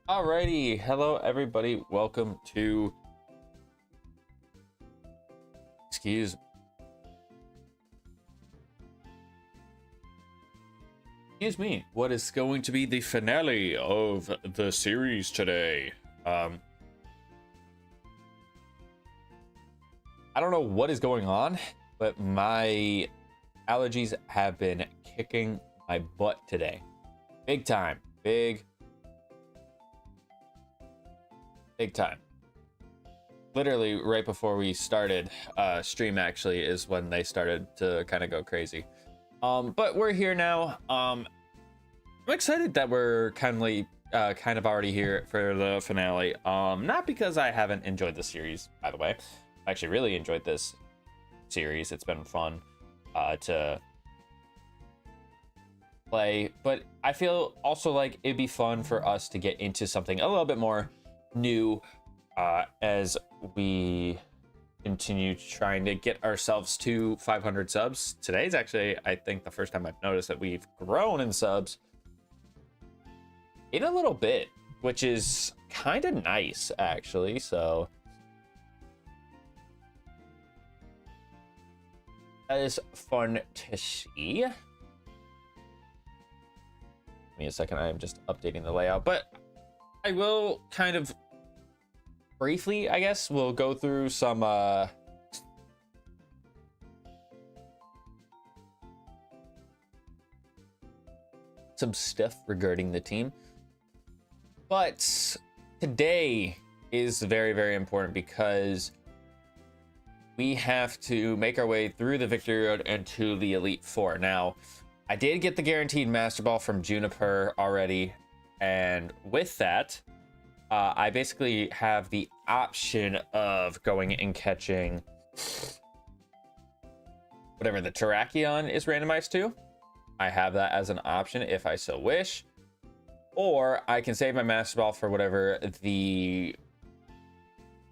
Alrighty, hello everybody. Welcome to excuse me. What is going to be the finale of the series today? I don't know what is going on, but my allergies have been kicking my butt today. Big time. Big time. Literally right before we started stream actually is when they started to kind of go crazy. But we're here now. I'm excited that we're kind of already here for the finale. Not because I haven't enjoyed the series, by the way. I actually really enjoyed this series. It's been fun to play, but I feel also like it'd be fun for us to get into something a little bit more new as we continue trying to get ourselves to 500 subs. Today's actually, I think, the first time I've noticed that we've grown in subs in a little bit, which is kind of nice actually. So that is fun to see. Give me a second, I am just updating the layout, but I will kind of briefly, I guess, we'll go through some stuff regarding the team. But today is very, very important because we have to make our way through the victory road into the Elite Four. Now, I did get the guaranteed Master Ball from Juniper already, and with that, I basically have the option of going and catching whatever the Terrakion is randomized to. I have that as an option if I so wish. Or I can save my Master Ball for whatever the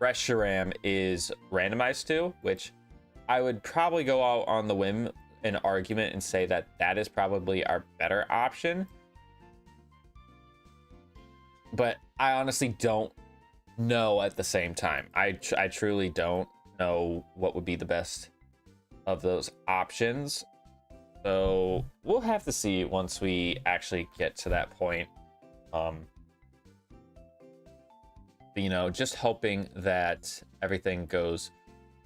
Reshiram is randomized to, which I would probably go out on the whim an argument and say that that is probably our better option. But I honestly don't know at the same time. I truly don't know what would be the best of those options. So we'll have to see once we actually get to that point. You know, just hoping that everything goes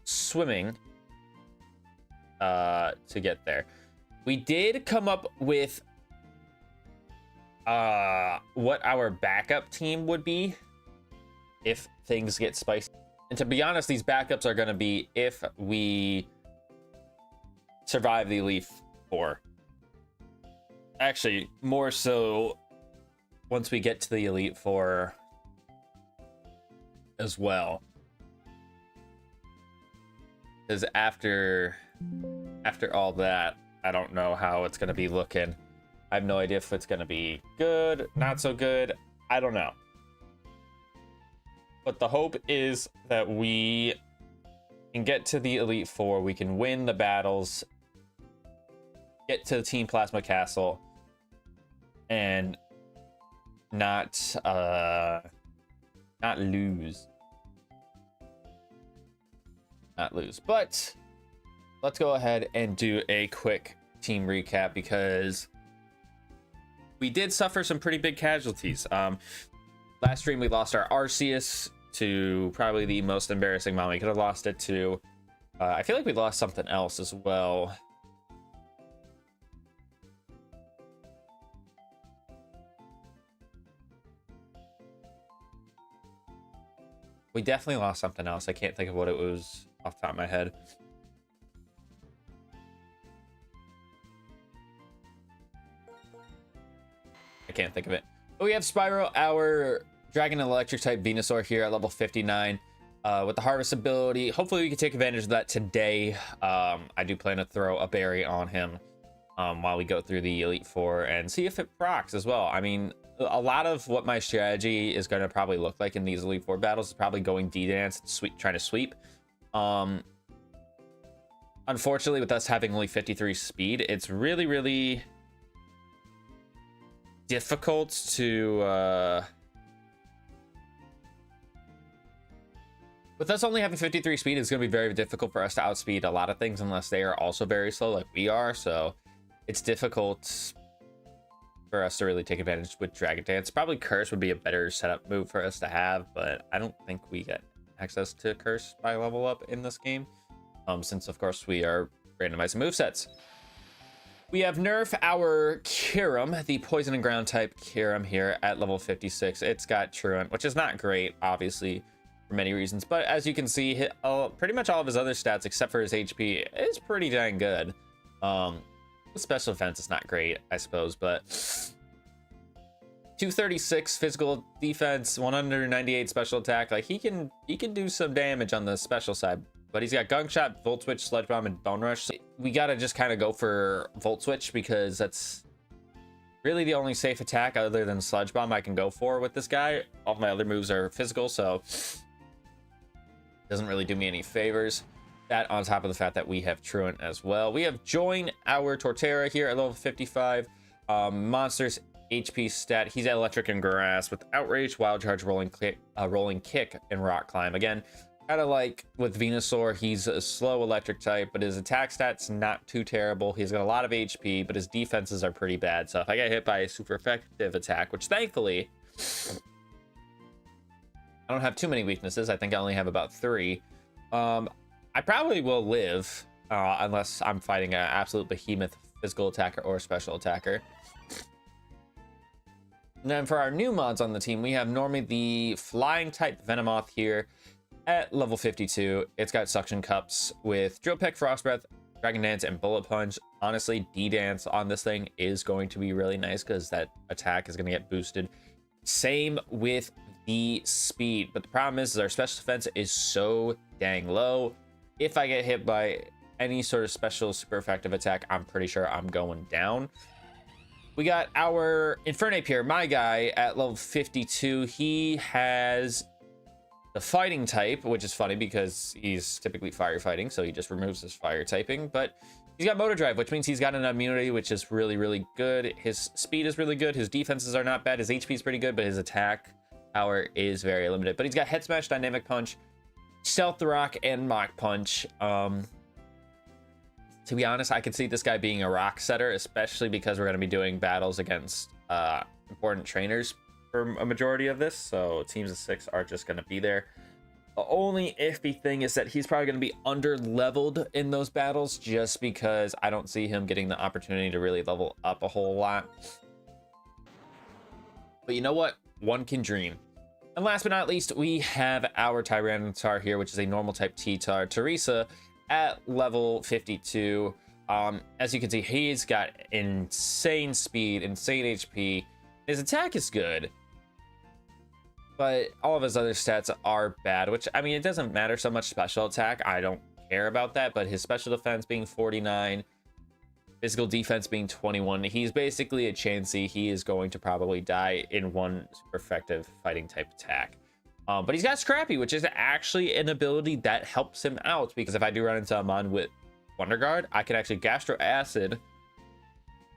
swimming to get there. We did come up with what our backup team would be if things get spicy. And to be honest, these backups are going to be if we survive the Elite Four. Actually, more so once we get to the Elite Four as well. Because after all that, I don't know how it's going to be looking. I have no idea if it's going to be good, not so good. I don't know. But the hope is that we can get to the Elite Four. We can win the battles, get to Team Plasma Castle, and not lose. But let's go ahead and do a quick team recap because we did suffer some pretty big casualties. Last stream we lost our Arceus to probably the most embarrassing mom we could have lost it to. I feel like we lost something else as well. We definitely lost something else. I can't think of what it was off the top of my head. I can't think of it. But we have Spyro, our Dragon and Electric type Venusaur here at level 59 with the Harvest ability. Hopefully we can take advantage of that today. I do plan to throw a berry on him while we go through the Elite Four and see if it procs as well. I mean, a lot of what my strategy is going to probably look like in these Elite Four battles is probably going D-Dance and trying to sweep. Unfortunately, with us having only 53 speed, it's really difficult to With us only having 53 speed, it's going to be very difficult for us to outspeed a lot of things unless they are also very slow like we are. So it's difficult for us to really take advantage with Dragon Dance. Probably Curse would be a better setup move for us to have, but I don't think we get access to Curse by level up in this game, since of course we are randomizing movesets. We have nerf our Kirim, the poison and ground type Kirim here at level 56. It's got Truant, which is not great, obviously, for many reasons, but as you can see, pretty much all of his other stats except for his HP is pretty dang good. Special defense is not great, I suppose, but 236 physical defense, 198 special attack. Like he can do some damage on the special side, but he's got Gunk Shot, Volt Switch, Sludge Bomb, and Bone Rush. So we gotta just kind of go for Volt Switch because that's really the only safe attack other than Sludge Bomb I can go for with this guy. All of my other moves are physical, so doesn't really do me any favors. That on top of the fact that we have Truant as well. We have Join our Torterra here at level 55. Monsters HP stat. He's at Electric and Grass with Outrage, Wild Charge, Rolling Kick, and Rock Climb. Again, kind of like with Venusaur, he's a slow electric type, but his attack stat's not too terrible. He's got a lot of HP, but his defenses are pretty bad. So if I get hit by a super effective attack, which thankfully I don't have too many weaknesses. I think I only have about 3. I probably will live unless I'm fighting an absolute behemoth physical attacker or special attacker. And then for our new mods on the team, we have normally the flying type Venomoth here at level 52. It's got Suction Cups with Drill Peck, Frost Breath, Dragon Dance, and Bullet Punch. Honestly, D-Dance on this thing is going to be really nice because that attack is going to get boosted. Same with the speed, but the problem is our special defense is so dang low. If I get hit by any sort of special super effective attack, I'm pretty sure I'm going down. We got our Infernape here, my guy at level 52. He has the fighting type, which is funny because he's typically firefighting, so he just removes his fire typing, but he's got Motor Drive, which means he's got an immunity, which is really, really good. His speed is really good. His defenses are not bad. His HP is pretty good, but his attack power is very limited. But he's got Head Smash, Dynamic Punch, Stealth Rock, and Mach Punch. To be honest, I could see this guy being a rock setter, especially because we're going to be doing battles against important trainers for a majority of this. So teams of 6 are just going to be there. The only iffy thing is that he's probably going to be under-leveled in those battles just because I don't see him getting the opportunity to really level up a whole lot. But you know what? One can dream. And last but not least, we have our Tyranitar here, which is a normal type T-Tar, Teresa, at level 52. As you can see, he's got insane speed, insane HP. His attack is good, but all of his other stats are bad, which, I mean, it doesn't matter so much special attack. I don't care about that, but his special defense being 49, physical defense being 21, he's basically a Chansey. He is going to probably die in one super effective fighting type attack. But he's got Scrappy, which is actually an ability that helps him out, because if I do run into Amon with Wonder Guard, I can actually Gastro Acid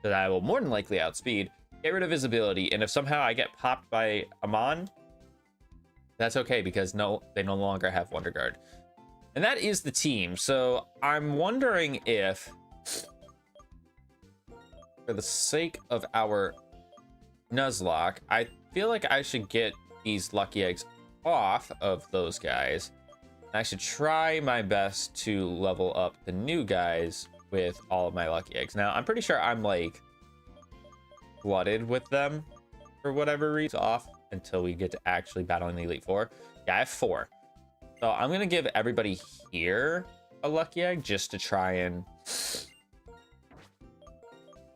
that I will more than likely outspeed, get rid of his ability, and if somehow I get popped by Amon, that's okay, because they no longer have Wonder Guard. And that is the team. So I'm wondering if, for the sake of our Nuzlocke, I feel like I should get these lucky eggs off of those guys. I should try my best to level up the new guys with all of my lucky eggs. Now, I'm pretty sure I'm like flooded with them for whatever reason off until we get to actually battling the Elite Four. Yeah, I have 4. So I'm going to give everybody here a lucky egg just to try and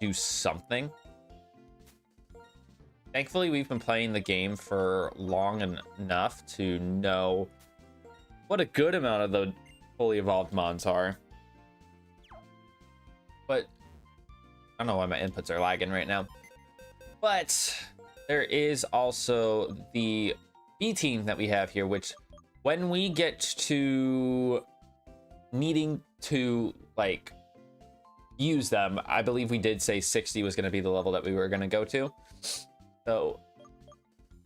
do something. Thankfully, we've been playing the game for long enough to know what a good amount of the fully evolved mons are. But I don't know why my inputs are lagging right now. But there is also the B team that we have here, which when we get to needing to like use them, I believe we did say 60 was going to be the level that we were going to go to. So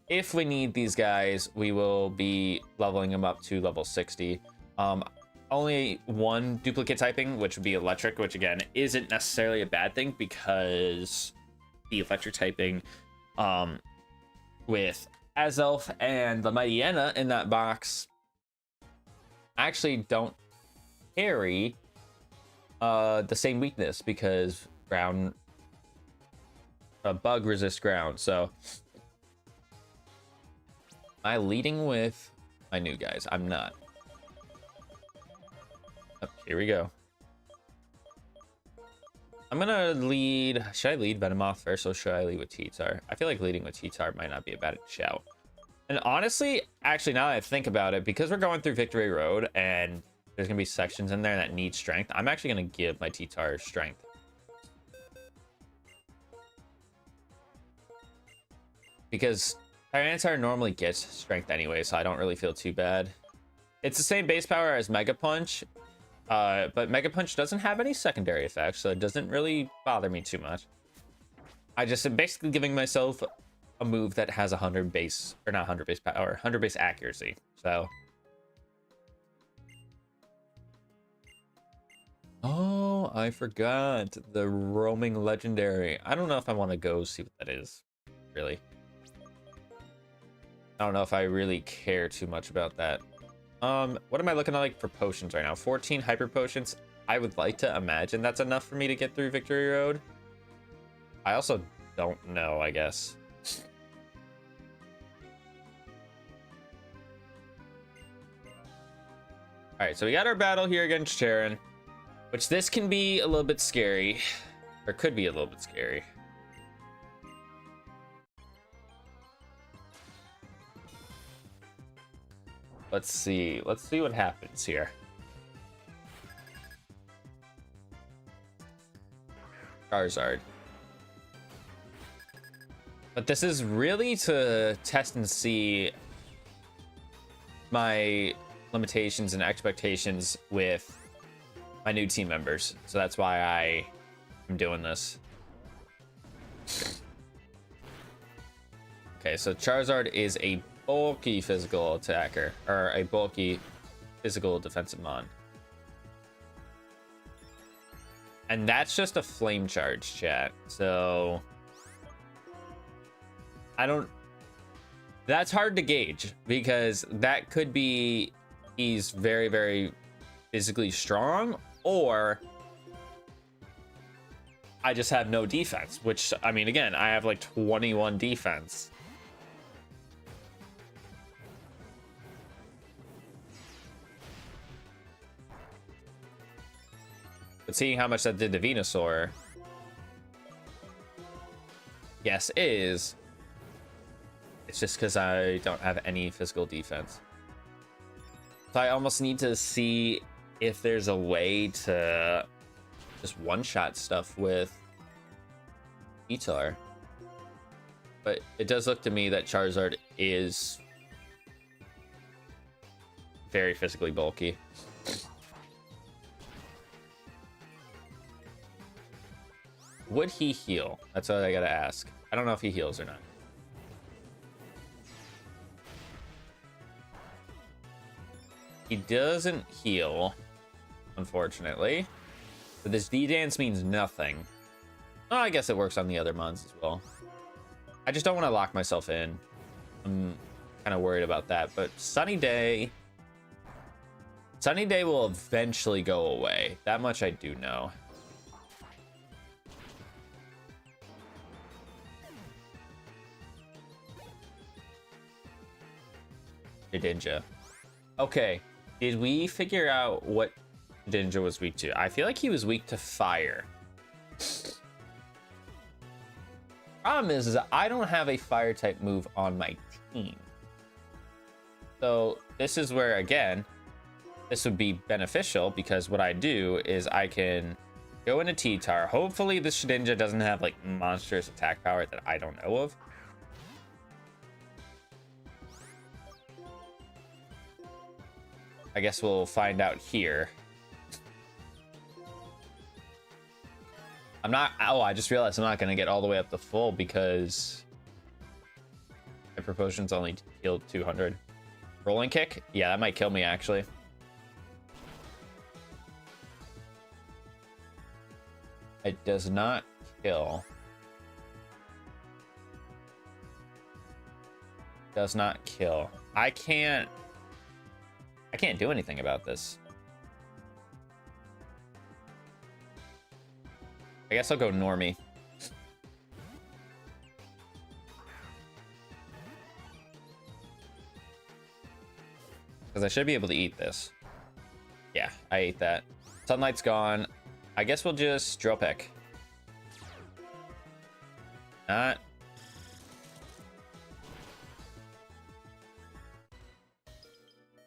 if we need these guys, we will be leveling them up to level 60. Only one duplicate typing, which would be electric, which again isn't necessarily a bad thing because the electric typing with Azelf and the Mighty Enna in that box actually don't carry the same weakness because ground bug resist ground. So am I leading with my new guys? I'm not. Oh, here we go. I'm gonna lead. Should I lead Venomoth first, or should I lead with T-Tar? I feel like leading with T-Tar might not be a bad shout. And honestly, actually, now that I think about it, because we're going through Victory Road and there's gonna be sections in there that need strength, I'm actually gonna give my T-Tar strength. Because Tyranitar normally gets strength anyway, so I don't really feel too bad. It's the same base power as Mega Punch, but Mega Punch doesn't have any secondary effects, so it doesn't really bother me too much. I just am basically giving myself a move that has 100 base, or not 100 base power, 100 base accuracy. So, oh, I forgot the roaming legendary. I don't know if I want to go see what that is, really. I don't know if I really care too much about that. What am I looking at like for potions right now? 14 hyper potions. I would like to imagine that's enough for me to get through Victory Road. I also don't know, I guess. All right, so we got our battle here against Sharon, which this can be a little bit scary, or could be a little bit scary. Let's see what happens here. Charizard. But this is really to test and see my limitations and expectations with my new team members. So that's why I am doing this. Okay, so Charizard is a bulky physical attacker, or a bulky physical defensive mon. And that's just a flame charge, chat. So that's hard to gauge because that could be he's very, very physically strong, or I just have no defense, which, I mean, again, I have like 21 defense. But seeing how much that did to Venusaur, yes, it's just because I don't have any physical defense. So I almost need to see if there's a way to just one-shot stuff with Etar. But it does look to me that Charizard is very physically bulky. Would he heal? That's what I gotta ask. I don't know if he heals or not. He doesn't heal, unfortunately. But this D-Dance means nothing. Oh, I guess it works on the other mons as well. I just don't want to lock myself in. I'm kind of worried about that. But Sunny Day will eventually go away. That much I do know. Shedinja. Okay, did we figure out what Shedinja was weak to? I feel like he was weak to fire. Problem is that I don't have a fire type move on my team. So this is where, again, this would be beneficial because what I do is I can go into T-Tar. Hopefully this Shedinja doesn't have like monstrous attack power that I don't know of. I guess we'll find out here. I just realized I'm not going to get all the way up to full because Hyper potions only healed 200. Rolling kick? Yeah, that might kill me actually. It does not kill. Does not kill. I can't do anything about this. I guess I'll go normie. Because I should be able to eat this. Yeah, I ate that. Sunlight's gone. I guess we'll just drill pick. Not.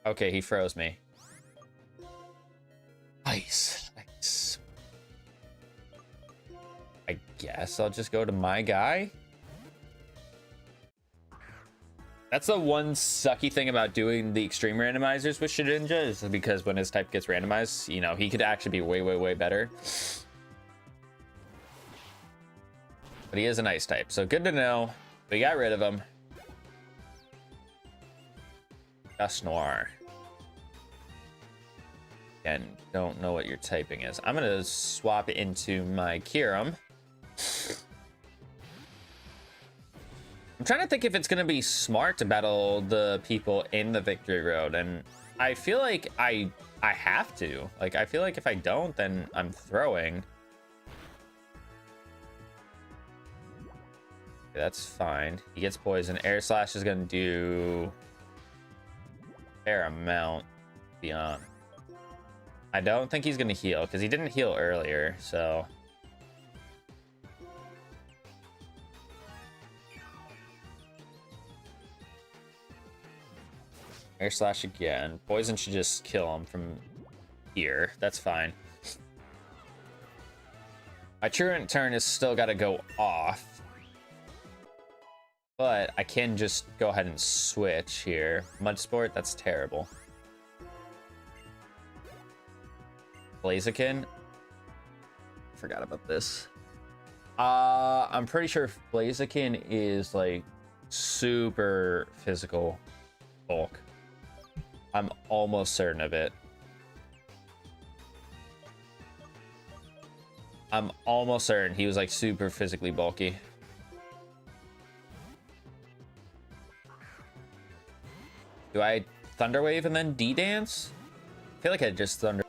Okay, he froze me. Ice. Ice. I guess I'll just go to my guy. That's the one sucky thing about doing the extreme randomizers with Shedinja, is because when his type gets randomized, you know, he could actually be way, way, way better. But he is an ice type, so good to know. We got rid of him. Dust Noir. Again, don't know what your typing is. I'm gonna swap it into my Kyurem. I'm trying to think if it's gonna be smart to battle the people in the victory road, and I feel like I have to. Like, I feel like if I don't, then I'm throwing. Okay, that's fine. He gets poison. Air Slash is gonna do a fair amount beyond. I don't think he's gonna heal because he didn't heal earlier, so. Air Slash again. Poison should just kill him from here. That's fine. My Truant turn is still got to go off. But I can just go ahead and switch here. Mud Sport, that's terrible. Blaziken. Forgot about this. I'm pretty sure Blaziken is like super physical bulk. I'm almost certain of it. I'm almost certain he was like super physically bulky. Do I Thunder Wave and then D-Dance? I feel like I just Thunder...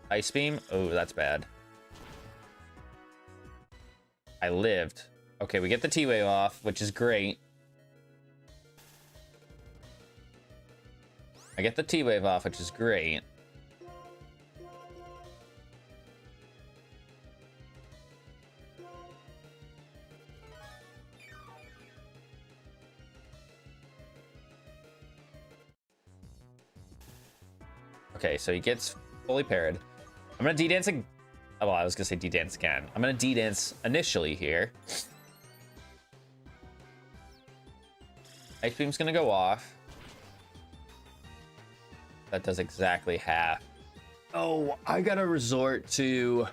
Ice Beam? Oh, that's bad. I lived. Okay, we get the T-Wave off, which is great. I get the T-Wave off, which is great. Okay, so he gets fully paired. I'm gonna D-Dance again. Oh, well, I was gonna say D-Dance again. I'm gonna D-Dance initially here. Ice Beam's gonna go off. That does exactly half. Oh, I gotta resort to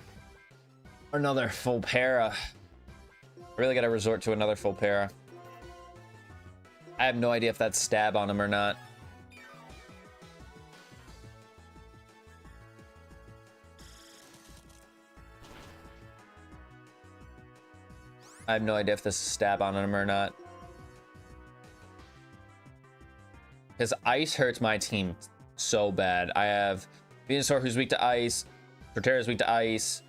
another full para. I really gotta resort to another full para. I have no idea if that's stab on him or not. I have no idea if this is stab on him or not. Because ice hurts my team so bad. I have Venusaur who's weak to ice, Protera's weak to ice,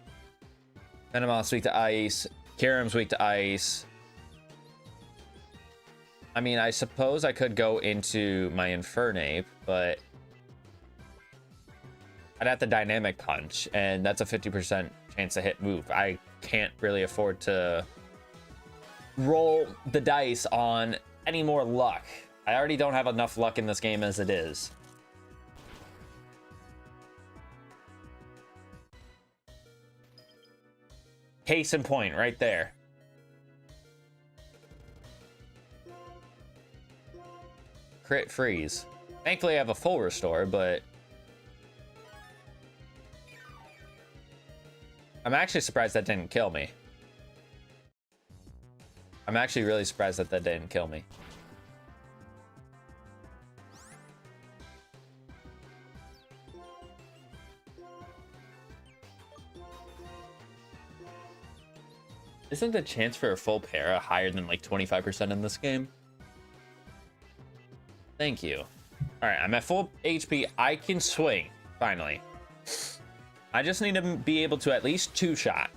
Venomoth's weak to ice, Kyurem's weak to ice. I mean, I suppose I could go into my Infernape, but I'd have to Dynamic Punch, and that's a 50% chance to hit move. I can't really afford to roll the dice on any more luck. I already don't have enough luck in this game as it is. Case in point, right there. Crit freeze. Thankfully, I have a full restore, but I'm actually surprised that didn't kill me. I'm actually really surprised that that didn't kill me. Isn't the chance for a full para higher than like 25% in this game? Thank you. All right, I'm at full HP. I can swing, finally. I just need to be able to at least two-shot.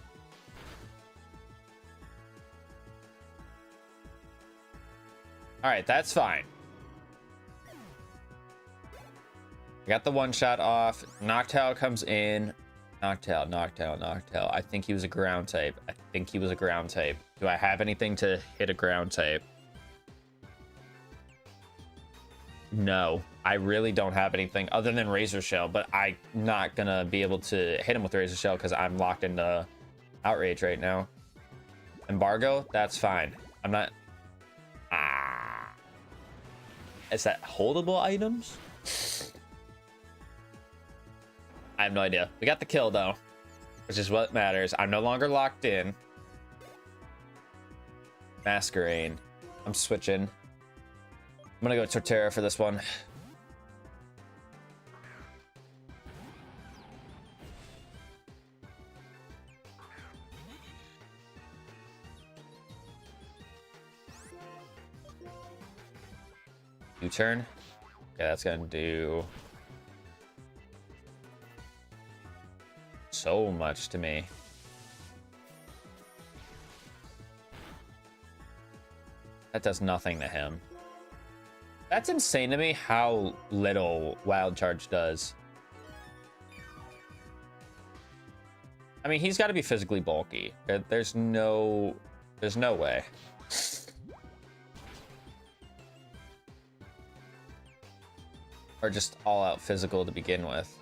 All right, that's fine. I got the one shot off. Noctowl comes in. Noctowl. I think he was a ground type. Do I have anything to hit a ground type? No, I really don't have anything other than Razor Shell, but I'm not gonna be able to hit him with Razor Shell because I'm locked into Outrage right now. Embargo, that's fine. I'm not... Is that holdable items? I have no idea. We got the kill though, which is what matters. I'm no longer locked in. Masquerade. I'm switching. I'm gonna go Torterra for this one. U-turn. Yeah, that's gonna do so much to me. That does nothing to him. That's insane to me how little Wild Charge does. I mean, he's got to be physically bulky. There's no way. Or just all out physical to begin with.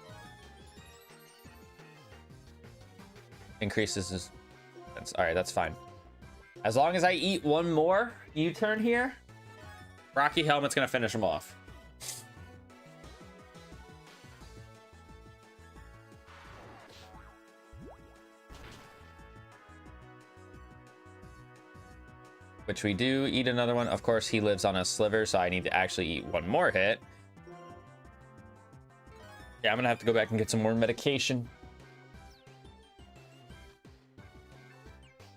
Increases his... All right, that's fine. As long as I eat one more U-turn here, Rocky Helmet's gonna finish him off. Which we do eat another one. Of course, he lives on a sliver, so I need to actually eat one more hit. Yeah, I'm gonna have to go back and get some more medication.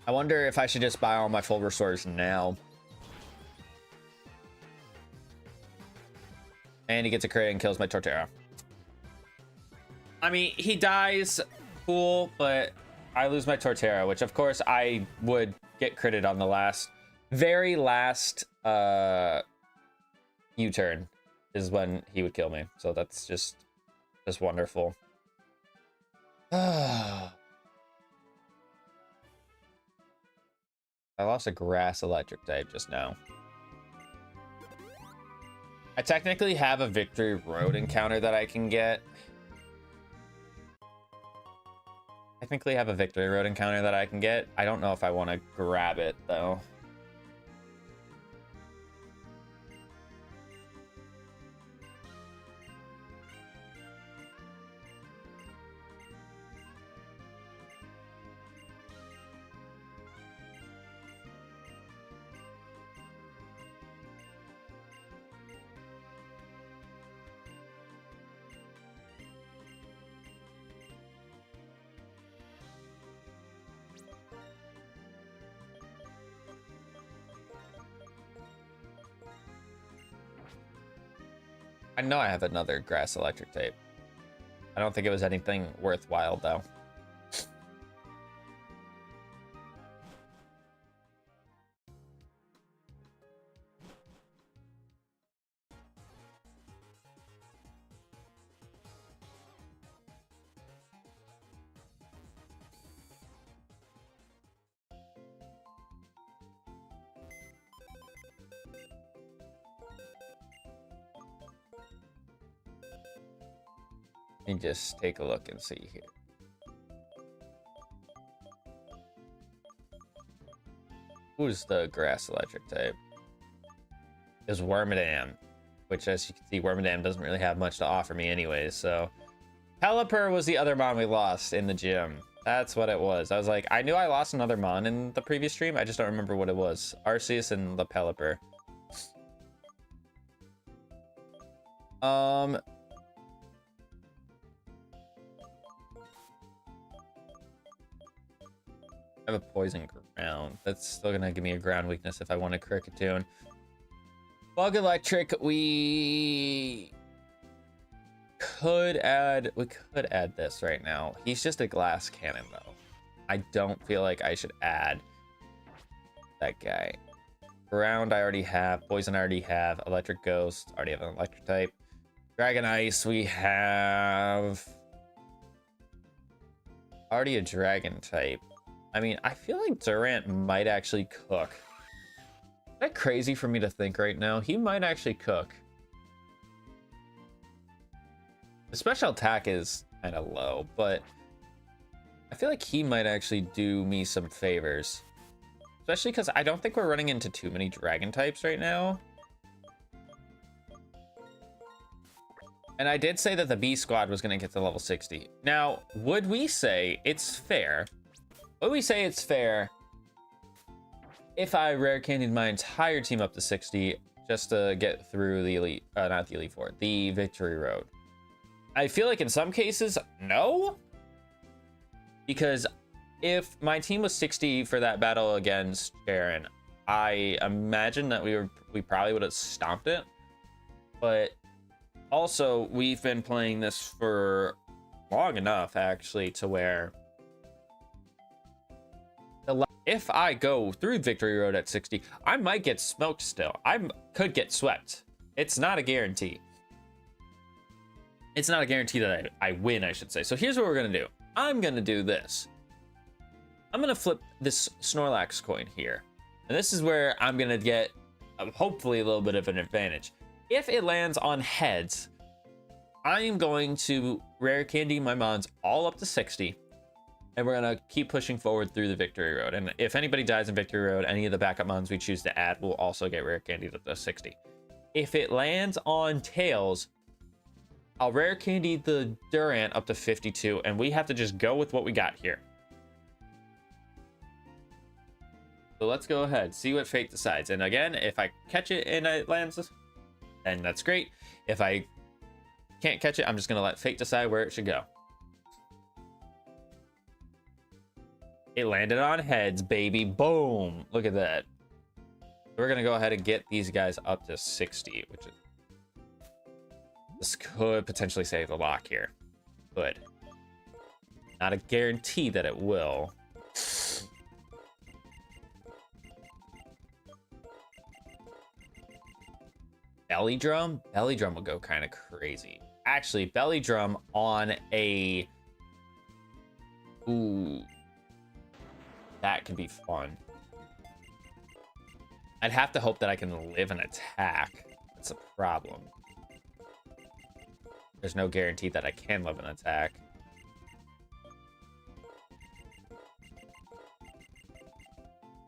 I wonder if I should just buy all my full restores now. And he gets a crit and kills my Torterra. I mean, he dies, cool, but I lose my Torterra, which of course I would get critted on the very last U-turn is when he would kill me. So that's just wonderful. I lost a grass electric type just now. I technically have a Victory Road encounter that I can get. I don't know if I want to grab it though. I know I have another grass electric tape. I don't think it was anything worthwhile though. Let me just take a look and see here. Who's the grass electric type? Is Wormadam, which as you can see, Wormadam doesn't really have much to offer me anyways, so. Pelipper was the other mon we lost in the gym. That's what it was. I was like, I knew I lost another mon in the previous stream. I just don't remember what it was. Arceus and Lepeliper. I have a poison ground. That's still gonna give me a ground weakness if I want a Cricketune. Bug Electric, we could add this right now. He's just a glass cannon though. I don't feel like I should add that guy. Ground I already have, poison I already have, electric ghost, already have an electric type. Dragon Ice, we have already a dragon type. I mean, I feel like Durant might actually cook. Is that crazy for me to think right now? He might actually cook. The special attack is kind of low, but I feel like he might actually do me some favors. Especially because I don't think we're running into too many dragon types right now. And I did say that the B squad was going to get to level 60. Now, would we say it's fair? Would we say it's fair if I rare candied my entire team up to 60 just to get through the elite, not the elite four, the victory road? I feel like in some cases, no. Because if my team was 60 for that battle against Sharon, I imagine that we probably would have stomped it. But also, we've been playing this for long enough, actually, to where if I go through Victory Road at 60, I might get smoked still. I could get swept. It's not a guarantee. It's not a guarantee that I win, I should say. So here's what we're going to do. I'm going to do this. I'm going to flip this Snorlax coin here. And this is where I'm going to get, hopefully, a little bit of an advantage. If it lands on heads, I am going to rare candy my mons all up to 60. And we're going to keep pushing forward through the victory road. And if anybody dies in victory road, any of the backup mons we choose to add will also get rare candy up to 60. If it lands on tails, I'll rare candy the Durant up to 52. And we have to just go with what we got here. So let's go ahead, see what fate decides. And again, if I catch it and it lands, then that's great. If I can't catch it, I'm just going to let fate decide where it should go. It landed on heads, baby. Boom. Look at that. We're going to go ahead and get these guys up to 60, which is... This could potentially save the lock here. Could. Not a guarantee that it will. Belly drum? Belly drum will go kind of crazy. Actually, belly drum on a... Ooh. That could be fun. I'd have to hope that I can live an attack. That's a problem. There's no guarantee that I can live an attack.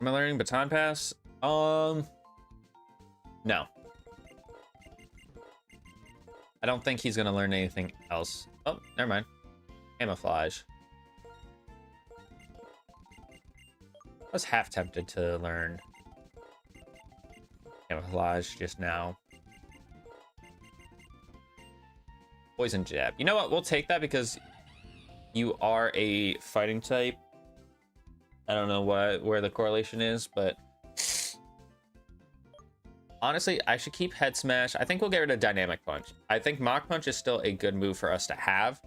Am I learning Baton Pass? No. I don't think he's gonna learn anything else. Oh, never mind. Camouflage. I was half tempted to learn camouflage just now. Poison jab. You know what? We'll take that because you are a fighting type. I don't know where the correlation is, but honestly, I should keep head smash. I think we'll get rid of dynamic punch. I think Mach punch is still a good move for us to have.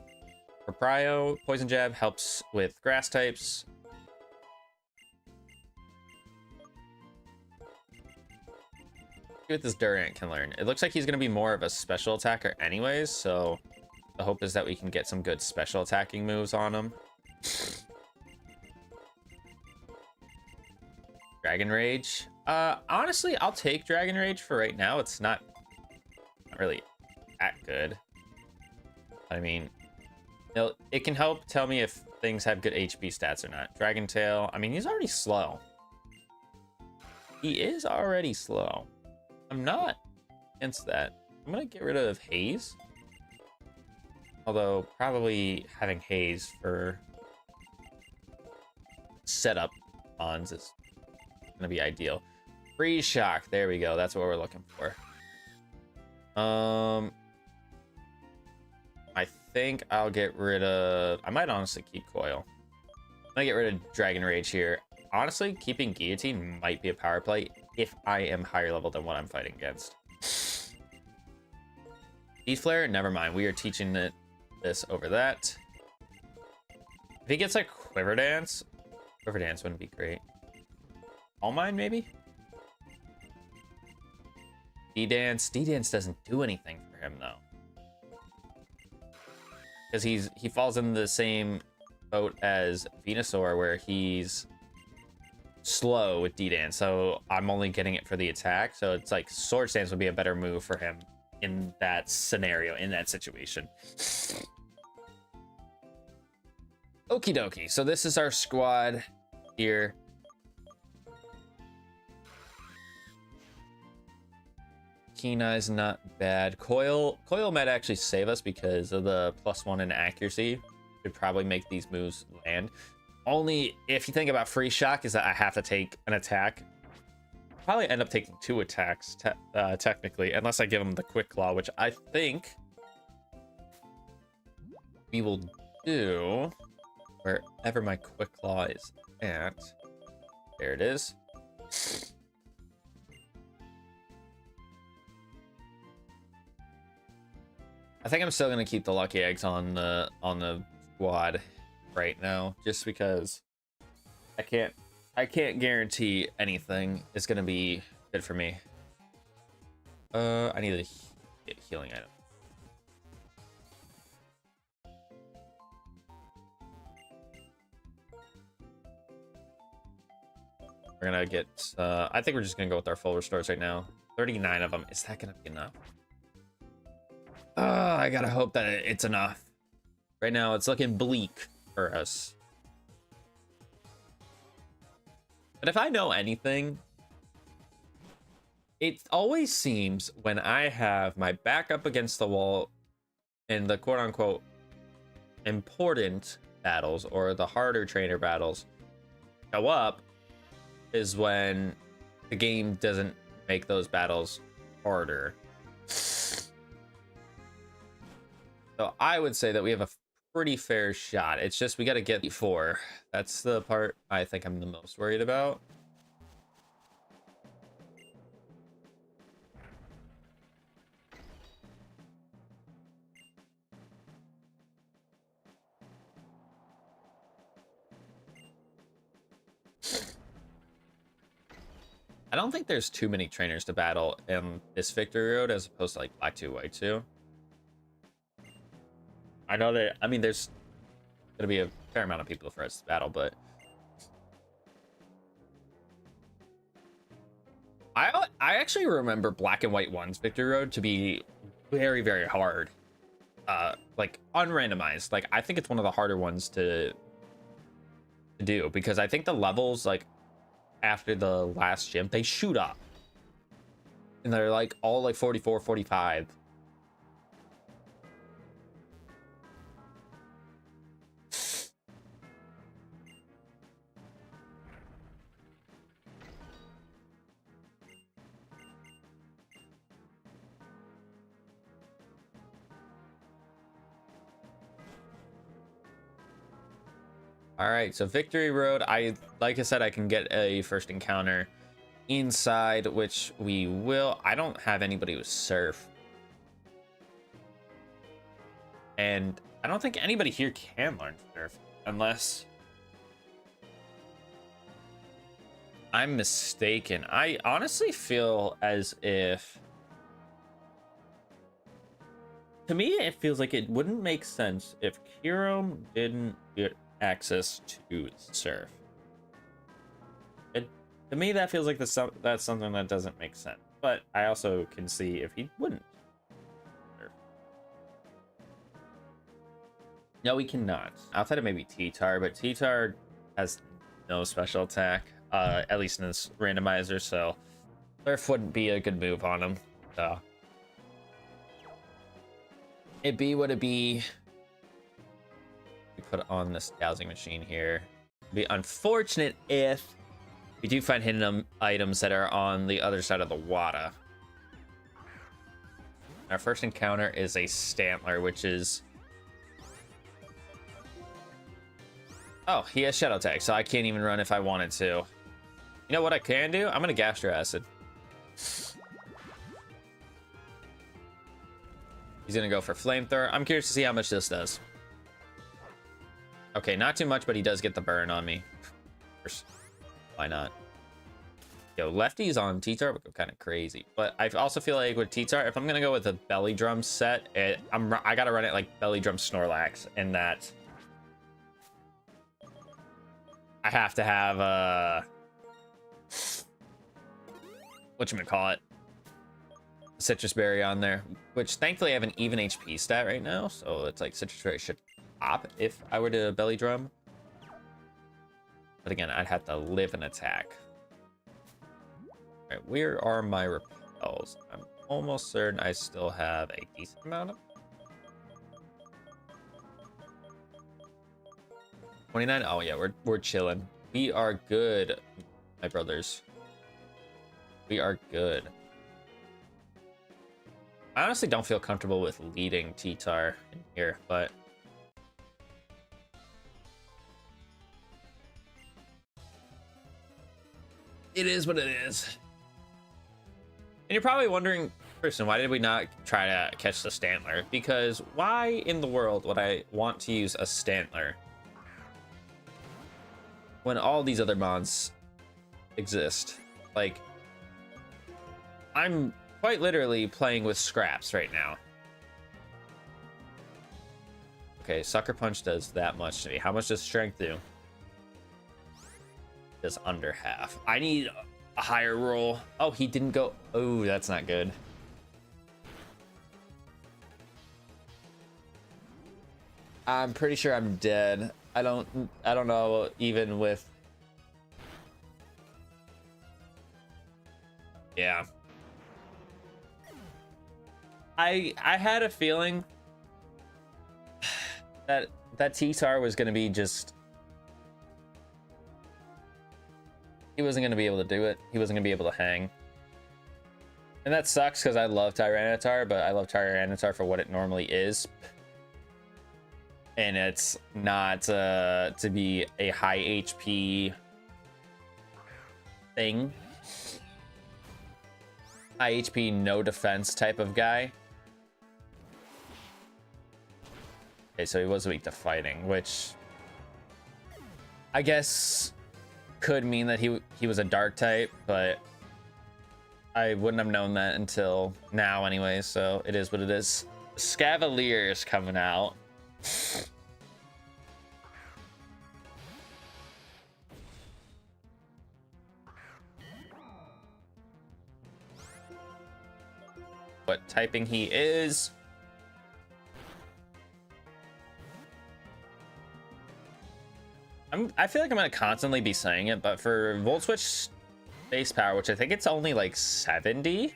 For Prio, poison jab helps with grass types. See what this Durant can learn. It looks like he's going to be more of a special attacker anyways, so the hope is that we can get some good special attacking moves on him. Dragon Rage. Honestly, I'll take Dragon Rage for right now. It's not really that good. I mean, it can help tell me if things have good HP stats or not. Dragon Tail. I mean, he's already slow. He is already slow. I'm not against that. I'm gonna get rid of Haze. Although probably having Haze for setup spawns is gonna be ideal. Freeze shock, there we go. That's what we're looking for. I think I'll get rid of. I might honestly keep coil. I'm gonna get rid of Dragon Rage here. Honestly, keeping Guillotine might be a power play if I am higher level than what I'm fighting against. Heat Flare, never mind. We are teaching this over that. If he gets like Quiver Dance wouldn't be great. All Mine, maybe? D-Dance doesn't do anything for him though. Because he falls in the same boat as Venusaur where he's slow with D-Dance, so I'm only getting it for the attack. So it's like Sword Stance would be a better move for him in that scenario, in that situation. Okie dokie, so this is our squad here. Keen Eye's not bad. Coil might actually save us because of the +1 in accuracy. Could probably make these moves land. Only if you think about Freeze Shock is that I have to take an attack. Probably end up taking 2 attacks technically, unless I give him the Quick Claw, which I think we will do wherever my Quick Claw is at. There it is. I think I'm still gonna keep the Lucky Eggs on the squad right now, just because I can't guarantee anything is gonna be good for me. I need a healing item. We're gonna get I think we're just gonna go with our full restores right now. 39 of them. Is that gonna be enough? I gotta hope that it's enough. Right now it's looking bleak for us. But if I know anything, it always seems when I have my back up against the wall in the quote-unquote important battles or the harder trainer battles go up is when the game doesn't make those battles harder. So I would say that we have a pretty fair shot. It's just we got to get 4. That's the part I think I'm the most worried about. I don't think there's too many trainers to battle in this victory road as opposed to like Black 2, White 2. I know that, I mean, there's gonna be a fair amount of people for us to battle, but I actually remember Black and White 1's victory road to be very, very hard. Like unrandomized. Like I think it's one of the harder ones to do because I think the levels like after the last gym they shoot up and they're like all like 44, 45. All right, so victory road. Like I said, I can get a first encounter inside, which we will. I don't have anybody with surf, and I don't think anybody here can learn surf unless I'm mistaken. I honestly feel as if, to me, it feels like it wouldn't make sense if Kirom didn't get access to surf. To me that feels like that's something that doesn't make sense, but I also can see if he wouldn't surf. No, he cannot, outside of maybe T-Tar, but T-Tar has no special attack, at least in this randomizer, so surf wouldn't be a good move on him. So it would it be. We put on this dowsing machine here. be unfortunate if we do find hidden items that are on the other side of the water. Our first encounter is a Stantler, which is... Oh, he has Shadow Tag, so I can't even run if I wanted to. You know what I can do? I'm gonna Gastro Acid. He's gonna go for Flamethrower. I'm curious to see how much this does. Okay, not too much, but he does get the burn on me. Why not? Yo, lefties on T-Tar would go kind of crazy. But I also feel like with T-Tar, if I'm gonna go with a Belly Drum set, I gotta run it like Belly Drum Snorlax, in that I have to have whatchamacallit, Citrus Berry on there, which thankfully I have an even HP stat right now, so it's like Citrus Berry should pop if I were to Belly Drum. But again, I'd have to live an attack. All right, where are my repels? I'm almost certain I still have a decent amount of 29. Oh yeah, we're chilling. We are good, my brothers. We are good. I honestly don't feel comfortable with leading T-Tar in here, but it is what it is. And you're probably wondering, person, why did we not try to catch the Stantler? Because why in the world would I want to use a Stantler when all these other mods exist? Like, I'm quite literally playing with scraps right now. Okay, Sucker Punch does that much to me. How much does Strength do? Does under half. I need a higher roll. Oh, he didn't go. Oh, that's not good. I'm pretty sure I'm dead. I don't know, even with... Yeah. I had a feeling that T-Tar was going to be just... He wasn't going to be able to do it. He wasn't going to be able to hang. And that sucks because I love Tyranitar, but I love Tyranitar for what it normally is. And it's not to be a high HP thing. High HP, no defense type of guy. Okay, so he was weak to fighting, which I guess could mean that he was a dark type, but I wouldn't have known that until now anyway, so it is what it is. Scavalier is coming out. What typing he is. I feel like I'm gonna constantly be saying it, but for Volt Switch base power, which I think it's only like 70,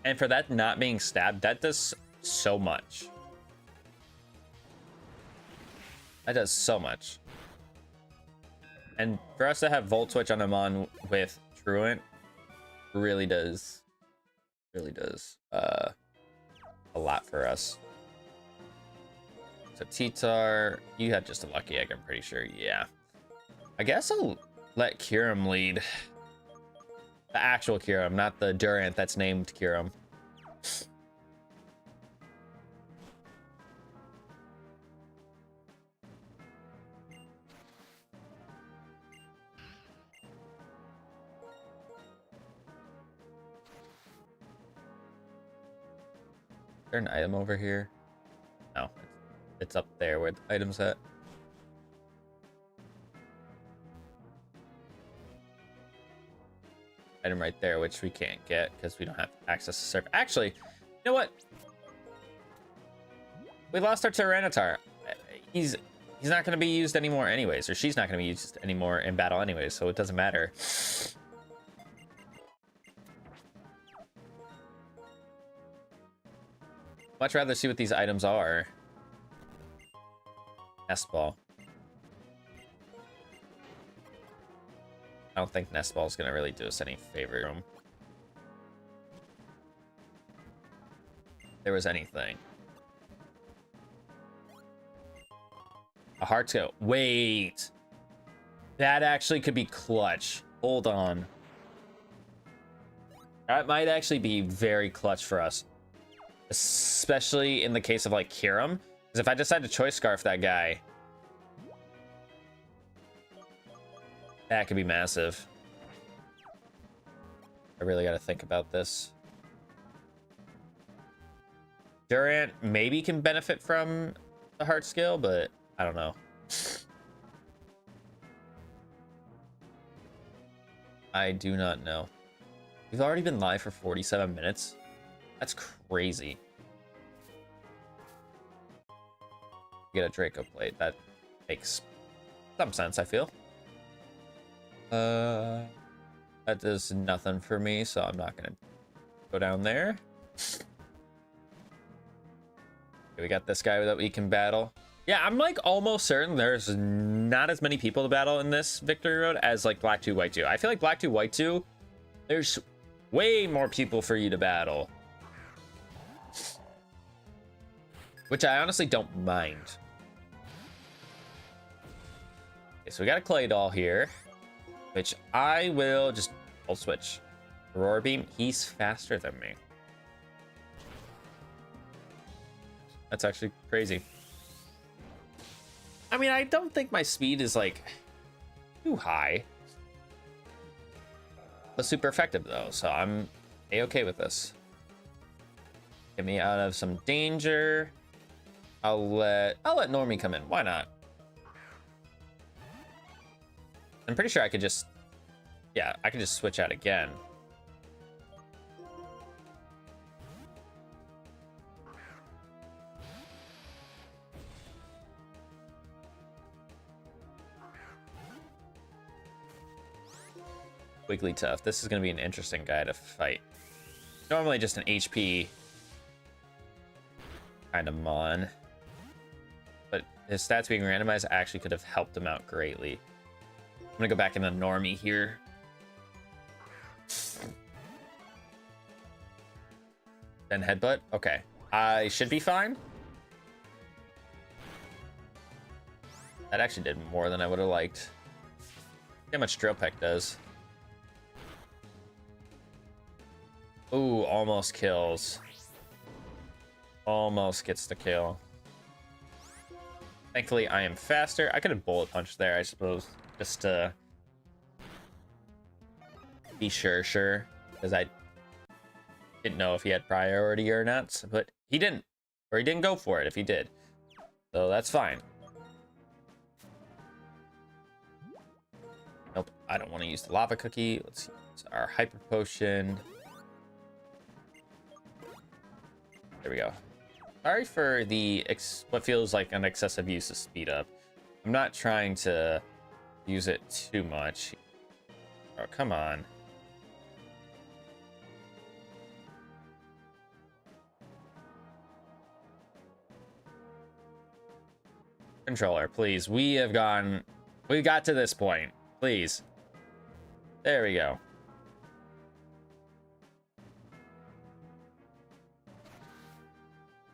and for that not being stabbed, that does so much. That does so much. And for us to have Volt Switch on him on with Truant really does a lot for us. So T-Tar, you had just a lucky egg, I'm pretty sure. Yeah, I guess I'll let Kyurem lead. The actual Kyurem, not the Durant that's named Kyurem. Is there an item over here? No, it's up there where the item's at. Item right there, which we can't get because we don't have access to server. Actually, you know what? We lost our Tyranitar. He's not going to be used anymore anyways, or she's not going to be used anymore in battle anyways, so it doesn't matter. Much rather see what these items are. Nest Ball. I don't think Nest Ball is going to really do us any favor. If there was anything. A heart skill. Wait. That actually could be clutch. Hold on. That might actually be very clutch for us. Especially in the case of like Kiram. Because if I decide to choice scarf that guy, that could be massive. I really got to think about this. Durant maybe can benefit from the heart skill, but I don't know. I do not know. We've already been live for 47 minutes. That's crazy. Get a Draco plate. That makes some sense, I feel. That does nothing for me, so I'm not gonna go down there. Okay, we got this guy that we can battle. Yeah, I'm like almost certain there's not as many people to battle in this victory road as like Black 2, White 2. I feel like Black 2, White 2, there's way more people for you to battle. Which I honestly don't mind. Okay, so we got a Clay Doll here, which I will just ult switch. Aurora Beam, he's faster than me. That's actually crazy. I mean, I don't think my speed is like too high, but super effective though, so I'm a-okay with this. Get me out of some danger. I'll let Normie come in. Why not? I'm pretty sure I could just, yeah, I could just switch out again. Wigglytuff. This is going to be an interesting guy to fight. Normally just an HP kind of mon, but his stats being randomized actually could have helped him out greatly. I'm going to go back into Normie here. Then headbutt. Okay. I should be fine. That actually did more than I would have liked. See how much Drill Peck does. Ooh, almost kills. Almost gets the kill. Thankfully, I am faster. I could have bullet punched there, I suppose, just to be sure, because I didn't know if he had priority or not, but he didn't, or he didn't go for it if he did, so that's fine. Nope, I don't want to use the lava cookie. Let's use our hyper potion. There we go. Sorry for the what feels like an excessive use of speed up. I'm not trying to use it too much. Oh, come on. Controller, please. We got to this point. Please. There we go.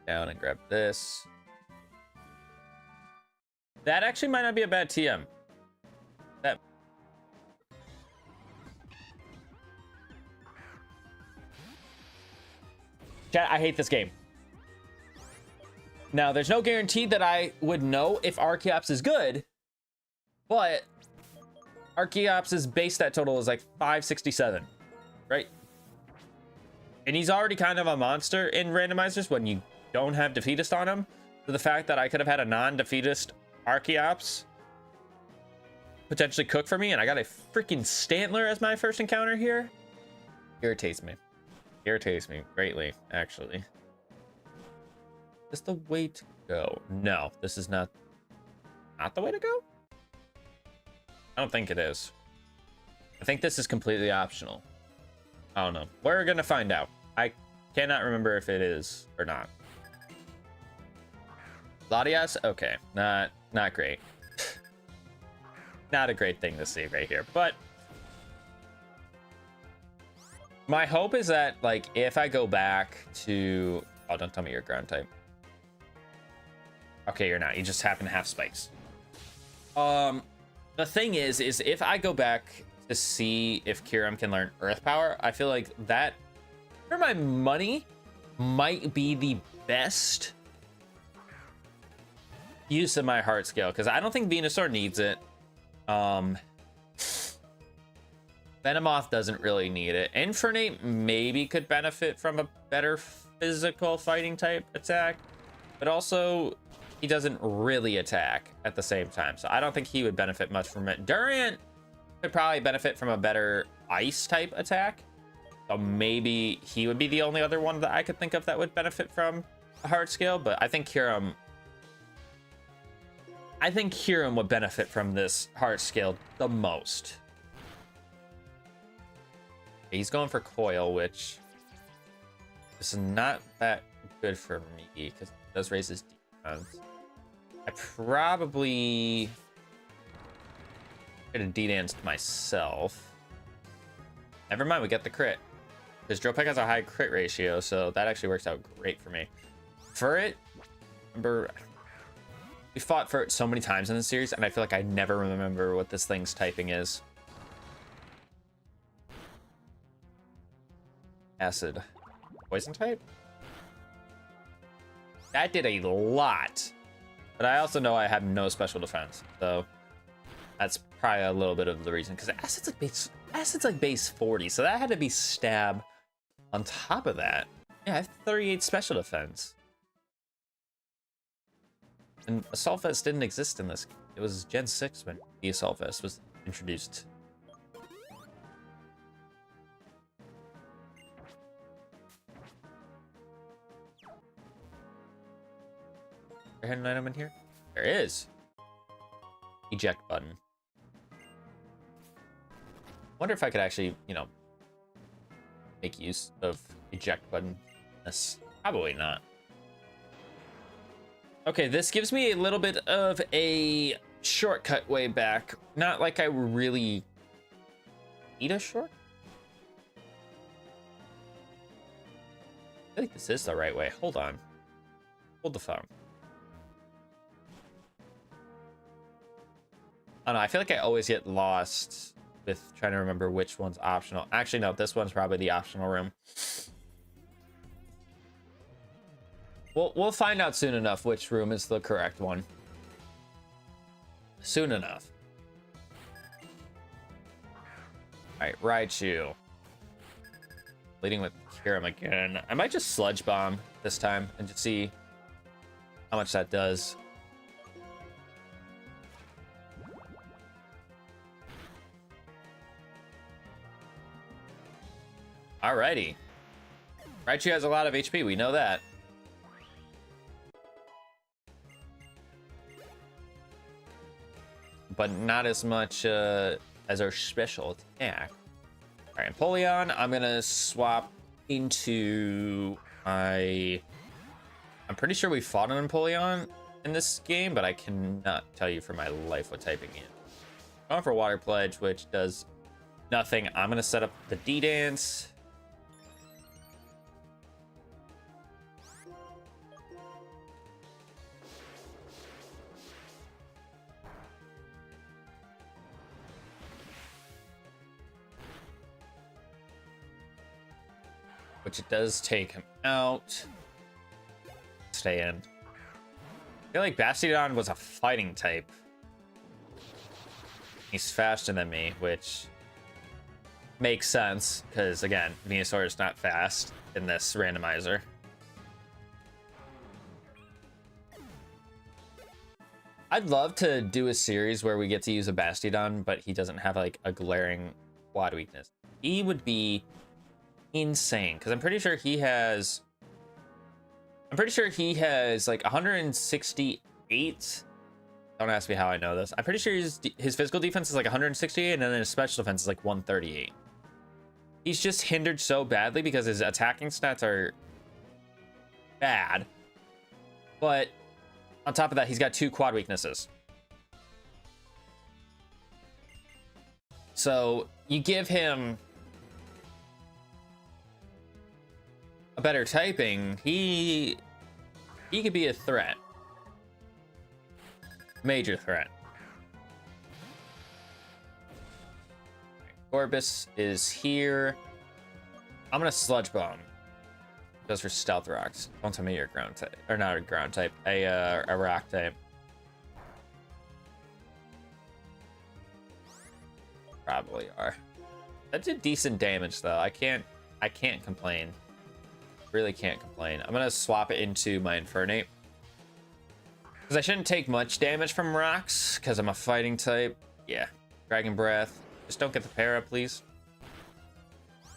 Down and grab this. That actually might not be a bad TM. That. Chat, I hate this game. Now, there's no guarantee that I would know if Archeops is good, but Archeops' base stat total is like 567, right? And he's already kind of a monster in randomizers when you don't have defeatist on him. So the fact that I could have had a non-defeatist Archeops potentially cook for me, and I got a freaking Stantler as my first encounter here, irritates me. Irritates me greatly, actually. Is this the way to go? No, this is not the way to go? I don't think it is. I think this is completely optional. I don't know. We're gonna find out. I cannot remember if it is or not. Latias? Okay, not great. Not a great thing to see right here, but My hope is that, like, if I go back to... Oh, don't tell me you're ground type. Okay, you're not. You just happen to have spikes. The thing is if I go back to see if Kyurem can learn Earth Power, I feel like that, for my money, might be the best use of my heart scale, because I don't think Venusaur needs it. Venomoth doesn't really need it. Infernape maybe could benefit from a better physical fighting type attack, but also he doesn't really attack at the same time, so I don't think he would benefit much from it. Durant could probably benefit from a better ice type attack, so maybe he would be the only other one that I could think of that would benefit from a heart scale. But I think Kyurem would benefit from this heart scale the most. He's going for Coil, which is not that good for me because it does raise his defense. I probably get a D-Dance myself. Never mind, we get the crit. Because Dropek has a high crit ratio, so that actually works out great for me. Furret, remember, we fought Furret so many times in this series, and I feel like I never remember what this thing's typing is. Acid. Poison type? That did a lot. But I also know I have no special defense, so that's probably a little bit of the reason. Because acid's like base 40, so that had to be stab on top of that. Yeah, I have 38 special defense. And Assault Vest didn't exist in this. It was Gen 6 when the Assault Vest was introduced. Is there a hidden item in here? There is. Eject button. Wonder if I could actually, you know, make use of eject button. This probably not. Okay, this gives me a little bit of a shortcut way back. Not like I really need a short. I think this is the right way. Hold on. Hold the phone. I don't know, I feel like I always get lost with trying to remember which one's optional. Actually, no, this one's probably the optional room. We'll find out soon enough which room is the correct one. Soon enough. All right, Raichu. Leading with Kyurem again. I might just Sludge Bomb this time and just see how much that does. Alrighty. Raichu has a lot of HP, we know that. But not as much as our special attack. Alright, Empoleon, I'm gonna swap into I'm pretty sure we fought an Empoleon in this game, but I cannot tell you for my life what typing it is. Going for Water Pledge, which does nothing. I'm gonna set up the D-Dance. Which it does take him out. Stay in. I feel like Bastiodon was a fighting type. He's faster than me, which makes sense, because again, Venusaur is not fast in this randomizer. I'd love to do a series where we get to use a Bastiodon, but he doesn't have like a glaring quad weakness. He would be insane, because I'm pretty sure he has like 168. Don't ask me how I know this. I'm pretty sure his physical defense is like 168, and then his special defense is like 138. He's just hindered so badly because his attacking stats are bad, but on top of that, he's got 2 quad weaknesses. So you give him better typing, he could be a threat. Major threat. Gorbis is here. I'm gonna Sludge Bomb. Goes for Stealth Rocks. Don't tell me you're ground type, or not a ground type, a rock type. Probably are. That did decent damage though. I can't complain. Really can't complain. I'm gonna swap it into my Infernape. Because I shouldn't take much damage from rocks, because I'm a fighting type. Yeah. Dragon Breath. Just don't get the para, please.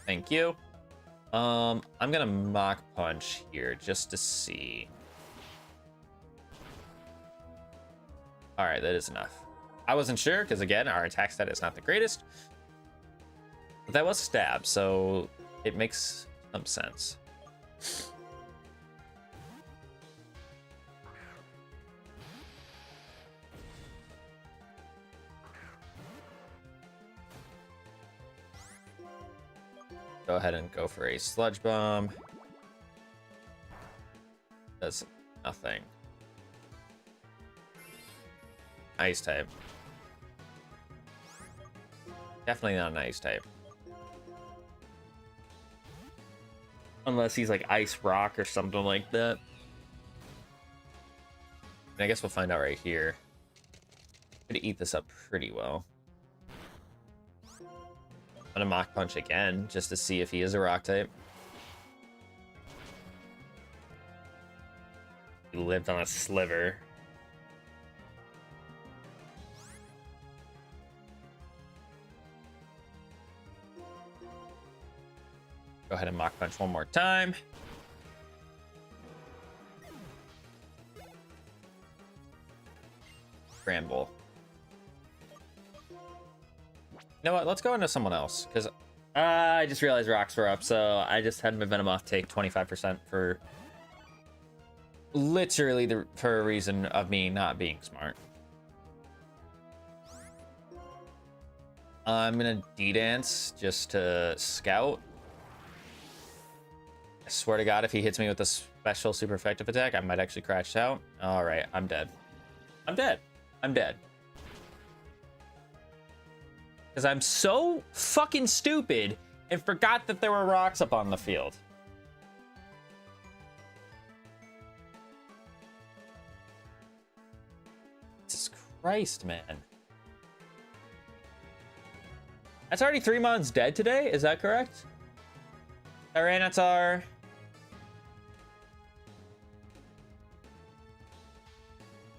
Thank you. I'm gonna Mach Punch here just to see. Alright, that is enough. I wasn't sure, because again, our attack stat is not the greatest. But that was stab, so it makes some sense. Go ahead and go for a Sludge Bomb. Does nothing. Ice type. Definitely not an ice type. Unless he's like Ice Rock or something like that. And I guess we'll find out right here. I'm gonna eat this up pretty well. I'm gonna Mach Punch again, just to see if he is a rock type. He lived on a sliver. Go ahead and Mach Punch one more time. Scramble. You know what? Let's go into someone else, because I just realized rocks were up, so I just had my Venomoth take 25% for literally for a reason of me not being smart. I'm gonna D-Dance just to scout. I swear to God, if he hits me with a special super effective attack, I might actually crash out. All right, I'm dead. I'm dead. I'm dead. Because I'm so fucking stupid and forgot that there were rocks up on the field. Jesus Christ, man. That's already 3 months dead today? Is that correct? Tyranitar.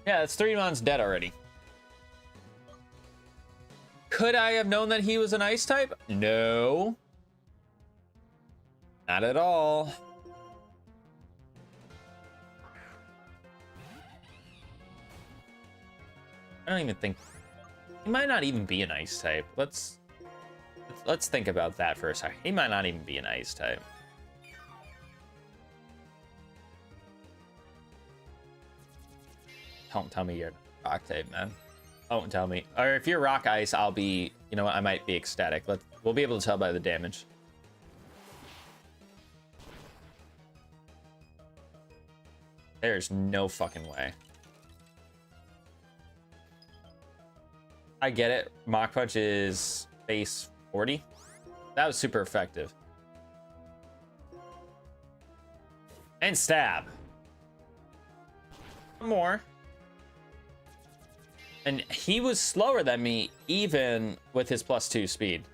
Yeah, it's 3 months dead already. Could I have known that he was an ice type? No. Not at all. I don't even think... He might not even be an ice type. Let's think about that for a second. He might not even be an ice type. Don't tell me you're rock type, man. Don't tell me. Or if you're rock ice, I'll be, you know what, I might be ecstatic. We'll be able to tell by the damage. There's no fucking way. I get it. Mach Punch is base 40. That was super effective. And stab. More. And he was slower than me, even with his +2 speed.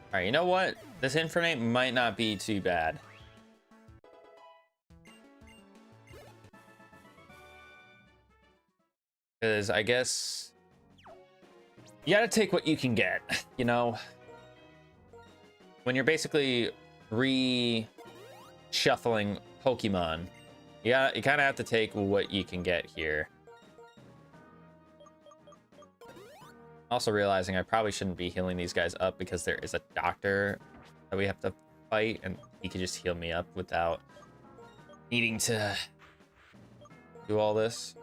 All right, you know what? This Infernape might not be too bad. Because I guess you gotta take what you can get, you know? When you're basically reshuffling Pokemon, you kind of have to take what you can get here. Also realizing I probably shouldn't be healing these guys up because there is a doctor that we have to fight, and he could just heal me up without needing to do all this.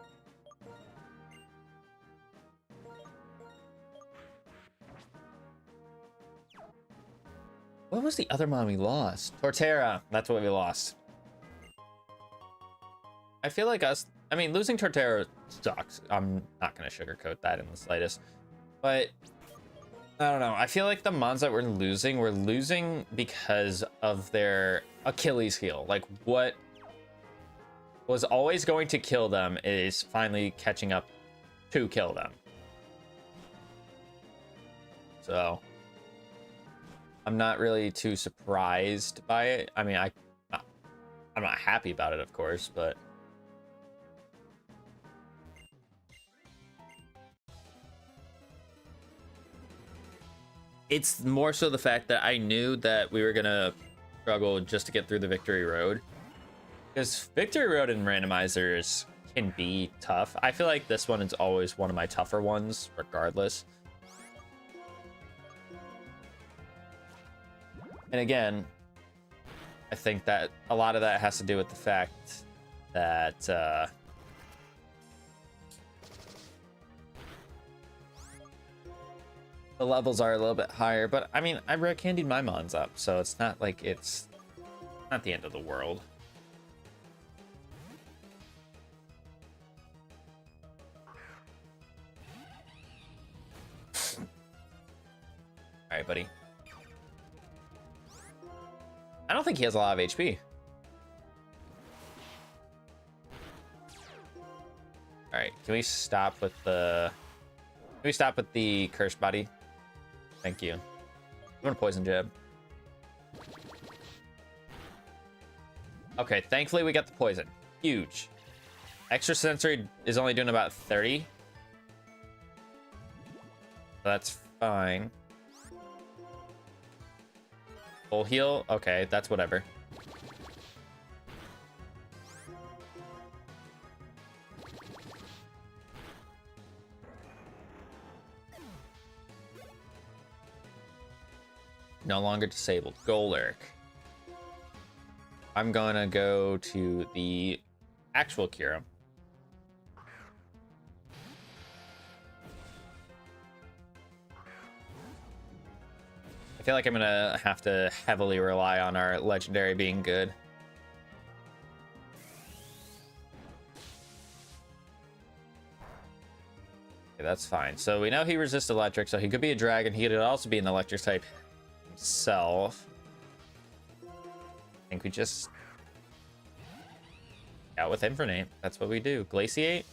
What was the other mon we lost? Torterra. That's what we lost. I feel like I mean, losing Torterra sucks. I'm not going to sugarcoat that in the slightest. But I don't know. I feel like the mons that we're losing because of their Achilles heel. Like, what was always going to kill them is finally catching up to kill them. So I'm not really too surprised by it. I mean, I'm not happy about it, of course, but it's more so the fact that I knew that we were gonna struggle just to get through the victory road, because victory road and randomizers can be tough. I feel like this one is always one of my tougher ones, regardless. And again, I think that a lot of that has to do with the fact that the levels are a little bit higher. But I mean, I rare candied my mons up, so it's not like it's not the end of the world. All right, buddy. I don't think he has a lot of HP. All right, can we stop with the cursed body? Thank you. I'm gonna poison jab. Okay, thankfully we got the poison. Huge. Extra sensory is only doing about 30. So that's fine. Full heal? Okay, that's whatever. No longer disabled. Golurk. I'm gonna go to the actual Kira. I feel like I'm gonna have to heavily rely on our legendary being good. Okay, that's fine. So we know he resists electric, so he could be a dragon. He could also be an electric type himself. I think we just out with Infernate. That's what we do. Glaciate.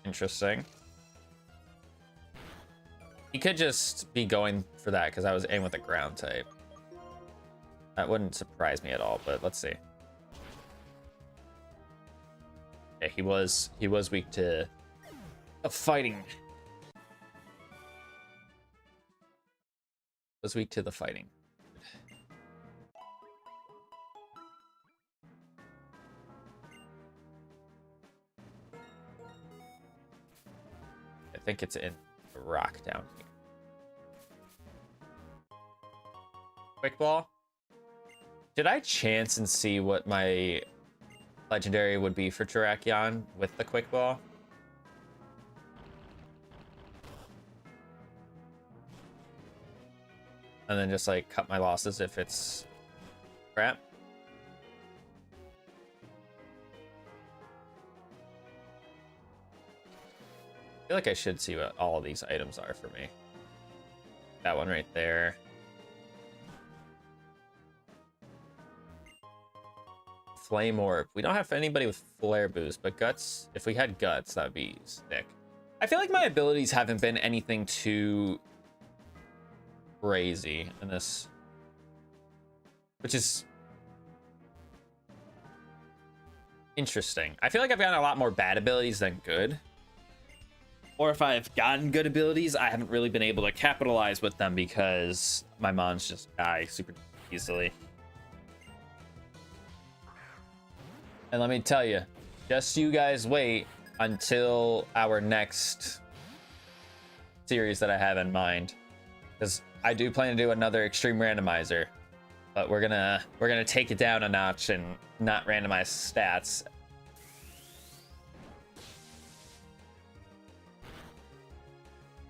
Interesting. He could just be going for that because I was aiming with a ground type. That wouldn't surprise me at all, but let's see. Yeah, he was weak to fighting. Was weak to the fighting. I think it's in the rock down here. Quick ball. Did I chance and see what my legendary would be for Terrakion with the quick ball? And then just like cut my losses if it's crap. I feel like I should see what all of these items are for me. That one right there. Flame Orb. We don't have anybody with Flare Boost, but Guts, if we had Guts, that would be sick. I feel like my abilities haven't been anything too crazy in this, which is interesting. I feel like I've gotten a lot more bad abilities than good. Or if I've gotten good abilities, I haven't really been able to capitalize with them because my mons just die super easily. And let me tell you, just you guys wait until our next series that I have in mind, because I do plan to do another extreme randomizer, but we're gonna take it down a notch and not randomize stats.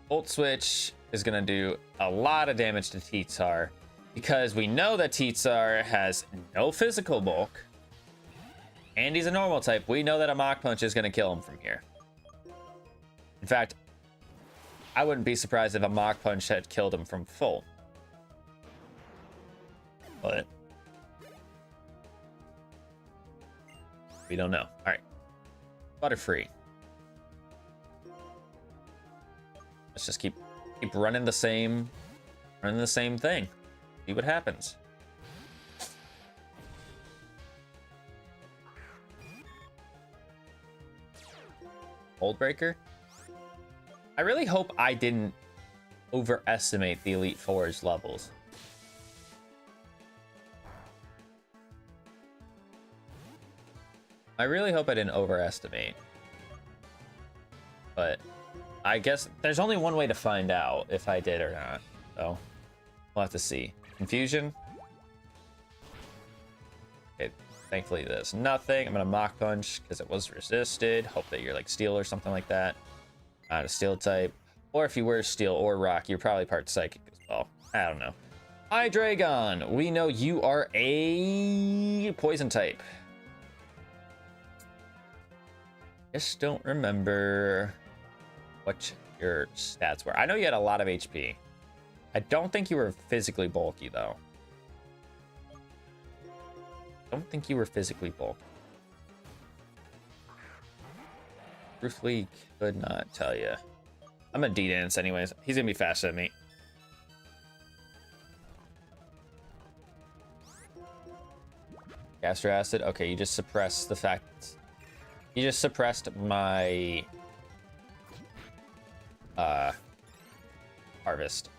Volt switch is going to do a lot of damage to T-Tar because we know that T-Tar has no physical bulk and he's a normal type. We know that a Mach Punch is going to kill him from here. In fact, I wouldn't be surprised if a Mach Punch had killed him from full. But we don't know. All right. Butterfree. Let's just keep running the same thing. See what happens. Mold Breaker. I really hope I didn't overestimate the Elite Four's levels. I really hope I didn't overestimate. But I guess there's only one way to find out if I did or not. So we'll have to see. Confusion. Okay, thankfully there's nothing. I'm gonna Mach Punch because it was resisted. Hope that you're like Steel or something like that. Not a Steel type. Or if you were Steel or Rock, you're probably part Psychic as well. I don't know. Hydreigon, we know you are a Poison type. Just don't remember what your stats were. I know you had a lot of HP. I don't think you were physically bulky, though. Don't think you were physically bulky. Truthfully, could not tell you. I'm a D-Dance anyways. He's gonna be faster than me. Gaster Acid. Okay, you just suppressed the fact. You just suppressed my Harvest.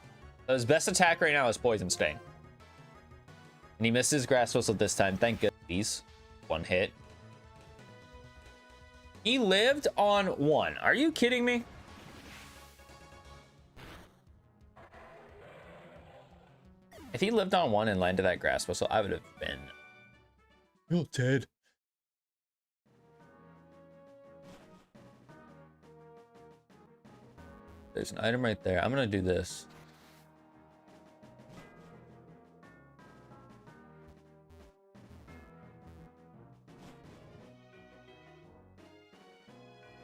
So his best attack right now is Poison Sting. And he misses Grass Whistle this time. Thank goodness. One hit. He lived on 1. Are you kidding me? If he lived on 1 and landed that Grass Whistle, I would have been real dead. There's an item right there. I'm gonna do this.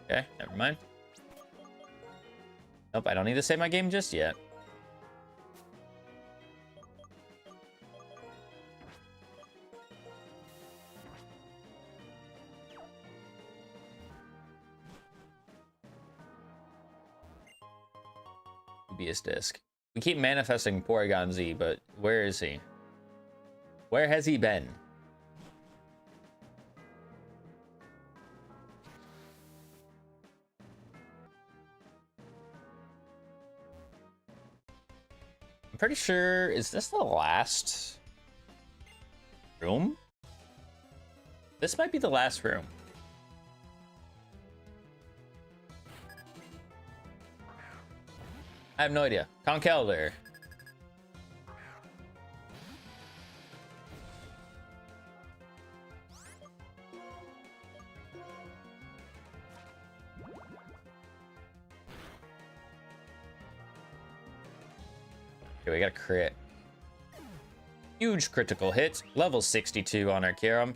Okay, never mind. Nope, I don't need to save my game just yet. Dubious Disc. We keep manifesting Porygon Z, but where is he? Where has he been? I'm pretty sure, is this the last room? This might be the last room. I have no idea. Conkeldurr. Okay, we got a crit. Huge critical hits. Level 62 on our Kyurem.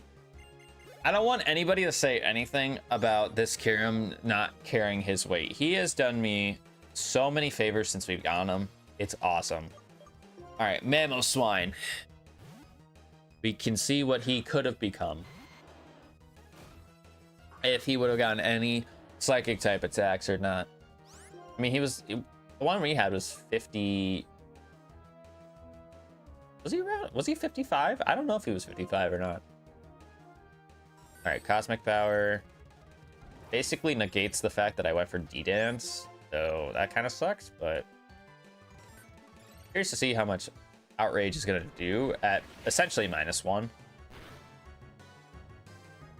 I don't want anybody to say anything about this Kyurem not carrying his weight. He has done me so many favors since we've gotten him. It's awesome. All right, Mamoswine. We can see what he could have become if he would have gotten any psychic type attacks or not. I mean, the one we had was 50. Was he 55? I don't know if he was 55 or not. All right, Cosmic Power basically negates the fact that I went for D-Dance. So that kind of sucks, but curious to see how much Outrage is going to do at essentially -1.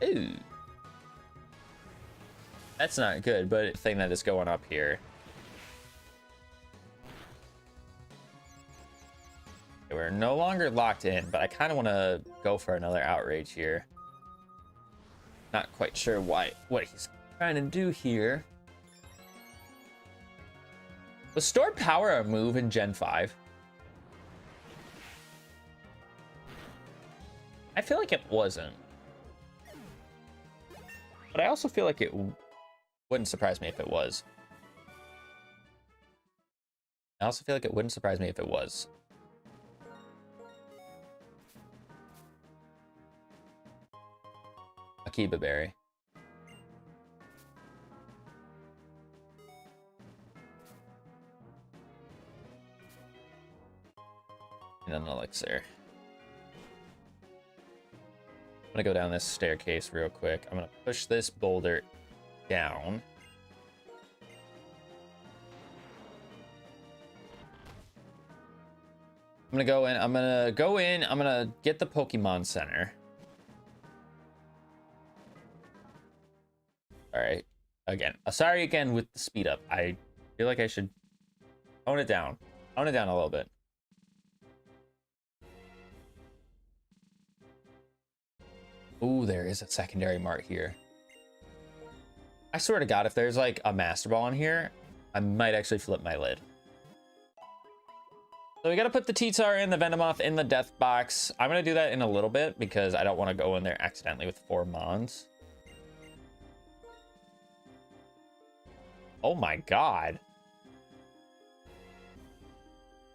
Ooh. That's not good, but the thing that is going up here. Okay, we're no longer locked in, but I kind of want to go for another Outrage here. Not quite sure what he's trying to do here. Was stored power a move in Gen 5? I feel like it wasn't. But I also feel like it wouldn't surprise me if it was. I also feel like it wouldn't surprise me if it was. Akiba Berry. And an elixir. I'm gonna go down this staircase real quick. I'm gonna push this boulder down. I'm gonna go in. I'm gonna get the Pokemon Center. All right. Again, sorry again with the speed up. I feel like I should tone it down. Tone it down a little bit. Ooh, there is a secondary mart here. I swear to God, if there's like a Master Ball in here, I might actually flip my lid. So we got to put the T-Tar in the Venomoth in the Death Box. I'm going to do that in a little bit because I don't want to go in there accidentally with 4 Mons. Oh my God.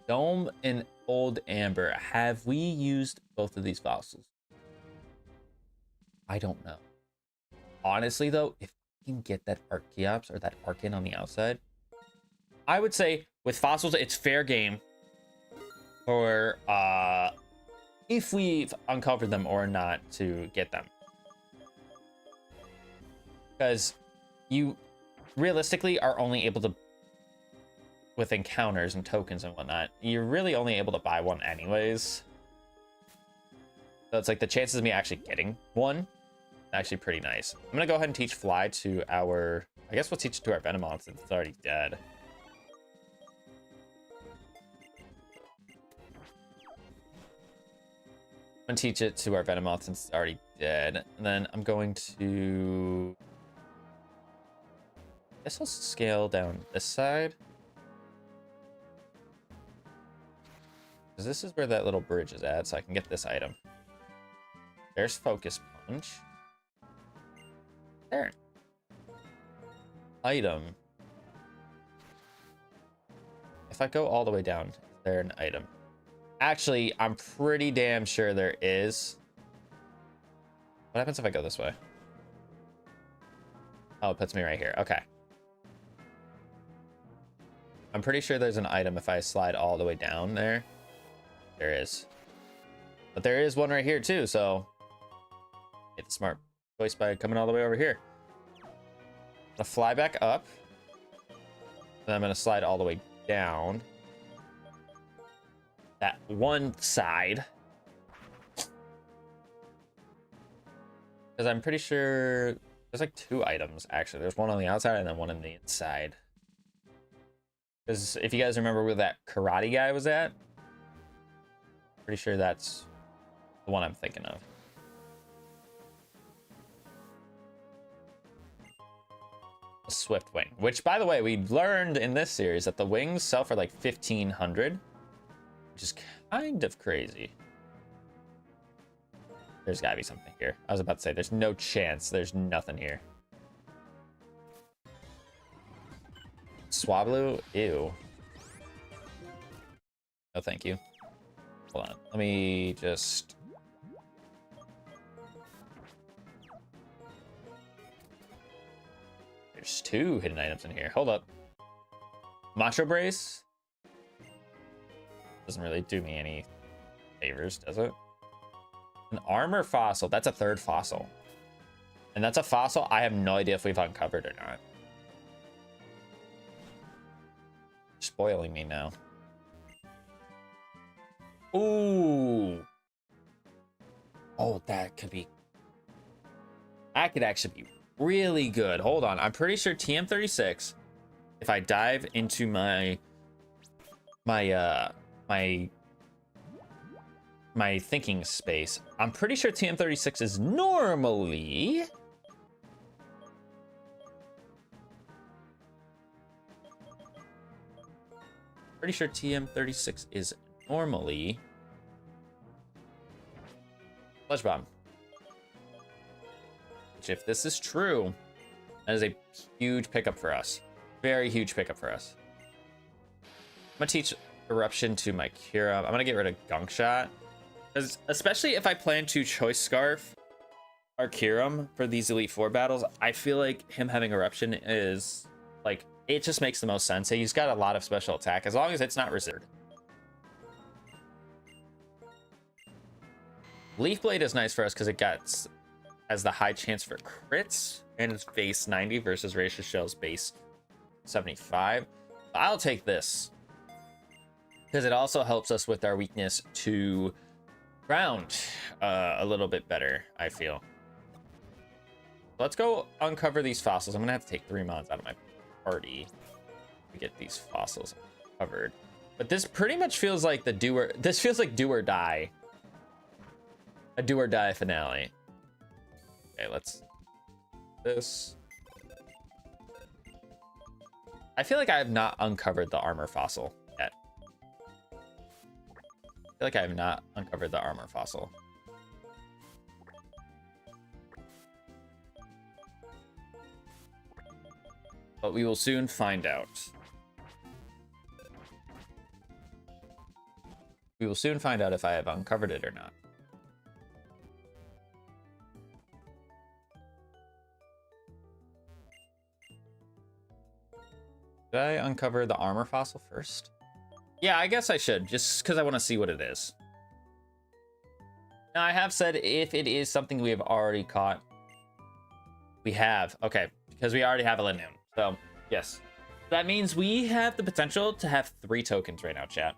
Dome and Old Amber. Have we used both of these fossils? I don't know. Honestly, though, if we can get that Archeops or that Arcan on the outside, I would say with fossils, it's fair game for if we've uncovered them or not to get them. Because you realistically are only able to, with encounters and tokens and whatnot, you're really only able to buy one anyways. So it's like the chances of me actually getting one actually pretty nice. I'm gonna go ahead and teach Fly to our, I guess we'll teach it to our Venomoth since it's already dead. I'm gonna teach it to our Venomoth since it's already dead. And then I'm going to, I guess I'll scale down this side. Because this is where that little bridge is at, so I can get this item. There's Focus Punch. There. Item. If I go all the way down, is there an item? Actually, I'm pretty damn sure there is. What happens if I go this way? Oh, it puts me right here. Okay. I'm pretty sure there's an item if I slide all the way down there. There is. But there is one right here too, so get the smart choice by coming all the way over here. I'm gonna fly back up. Then I'm gonna slide all the way down. That one side. Because I'm pretty sure there's like 2 items actually. There's one on the outside and then one on the inside. Because if you guys remember where that karate guy was at, pretty sure that's the one I'm thinking of. A Swift Wing, which by the way, we learned in this series that the wings sell for like 1,500, which is kind of crazy. There's gotta be something here. I was about to say, there's no chance there's nothing here. Swablu? Ew. No, thank you. Hold on. Let me just... There's 2 hidden items in here. Hold up. Macho Brace? Doesn't really do me any favors, does it? An Armor Fossil. That's a 3rd fossil. And that's a fossil I have no idea if we've uncovered or not. Spoiling me now. Ooh. Oh, that could be... That could actually be really good. Hold on. I'm pretty sure TM36, if I dive into my thinking space, I'm pretty sure TM36 is normally... Pretty sure TM36 is normally Sludge Bomb. Which, if this is true, that is a huge pickup for us. Very huge pickup for us. I'm gonna teach Eruption to my Kira. I'm gonna get rid of Gunk Shot. Because especially if I plan to Choice Scarf our Kiram for these Elite Four battles, I feel like him having Eruption is like, it just makes the most sense. He's got a lot of special attack as long as it's not reserved. Leaf Blade is nice for us because it has the high chance for crits and it's base 90 versus Racious Shell's base 75. I'll take this because it also helps us with our weakness to ground a little bit better, I feel. Let's go uncover these fossils. I'm gonna have to take 3 mods out of my party to get these fossils covered. But this pretty much feels like this feels like do or die. A do or die finale. Okay, let's this. I feel like I have not uncovered the armor fossil yet. I feel like I have not uncovered the armor fossil. But we will soon find out. We will soon find out if I have uncovered it or not. Did I uncover the armor fossil first? Yeah, I guess I should, just because I want to see what it is. Now, I have said if it is something we have already caught. We have. Okay, because we already have a Linoon. So, yes. That means we have the potential to have 3 tokens right now, chat.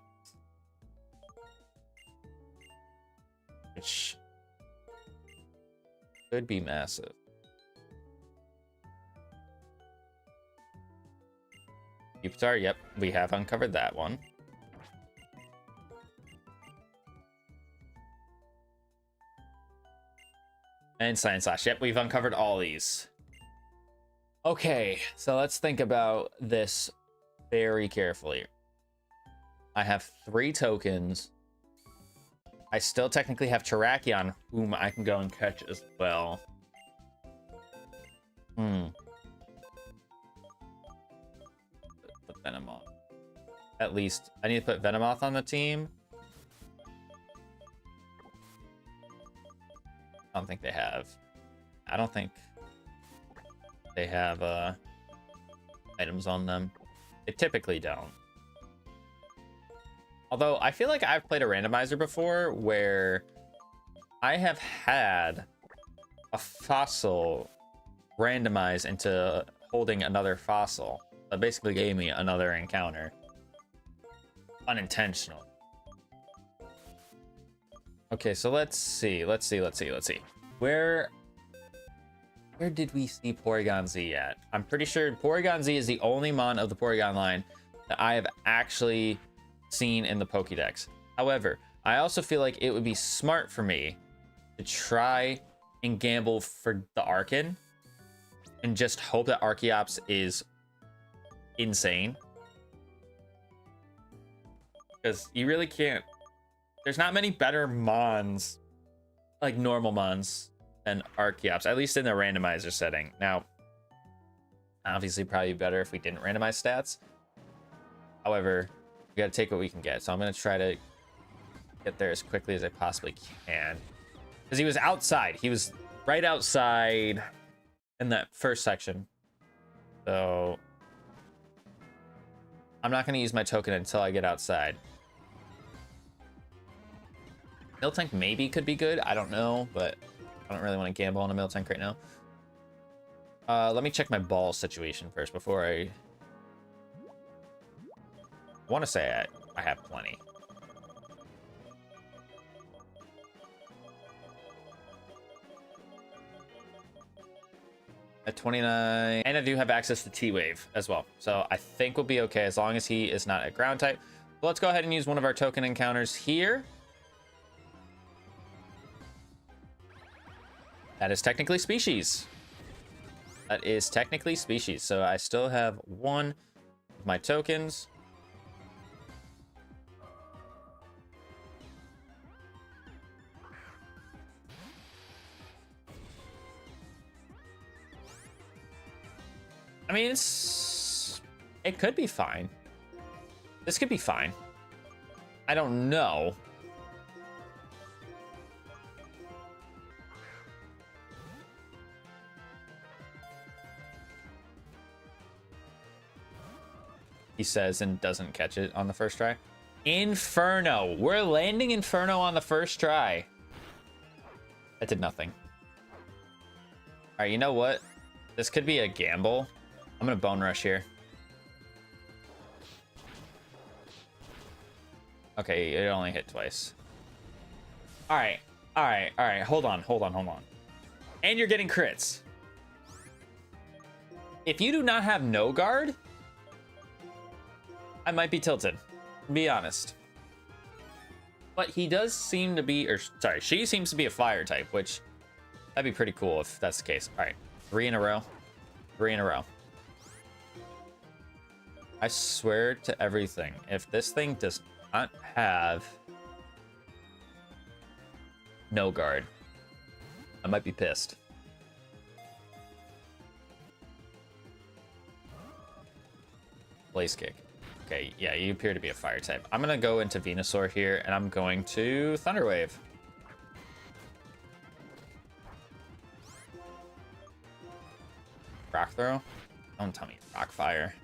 Which could be massive. Jupiter, yep, we have uncovered that one. And Science Slash, yep, we've uncovered all these. Okay, so let's think about this very carefully. I have 3 tokens. I still technically have Terrakion, whom I can go and catch as well. Put Venomoth. At least, I need to put Venomoth on the team. I don't think they have. I don't think they have items on them. They typically don't. Although I feel like I've played a randomizer before where I have had a fossil randomize into holding another fossil. That basically gave me another encounter. Unintentional. Okay, so let's see. Where did we see Porygon Z at? I'm pretty sure Porygon Z is the only mon of the Porygon line that I have actually seen in the Pokédex. However, I also feel like it would be smart for me to try and gamble for the Archon and just hope that Archeops is insane. Because you really can't. There's not many better mons, like normal mons, than Archeops, at least in the randomizer setting. Now, obviously, probably better if we didn't randomize stats. However, we gotta take what we can get. So I'm gonna try to get there as quickly as I possibly can. Because he was outside. He was right outside in that first section. So I'm not gonna use my token until I get outside. Miltank maybe could be good. I don't know, but I don't really want to gamble on a Miltank right now. Let me check my ball situation first before I want to say I have plenty. At 29, and I do have access to T-Wave as well. So I think we'll be okay as long as he is not a ground type. But let's go ahead and use one of our token encounters here. That is technically species. That is technically species. So I still have one of my tokens. I mean, it could be fine. This could be fine. I don't know. He says and doesn't catch it on the first try. Inferno. We're landing Inferno on the first try. That did nothing. All right, you know what? This could be a gamble. I'm gonna Bone Rush here. Okay, it only hit twice. All right, all right, all right. Hold on, hold on, hold on. And you're getting crits. If you do not have no guard, I might be tilted, to be honest. But he does seem to be, or sorry, she seems to be a fire type, which that'd be pretty cool if that's the case. All right, 3 in a row. 3 in a row. I swear to everything, if this thing does not have no guard, I might be pissed. Blaze kick. Okay, yeah, you appear to be a fire type. I'm gonna go into Venusaur here, and I'm going to Thunder Wave. Rock throw? Don't tell me rock fire.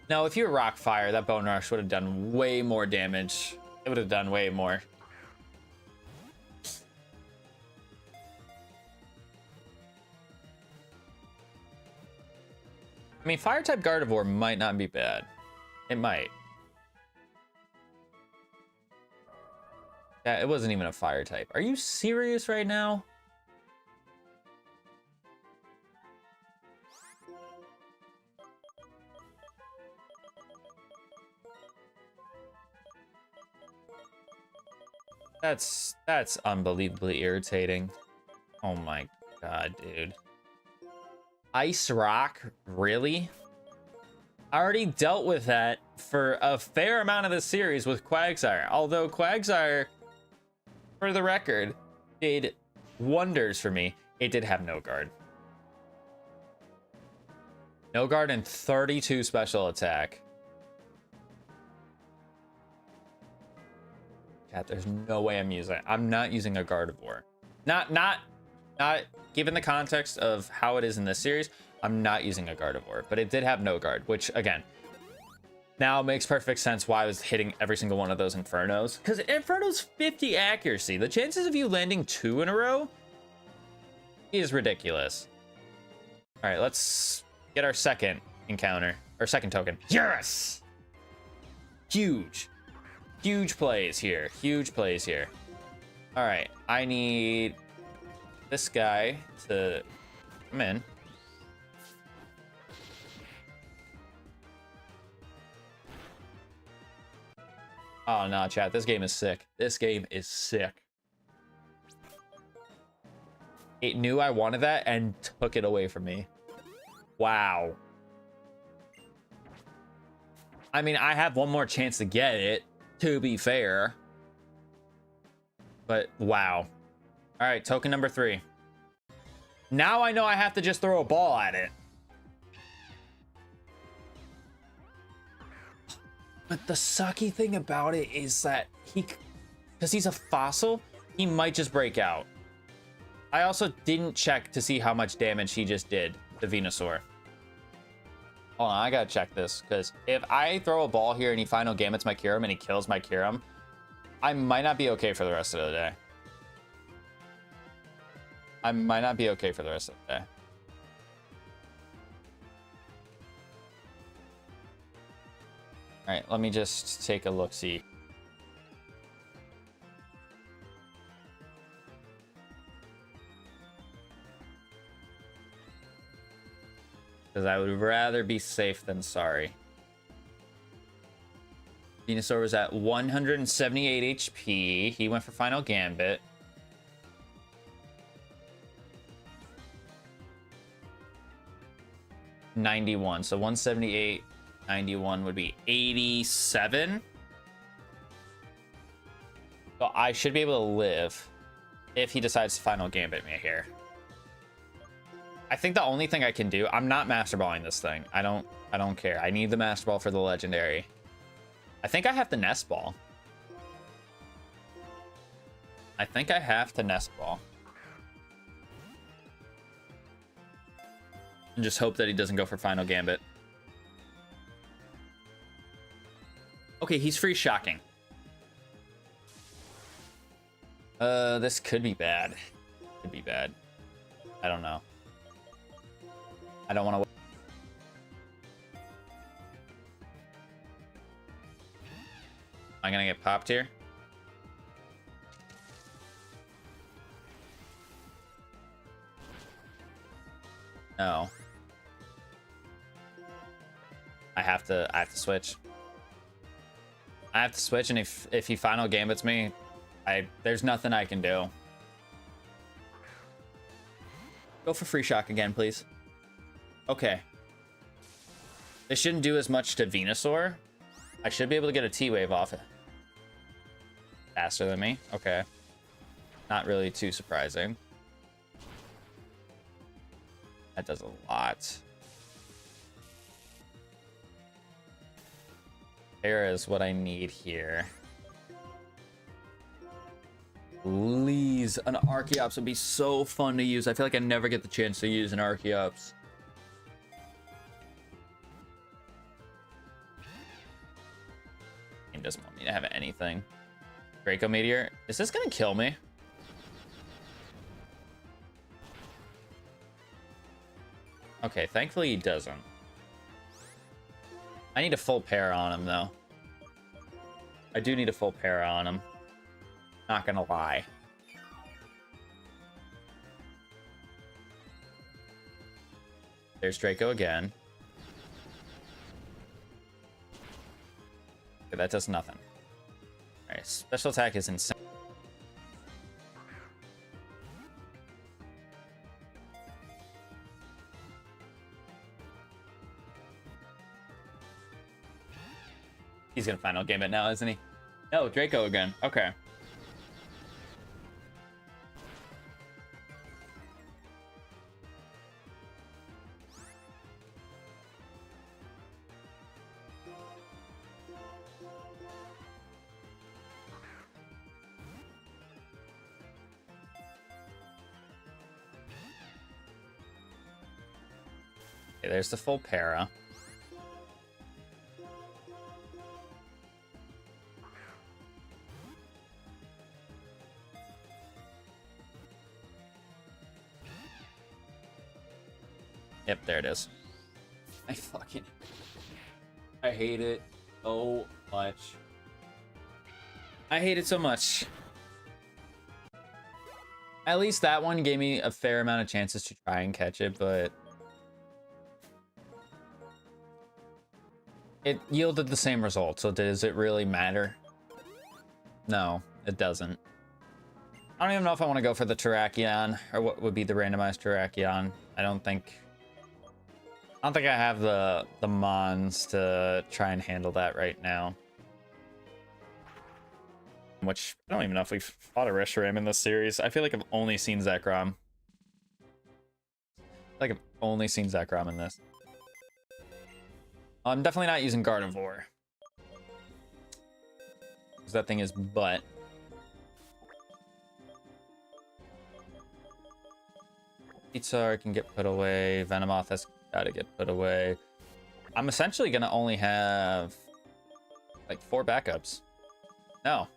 No, if you're rock fire, that Bone Rush would have done way more damage. It would have done way more. I mean, fire type Gardevoir might not be bad. It might. Yeah, it wasn't even a fire type. Are you serious right now? That's unbelievably irritating. Oh my god, dude. Ice Rock? Really? I already dealt with that for a fair amount of the series with Quagsire. Although Quagsire, for the record, did wonders for me. It did have no guard. No guard and 32 special attack. Chat, there's no way I'm not using a Gardevoir. Not given the context of how it is in this series, I'm not using a Gardevoir, but it did have no guard, which again, now makes perfect sense why I was hitting every single one of those Infernos. Because Inferno's 50 accuracy. The chances of you landing 2 in a row is ridiculous. All right, let's get our second encounter, or second token. Yes! Huge plays here. Huge plays here. All right, I need this guy to come in. Oh no, chat, this game is sick. This game is sick. It knew I wanted that and took it away from me. Wow. I mean, I have one more chance to get it, to be fair. But wow. All right, token number 3. Now I know I have to just throw a ball at it. But the sucky thing about it is that because he's a fossil, he might just break out. I also didn't check to see how much damage he just did to Venusaur. Hold on, I gotta check this, because if I throw a ball here and he final gambits my Kyurem and he kills my Kyurem, I might not be okay for the rest of the day. I might not be okay for the rest of the day. All right, let me just take a look-see. Because I would rather be safe than sorry. Venusaur was at 178 HP. He went for Final Gambit. $91. So 178, 91 would be 87. So I should be able to live if he decides to Final Gambit me here. I think the only thing I can do, I'm not Master Balling this thing. I don't care. I need the Master Ball for the legendary. I think I have to Nest Ball. I think I have to Nest Ball. And just hope that he doesn't go for Final Gambit. Okay, he's free shocking. This could be bad. Could be bad. I don't know. I don't want to. Am I gonna get popped here? No. I have to switch. I have to switch, and if he Final Gambits me, there's nothing I can do. Go for free shock again, please. Okay. This shouldn't do as much to Venusaur. I should be able to get a T-Wave off it. Faster than me. Okay. Not really too surprising. That does a lot. There is what I need here. Please, an Archeops would be so fun to use. I feel like I never get the chance to use an Archeops. Game doesn't want me to have anything. Draco Meteor. Is this gonna kill me? Okay, thankfully he doesn't. I need a full pair on him, though. I do need a full pair on him. Not gonna lie. There's Draco again. Okay, that does nothing. Alright, special attack is insane. He's gonna Final Game it now, isn't he? No, Draco again. Okay. Okay, there's the full para. Yep, there it is. I hate it so much. I hate it so much. At least that one gave me a fair amount of chances to try and catch it, but it yielded the same result, so does it really matter? No, it doesn't. I don't even know if I want to go for the Terrakion, or what would be the randomized Terrakion. I don't think I have the mons to try and handle that right now. Which, I don't even know if we've fought a Reshiram in this series. I feel like I've only seen Zekrom. I've only seen Zekrom in this. I'm definitely not using Gardevoir. Because that thing is butt. Pizza can get put away. Venomoth has got to get put away. I'm essentially going to only have like 4 backups. No.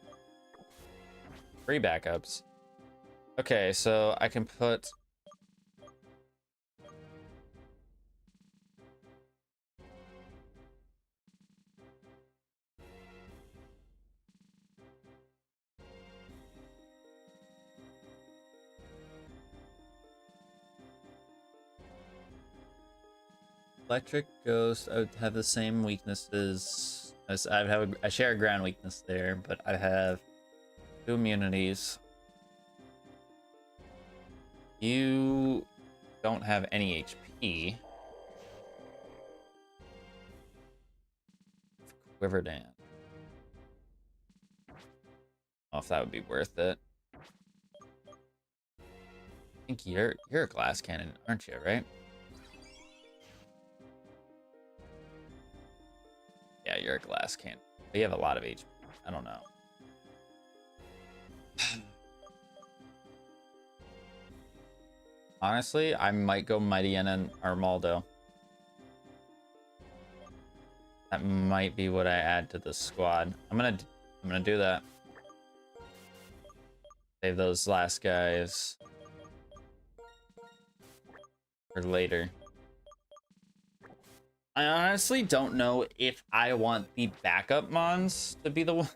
3 backups. Okay, so I can put... Electric Ghost, I would have the same weaknesses as I share a ground weakness there, but I have 2 immunities. You don't have any HP. Quiver Dance. I don't know if that would be worth it. think you're a glass cannon, aren't you, right? Yeah, you're a glass cannon. But you have a lot of HP. I don't know. Honestly, I might go Mightyena and Armaldo. That might be what I add to the squad. I'm gonna do that. Save those last guys for later. I honestly don't know if I want the backup mons to be the one.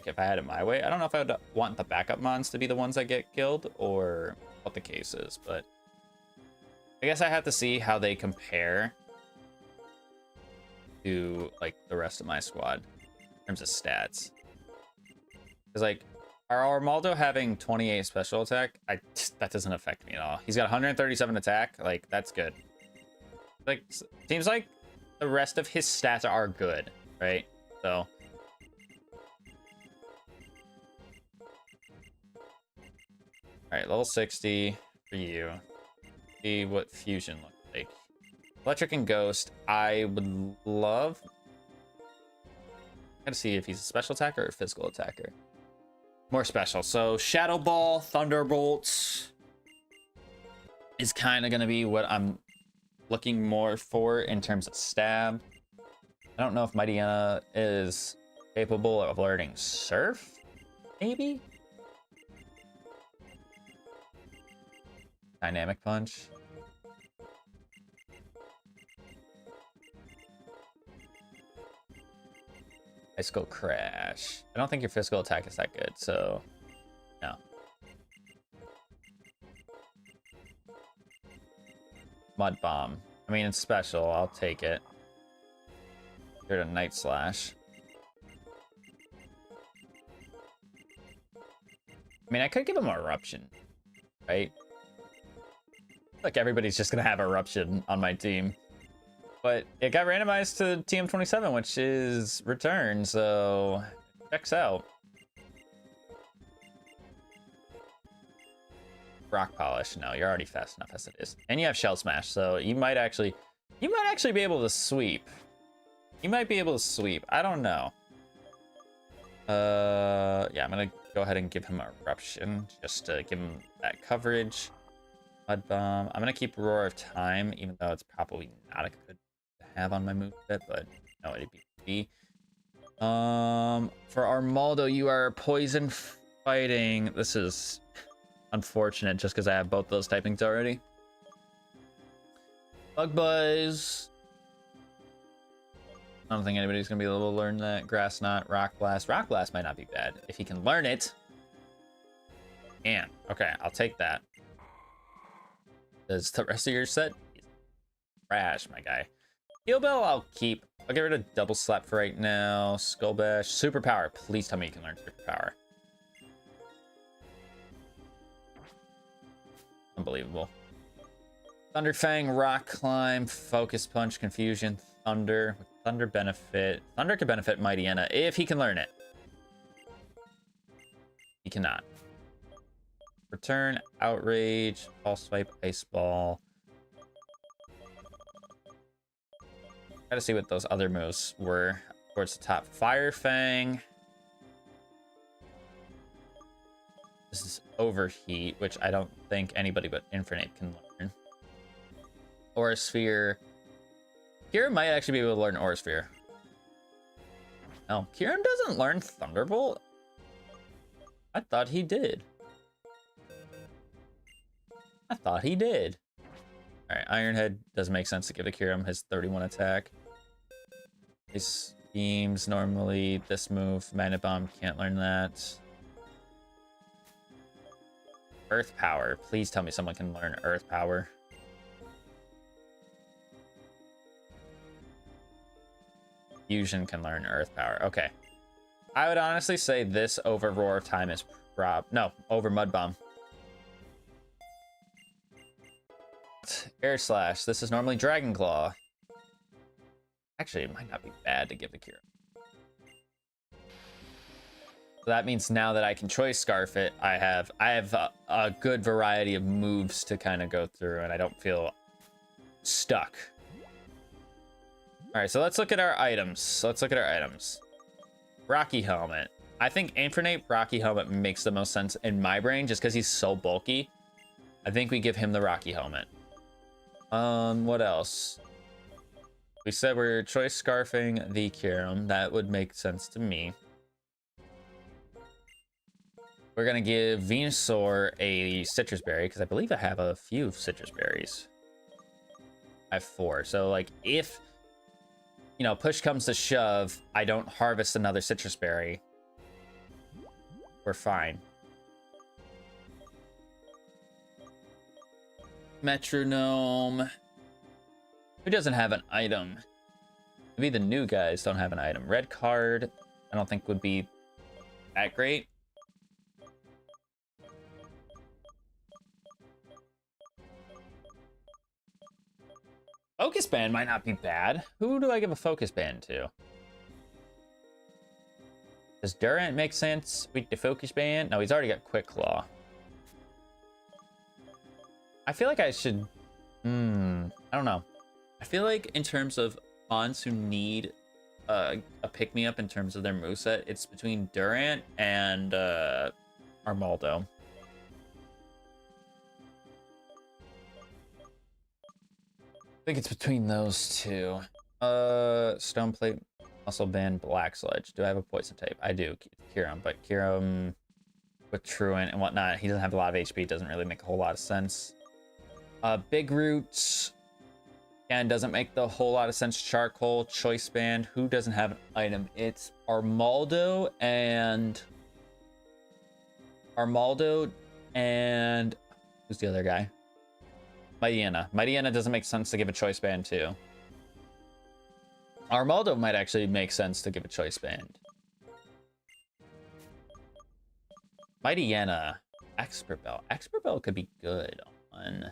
If I had it my way, I don't know if I would want the backup mons to be the ones that get killed or what the case is, but I guess I have to see how they compare to like the rest of my squad in terms of stats. Because like, are Armaldo having 28 special attack? That doesn't affect me at all. He's got 137 attack. Like, that's good. Like, seems like the rest of his stats are good, right? So, all right, level 60 for you. See what fusion looks like. Electric and Ghost, I would love. Gotta see if he's a special attacker or a physical attacker. More special. So Shadow Ball, Thunderbolts is kind of gonna be what I'm looking more for in terms of stab. I don't know if Mightyena is capable of learning Surf, maybe? Dynamic Punch. Icicle Crash. I don't think your physical attack is that good, so no. Mud Bomb. I mean, it's special. I'll take it. Here to Night Slash. I mean, I could give him Eruption, right? Like everybody's just gonna have Eruption on my team. But it got randomized to TM27, which is return, so checks out. Rock Polish, no, you're already fast enough as it is. And you have Shell Smash, so you might actually be able to sweep. You might be able to sweep. I don't know. Yeah, I'm gonna go ahead and give him Eruption, just to give him that coverage. Mud Bomb. I'm gonna keep Roar of Time, even though it's probably not a good have on my moveset, but no, it'd be. For Armaldo, you are Poison Fighting. This is unfortunate just because I have both those typings already. Bug Buzz. I don't think anybody's gonna be able to learn that. Grass Knot, Rock Blast. Rock Blast might not be bad if he can learn it. And okay, I'll take that. Does the rest of your set trash, my guy? Heal Bell, I'll keep. I'll get rid of Double Slap for right now. Skull Bash. Superpower. Please tell me you can learn Superpower. Unbelievable. Thunder Fang, Rock Climb, Focus Punch, Confusion, Thunder. Thunder benefit. Thunder could benefit Mightyena if he can learn it. He cannot. Return, Outrage, Pulse Swipe, Ice Ball. Gotta see what those other moves were towards the top. Fire Fang. This is Overheat, which I don't think anybody but Infernape can learn. Aura Sphere. Kieran might actually be able to learn Aura Sphere. No, Kieran doesn't learn Thunderbolt? I thought he did. I thought he did. Alright, Ironhead does make sense to give the Kyurem his 31 attack. His beams normally this move. Magnet Bomb can't learn that. Earth Power. Please tell me someone can learn Earth Power. Fusion can learn Earth Power. Okay. I would honestly say this over Roar of Time is no, over Mud Bomb. Air Slash. This is normally Dragon Claw. Actually, it might not be bad to give the cure. So that means now that I can choice scarf it, I have a good variety of moves to kind of go through, and I don't feel stuck. All right, so let's look at our items. Rocky Helmet. I think Infernape Rocky Helmet makes the most sense in my brain just because he's so bulky. I think we give him the Rocky Helmet. What else? We said we're choice scarfing the Kyurem. That would make sense to me. We're gonna give Venusaur a citrus berry because I believe I have a few citrus berries. I have 4. So like if, you know, push comes to shove, I don't harvest another citrus berry, we're fine. Metronome. Who doesn't have an item? Maybe the new guys don't have an item. Red card, I don't think would be that great. Focus Band might not be bad. Who do I give a Focus Band to? Does Durant make sense with the Focus Band? No, he's already got Quick Claw. I feel like I should... I don't know. I feel like in terms of mons who need a pick-me-up in terms of their moveset, it's between Durant and Armaldo. I think it's between those two. Stone Plate, Muscle Band, Black Sludge. Do I have a poison type? I do. Kyurem, but Kyurem with Truant and whatnot, he doesn't have a lot of HP. Doesn't really make a whole lot of sense. Big Roots, again, doesn't make the whole lot of sense. Charcoal, Choice Band. Who doesn't have an item? It's Armaldo and who's the other guy? Mightyena. Mightyena doesn't make sense to give a Choice Band to. Armaldo might actually make sense to give a Choice Band. Mightyena. Expert Bell. Expert Bell could be good on...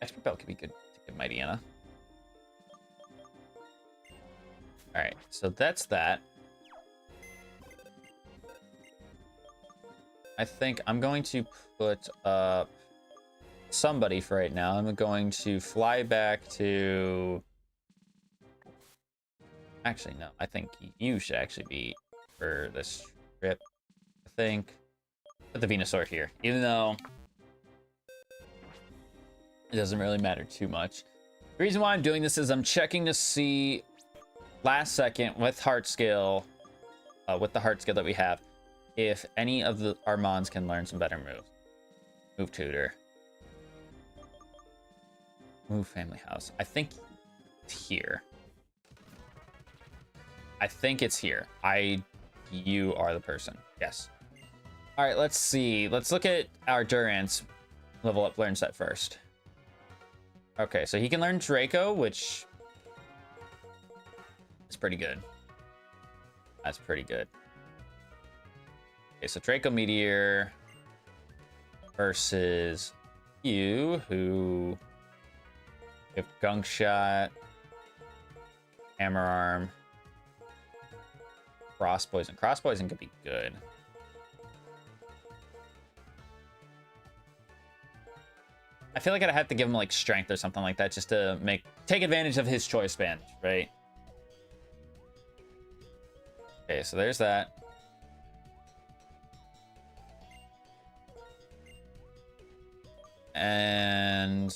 Expert Bell could be good to give Mightyena. Alright, so that's that. I think I'm going to put up somebody for right now. I'm going to fly back to... Actually, no. I think you should actually be for this trip. I think... Put the Venusaur here. Even though... it doesn't really matter too much. The reason why I'm doing this is I'm checking to see... last second with Heart Skill... with the Heart Skill that we have... if any of our mons can learn some better moves. Move Tutor. Move Family House. I think it's here. I think it's here. You are the person. Yes. All right, let's see. Let's look at our Durant's level up learn set first. Okay, so he can learn Draco, which is pretty good. That's pretty good. Okay, so Draco Meteor versus you, who have Gunk Shot, Hammer Arm, Cross Poison. Cross Poison could be good. I feel like I'd have to give him like Strength or something like that just to take advantage of his Choice Band, right? Okay, so there's that. And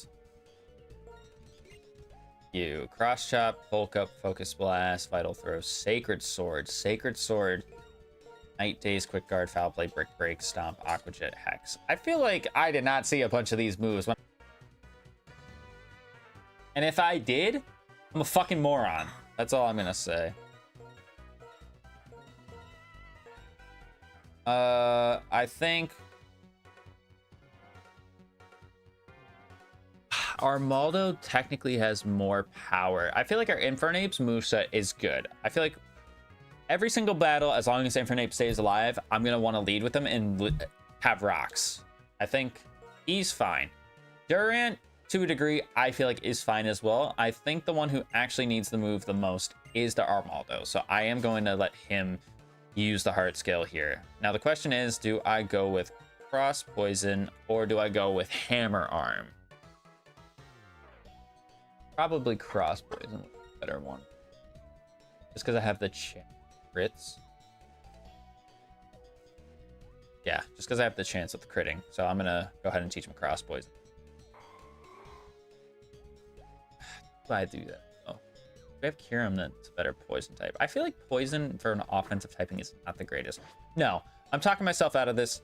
you Cross Chop, Bulk Up, Focus Blast, Vital Throw, Sacred Sword, Night Daze, Quick Guard, Foul Play, Brick Break, Stomp, Aqua Jet, Hex. I feel like I did not see a bunch of these moves. And if I did, I'm a fucking moron. That's all I'm gonna say. I think Armaldo technically has more power. I feel like our Infernape's moveset is good. I feel like every single battle, as long as Infernape stays alive, I'm gonna want to lead with him and have rocks. I think he's fine. Durant, to a degree, I feel like is fine as well. I think the one who actually needs the move the most is the Armaldo. So I am going to let him use the heart skill here. Now the question is, do I go with cross poison or do I go with hammer arm? Probably cross poison, better one. Just because I have the crits. Yeah, just because I have the chance of the critting. So I'm gonna go ahead and teach him cross poison. Why do that? Oh, we have Kirim that's a better poison type. I feel like poison for an offensive typing is not the greatest. No, I'm talking myself out of this.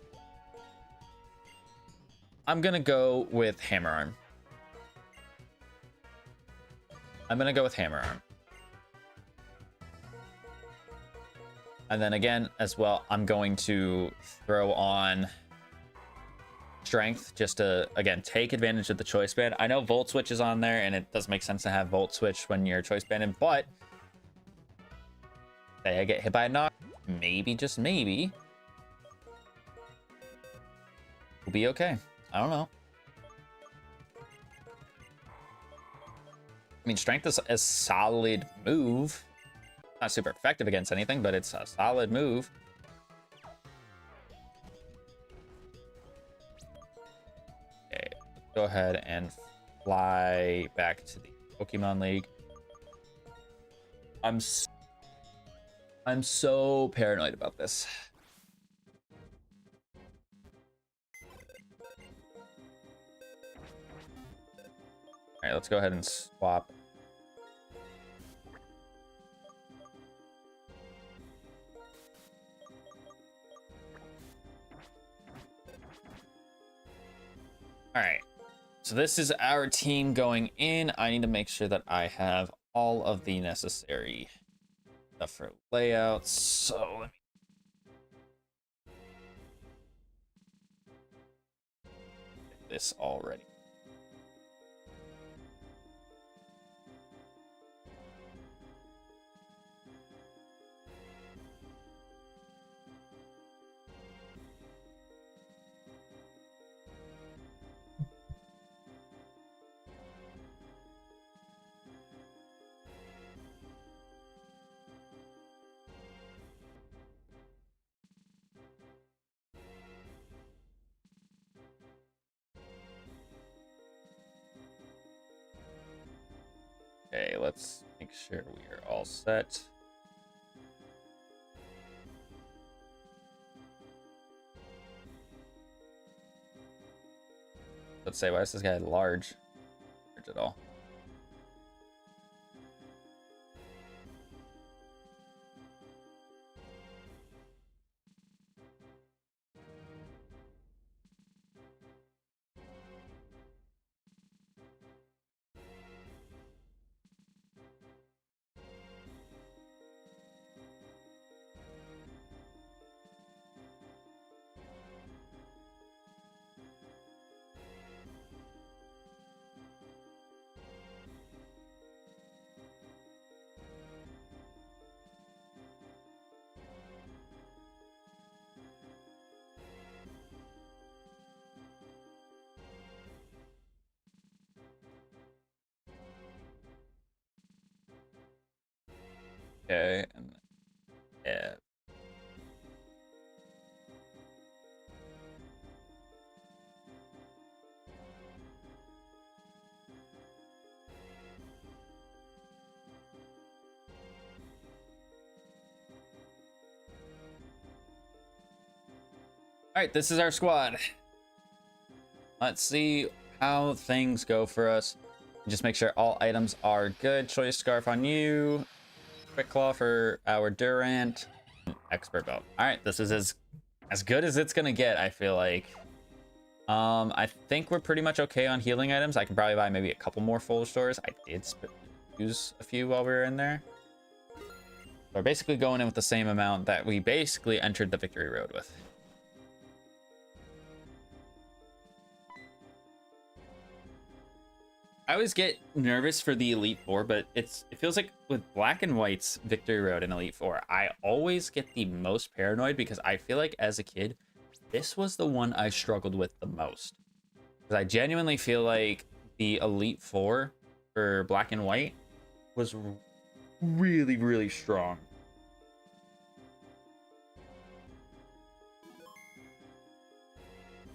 I'm gonna go with hammer arm. I'm gonna go with hammer arm. And then again, as well, I'm going to throw on strength just to, again, take advantage of the choice band. I know Volt Switch is on there, and it does make sense to have Volt Switch when you're choice banded, but say I get hit by a knock, maybe, just maybe, we'll be okay. I don't know. I mean, strength is a solid move. Not super effective against anything, but it's a solid move. Okay, let's go ahead and fly back to the Pokemon League. I'm so paranoid about this. All right, let's go ahead and swap. All right, so this is our team going in. I need to make sure that I have all of the necessary stuff for layouts. So let me get this all ready. Okay, let's make sure we are all set. Let's say, why is this guy large? Large at all? Okay, and yeah. All right, this is our squad. Let's see how things go for us. Just make sure all items are good. Choice Scarf on you. Quick Claw for our Durant. Expert Belt. All right, this is as good as it's gonna get, I feel like. I think we're pretty much okay on healing items. I can probably buy maybe a couple more full stores. I did use a few while we were in there. We're basically going in with the same amount that we basically entered the victory road with. I always get nervous for the Elite Four, but it feels like with Black and White's Victory Road in Elite Four, I always get the most paranoid because I feel like as a kid, this was the one I struggled with the most. Because I genuinely feel like the Elite Four for Black and White was really, really strong.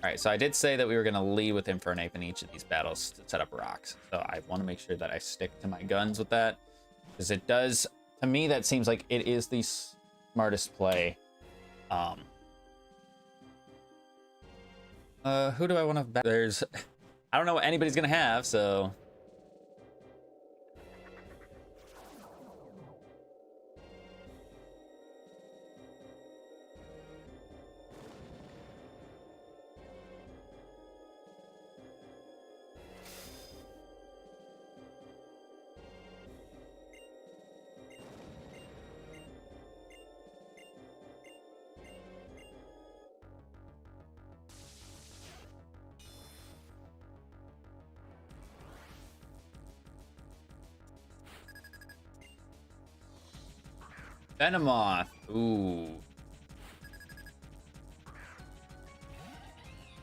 All right, so I did say that we were going to lead with Infernape in each of these battles to set up rocks. So I want to make sure that I stick to my guns with that, because it does, to me, that seems like it is the smartest play. Who do I want to? There's, I don't know what anybody's going to have, so. Venomoth. Ooh.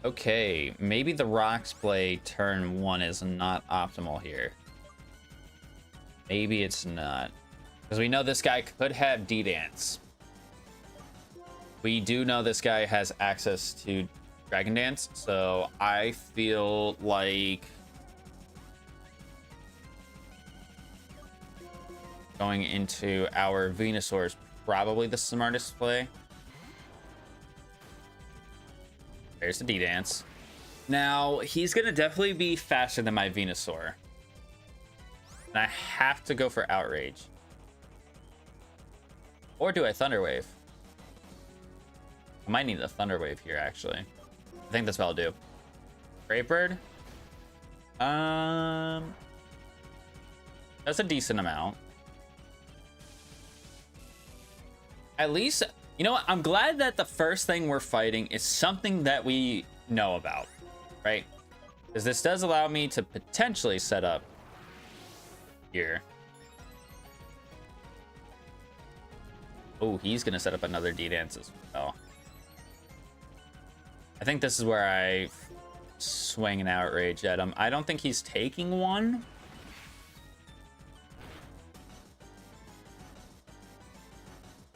Okay, maybe the rocks play turn 1 is not optimal here. Maybe it's not. Because we know this guy could have D-Dance. We do know this guy has access to Dragon Dance, so I feel like going into our Venusaur is probably the smartest play. There's the D-Dance. Now, he's going to definitely be faster than my Venusaur. And I have to go for Outrage. Or do I Thunder Wave? I might need a Thunder Wave here, actually. I think that's what I'll do. Brave Bird? That's a decent amount. At least, you know what? I'm glad that the first thing we're fighting is something that we know about, right? Because this does allow me to potentially set up here. Oh, he's going to set up another D-Dance as well. I think this is where I swing an Outrage at him. I don't think he's taking one.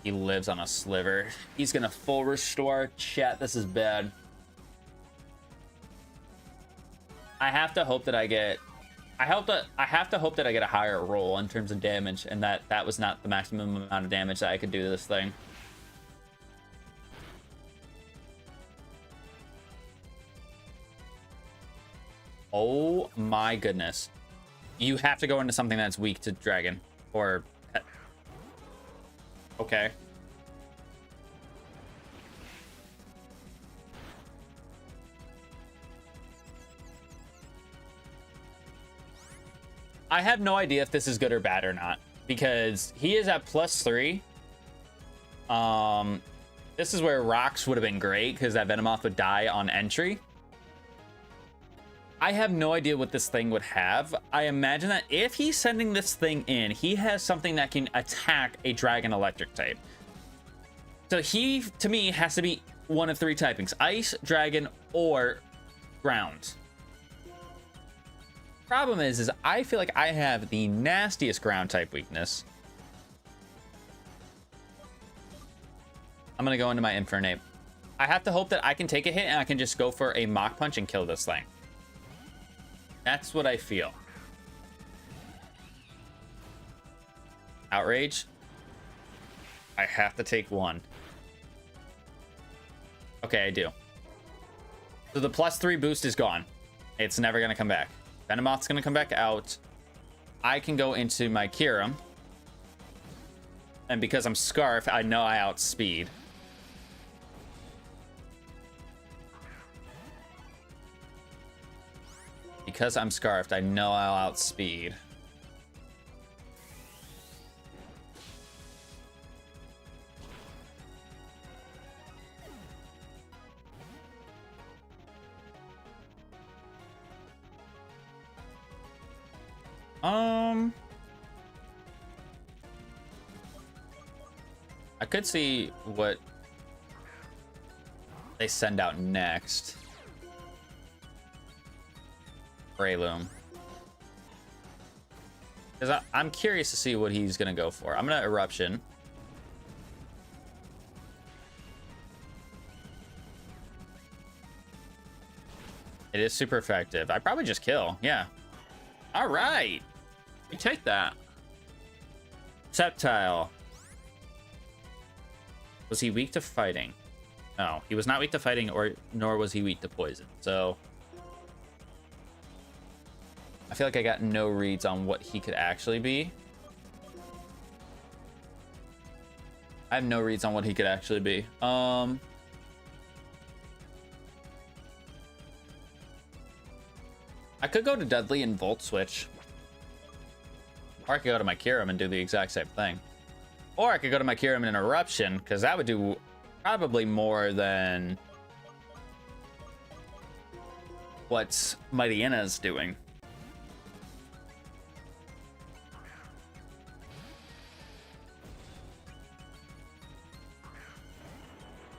He lives on a sliver. He's gonna full restore. Chat, this is bad. I have to hope that I get... I have to hope that I get a higher roll in terms of damage, and that was not the maximum amount of damage that I could do to this thing. Oh my goodness. You have to go into something that's weak to dragon. Or... Okay. I have no idea if this is good or bad or not, because he is at +3. This is where rocks would have been great, because that Venomoth would die on entry. I have no idea what this thing would have. I imagine that if he's sending this thing in, he has something that can attack a dragon electric type. So he, to me, has to be one of 3 typings: ice, dragon, or ground. Problem is I feel like I have the nastiest ground type weakness. I'm gonna go into my Infernape. I have to hope that I can take a hit and I can just go for a Mach Punch and kill this thing. That's what I feel. Outrage. I have to take 1. Okay, I do. So the +3 boost is gone. It's never going to come back. Venomoth's going to come back out. I can go into my Kyurem. And because I'm Scarf, I know I outspeed. Because I'm Scarfed, I know I'll outspeed. I could see what they send out next. Breloom. Because I'm curious to see what he's going to go for. I'm going to Eruption. It is super effective. I probably just kill. Yeah. All right. You take that. Sceptile. Was he weak to fighting? No, he was not weak to fighting, nor was he weak to poison. So I feel like I got no reads on what he could actually be. I have no reads on what he could actually be. I could go to Dudley and Volt Switch. Or I could go to my Kyurem and do the exact same thing. Or I could go to my Kyurem and Eruption, because that would do probably more than what Mightyana's doing.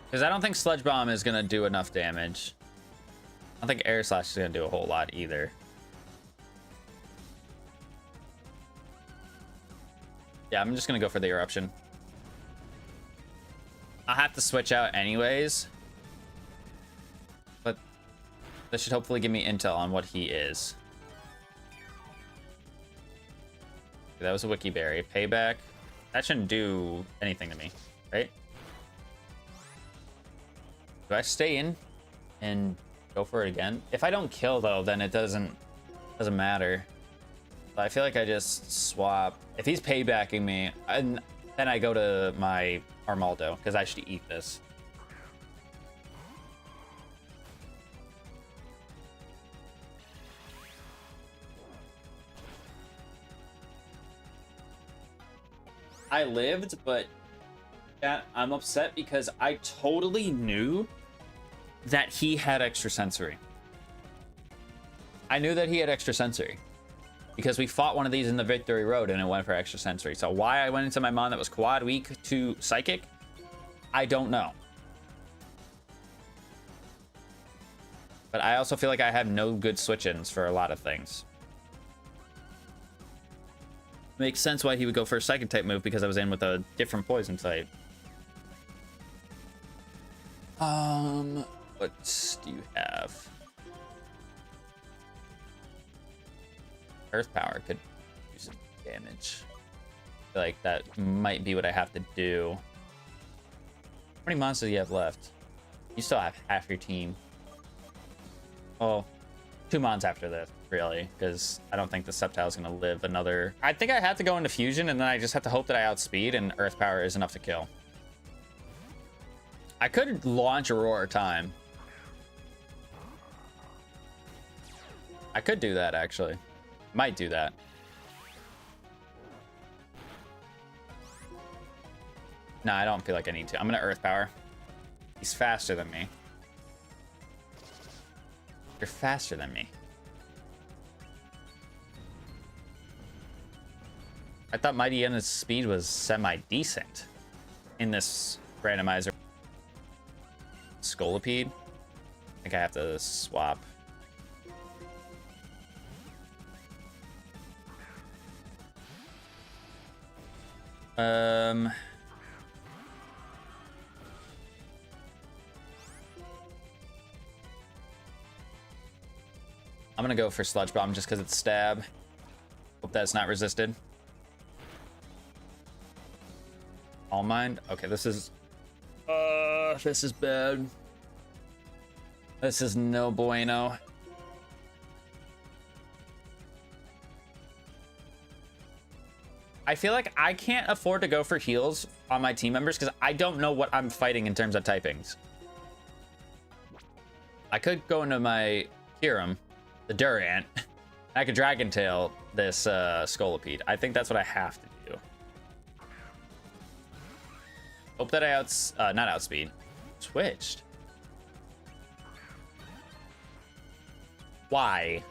Because I don't think Sludge Bomb is going to do enough damage. I don't think Air Slash is going to do a whole lot either. Yeah, I'm just going to go for the Eruption. I'll have to switch out anyways. But this should hopefully give me intel on what he is. Okay, that was a Wiki Berry. Payback. That shouldn't do anything to me, right? Do I stay in and go for it again? If I don't kill though, then it doesn't matter. But I feel like I just swap. If he's paybacking me, and then I go to my Armaldo because I should eat this. I lived, but yeah, I'm upset because I totally knew that he had extrasensory. I knew that he had extrasensory because we fought one of these in the Victory Road and it went for extrasensory. So why I went into my Mon that was quad weak to Psychic, I don't know. But I also feel like I have no good switch-ins for a lot of things. Makes sense why he would go for a Psychic type move because I was in with a different poison type. What do you have? Earth Power could do some damage. I feel like that might be what I have to do. How many monsters do you have left? You still have half your team. Oh, 2 mons after this, really, because I don't think the Sceptile is going to live another... I think I have to go into Fusion, and then I just have to hope that I outspeed, and Earth Power is enough to kill. I could launch Aurora Time. I could do that, actually. Might do that. No, I don't feel like I need to. I'm gonna Earth Power. He's faster than me. You're faster than me. I thought Mightyana's speed was semi-decent in this randomizer. Scolipede. I think I have to swap. I'm gonna go for Sludge Bomb just because it's stab. Hope that's not resisted. All Mind. Okay, this is bad. This is no bueno. I feel like I can't afford to go for heals on my team members because I don't know what I'm fighting in terms of typings. I could go into my Kyurem, the Durant. I could Dragon Tail this Scolipede. I think that's what I have to do. Hope that I not outspeed. Switched. Why?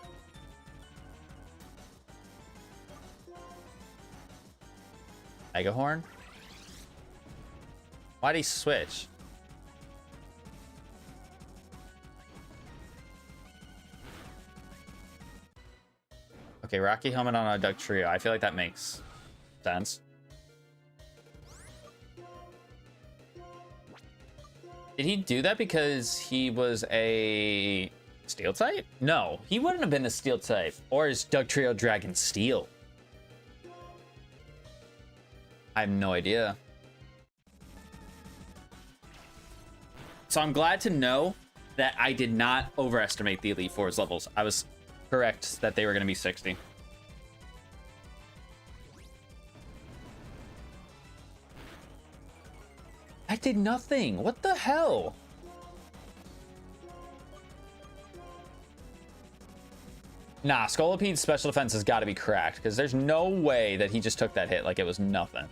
Mega Horn? Why'd he switch? Okay, Rocky Helmet on a Duck Trio. I feel like that makes sense. Did he do that because he was a Steel type? No, he wouldn't have been a Steel type. Or is Duck Trio Dragon Steel? I have no idea. So I'm glad to know that I did not overestimate the Elite Four's levels. I was correct that they were going to be 60. I did nothing. What the hell? Nah, Scolopede's special defense has got to be cracked because there's no way that he just took that hit like it was nothing.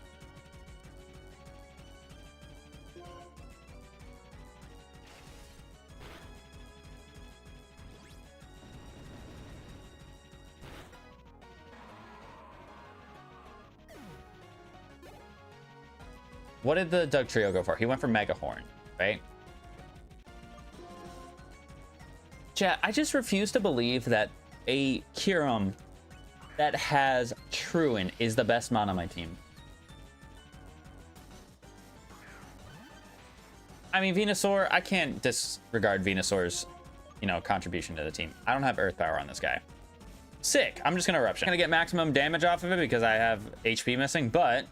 What did the Doug Trio go for? He went for Mega Horn, right? Chat, I just refuse to believe that a Kyurem that has Truant is the best mon on my team. I mean, Venusaur, I can't disregard Venusaur's, contribution to the team. I don't have Earth Power on this guy. Sick. I'm just going to Eruption. I'm going to get maximum damage off of it because I have HP missing, but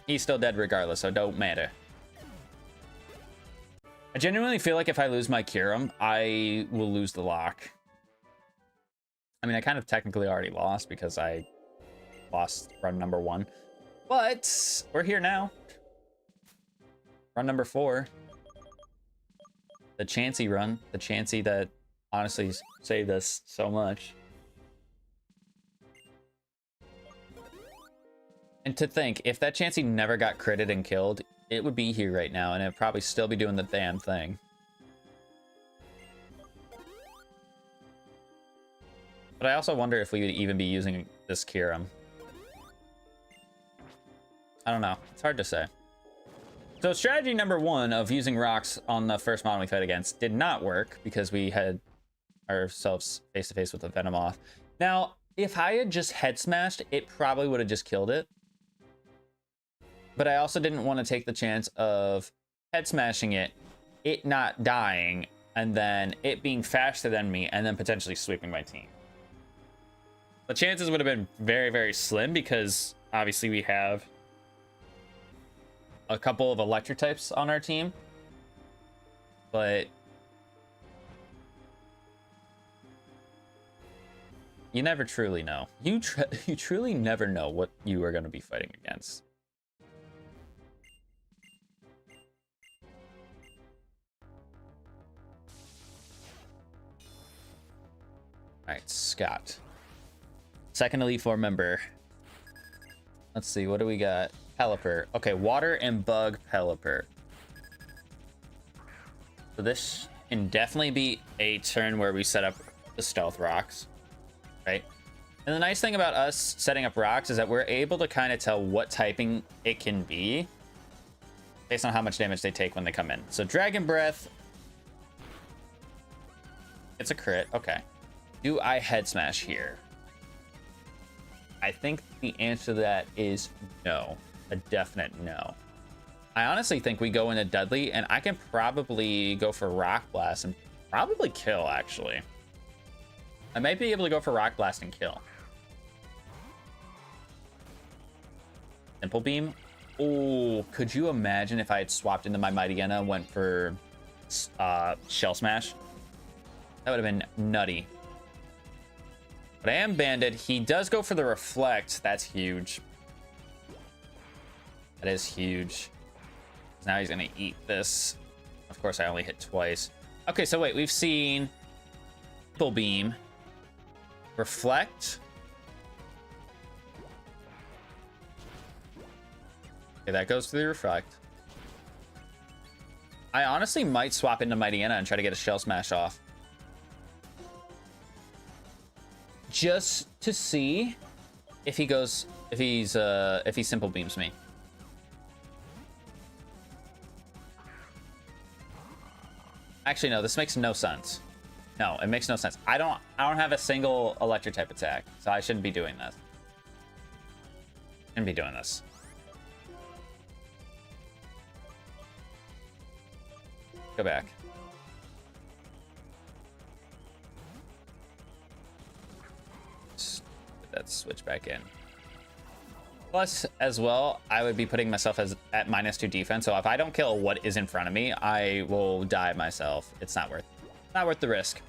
he's still dead regardless, so don't matter. I genuinely feel like if I lose my Kyurem, I will lose the lock. I mean, I kind of technically already lost because I lost run number 1. But we're here now. Run number 4. The Chansey run. The Chansey that honestly saved us so much. And to think, if that Chansey never got critted and killed, it would be here right now, and it'd probably still be doing the damn thing. But I also wonder if we would even be using this Kyurem. I don't know. It's hard to say. So strategy number 1 of using rocks on the first mon we fight against did not work because we had ourselves face-to-face with a Venomoth. Now, if I had just head smashed, it probably would have just killed it. But I also didn't want to take the chance of head smashing it, it not dying, and then it being faster than me, and then potentially sweeping my team. The chances would have been very, very slim because obviously we have a couple of electric types on our team. But you never truly know. You truly never know what you are going to be fighting against. All right, Scott. Second Elite Four member. Let's see, what do we got? Pelipper. Okay, water and bug Pelipper. So this can definitely be a turn where we set up the stealth rocks, right? And the nice thing about us setting up rocks is that we're able to kind of tell what typing it can be based on how much damage they take when they come in. So Dragon Breath. It's a crit. Okay. Do I head smash here? I think the answer to that is no. A definite no. I honestly think we go into Dudley, and I can probably go for Rock Blast and probably kill, actually. I might be able to go for Rock Blast and kill. Simple Beam. Oh, could you imagine if I had swapped into my Mightyena and went for Shell Smash? That would have been nutty. But I am banded. He does go for the Reflect. That's huge. That is huge. Now he's going to eat this. Of course, I only hit twice. Okay, so wait. We've seen Simple Beam. Reflect. Okay, that goes to the Reflect. I honestly might swap into Mightyena and try to get a Shell Smash off. Just to see if he goes, if he Simple Beams me. Actually, no, this makes no sense. No, it makes no sense. I don't have a single electric type attack, so I shouldn't be doing this. Shouldn't be doing this. Go back. Let's switch back in. Plus, as well, I would be putting myself at -2 defense. So if I don't kill what is in front of me, I will die myself. It's not worth the risk.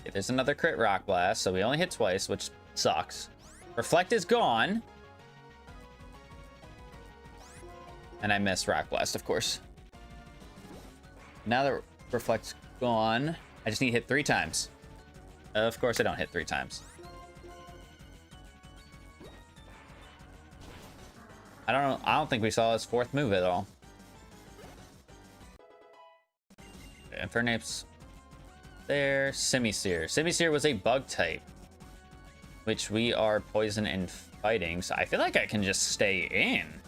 Okay, there's another crit rock blast, so we only hit twice, which sucks. Reflect is gone. And I missed rock blast, of course. Now that reflect's gone, I just need to hit 3 times. Of course I don't hit 3 times. I don't think we saw his 4th move at all. Okay, Infernape's there. Simisear. Simisear was a bug type, which we are poison and fighting, so I feel like I can just stay in.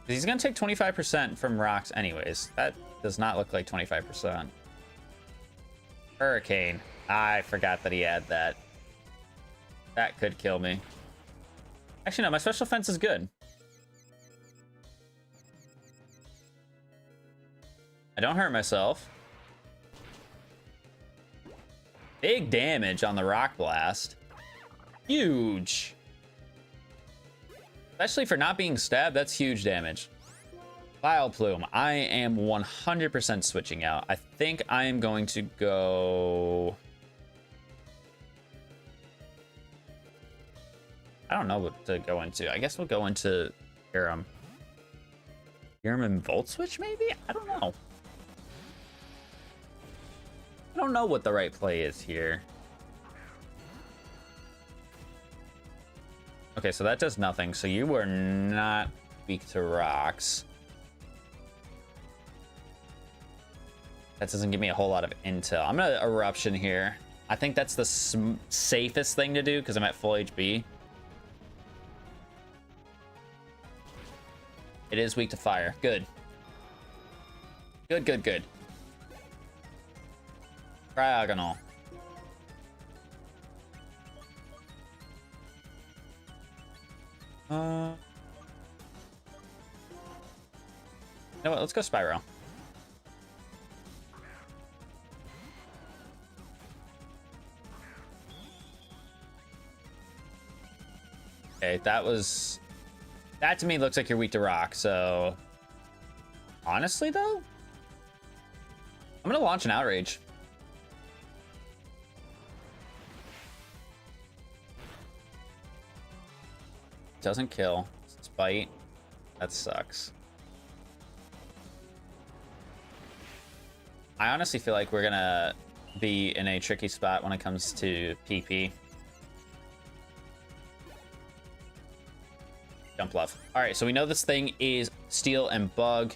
He's gonna take 25% from rocks anyways. That does not look like 25%. Hurricane. I forgot that he had that. That could kill me. Actually, no, my special defense is good. I don't hurt myself. Big damage on the rock blast. Huge. Especially for not being stabbed, that's huge damage. Vile Plume. I am 100% switching out. I think I am going to go... I don't know what to go into. I guess we'll go into Irem. Irem and Volt Switch, maybe? I don't know. I don't know what the right play is here. Okay, so that does nothing. So you were not weak to rocks. That doesn't give me a whole lot of intel. I'm gonna Eruption here. I think that's the safest thing to do because I'm at full HB. It is weak to fire. Good. Good, good, good. Triagonal. You know what? Let's go Spyro. Okay, that to me looks like you're weak to rock, so honestly though, I'm gonna launch an Outrage. Doesn't kill. Spite. That sucks. I honestly feel like we're gonna be in a tricky spot when it comes to PP. Jump left. All right, so we know this thing is Steel and Bug.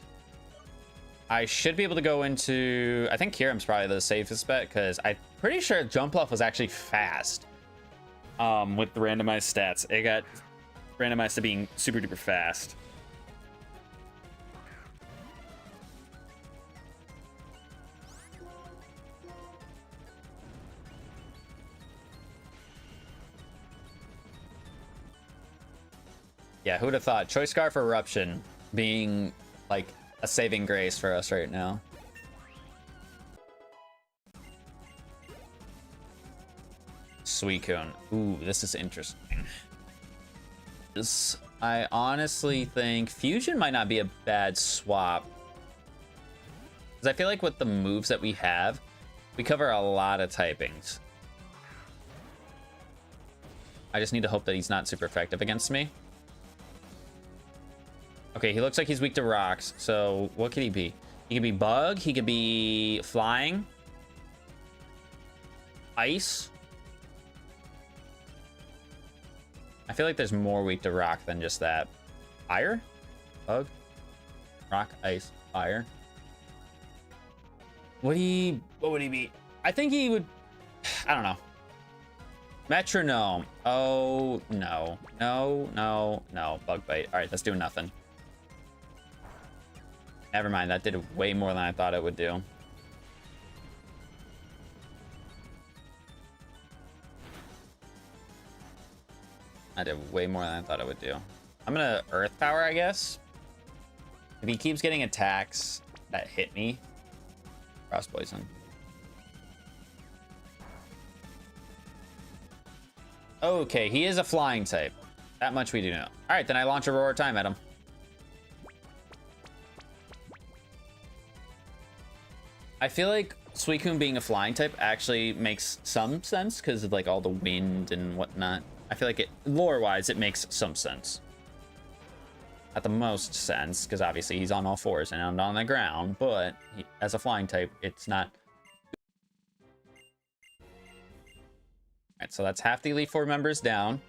I should be able to go into... I think Kyurem's probably the safest bet because I'm pretty sure Jump Left was actually fast. With the randomized stats. It got randomized to being super duper fast. Yeah, who'd have thought? Choice Scarf Eruption being like a saving grace for us right now. Suicune. Ooh, this is interesting. I honestly think Fusion might not be a bad swap. Because I feel like with the moves that we have, we cover a lot of typings. I just need to hope that he's not super effective against me. Okay, he looks like he's weak to rocks. So what could he be? He could be Bug. He could be Flying. Ice. I feel like there's more weak to rock than just that. Fire? Bug? Rock, ice, fire. What would he be? I think he would... I don't know. Metronome. Oh, no. No, no, no. Bug Bite. All right, that's doing nothing. Never mind, that did way more than I thought it would do. I did way more than I thought it would do. I'm gonna Earth Power, I guess. If he keeps getting attacks that hit me, Frost Poison. Okay, he is a flying type. That much we do know. All right, then I launch a Roar Time at him. I feel like Suicune being a flying type actually makes some sense because of like all the wind and whatnot. I feel like it, lore-wise, it makes some sense. Not the most sense, because obviously he's on all fours and on the ground, but as a flying type, it's not. Alright, so that's half the Elite Four members down.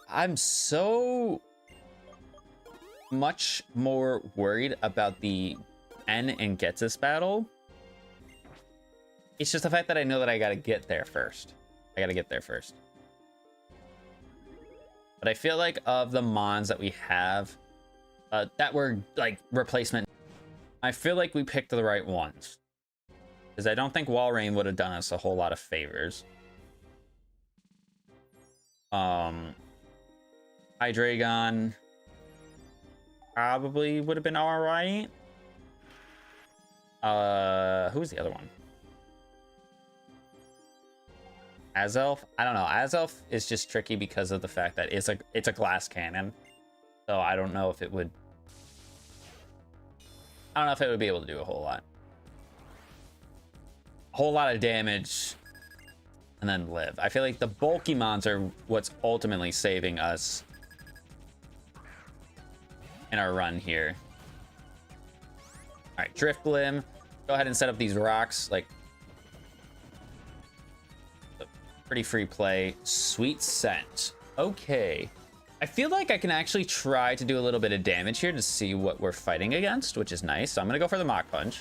I'm so much more worried about the N and Getsus battle. It's just the fact that I know that I gotta get there first. I gotta get there first. But I feel like of the Mons that we have that were like replacement, I feel like we picked the right ones. Because I don't think Walrein would have done us a whole lot of favors. Hydreigon probably would have been alright. Who's the other one? Azelf? I don't know. Azelf is just tricky because of the fact that it's a glass cannon. So I don't know if it would be able to do a whole lot. A whole lot of damage and then live. I feel like the bulky mons are what's ultimately saving us in our run here. All right, Drift Limb. Go ahead and set up these rocks. Like, pretty free play. Sweet Scent. Okay. I feel like I can actually try to do a little bit of damage here to see what we're fighting against, which is nice. So I'm going to go for the Mach Punch.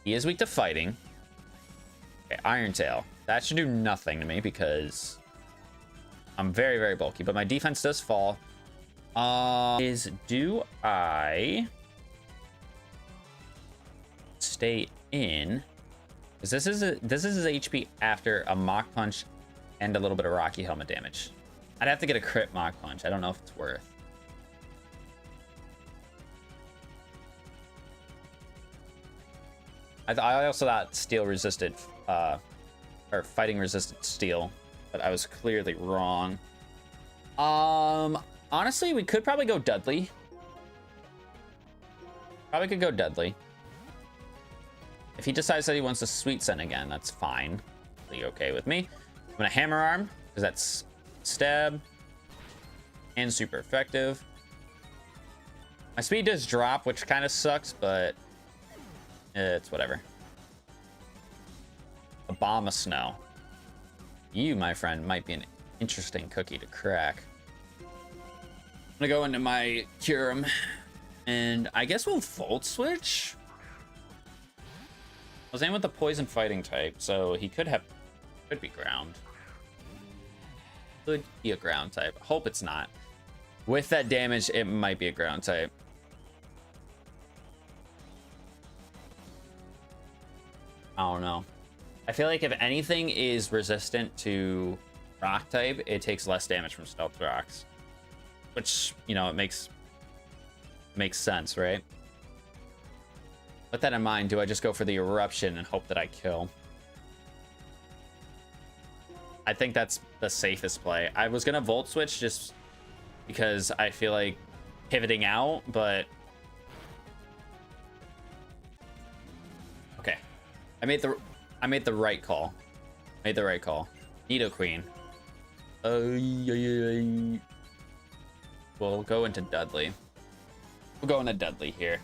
He is weak to fighting. Okay, Iron Tail. That should do nothing to me because I'm very, very bulky, but my defense does fall. Do I stay in? Because this is his HP after a Mach Punch and a little bit of Rocky Helmet damage. I'd have to get a crit Mach Punch. I don't know if it's worth. I also thought steel resisted, or fighting resisted steel, but I was clearly wrong. Honestly, we could probably go Dudley. Probably could go Dudley. If he decides that he wants to Sweet Scent again, that's fine. Really okay with me. I'm gonna Hammer Arm, because that's stab and super effective. My speed does drop, which kind of sucks, but it's whatever. A Bomb of Snow. You, my friend, might be an interesting cookie to crack. I'm gonna go into my Curum, and I guess we'll Volt Switch. I was aiming with the Poison Fighting type, so he could be ground. Could be a ground type. Hope it's not. With that damage, it might be a ground type. I don't know. I feel like if anything is resistant to rock type, it takes less damage from stealth rocks. Which, you know, it makes sense, right? With that in mind, do I just go for the eruption and hope that I kill? I think that's the safest play. I was gonna Volt Switch just because I feel like pivoting out, but okay. I made the right call. Made the right call. Nidoqueen. We'll go into Dudley. We'll go into Dudley here.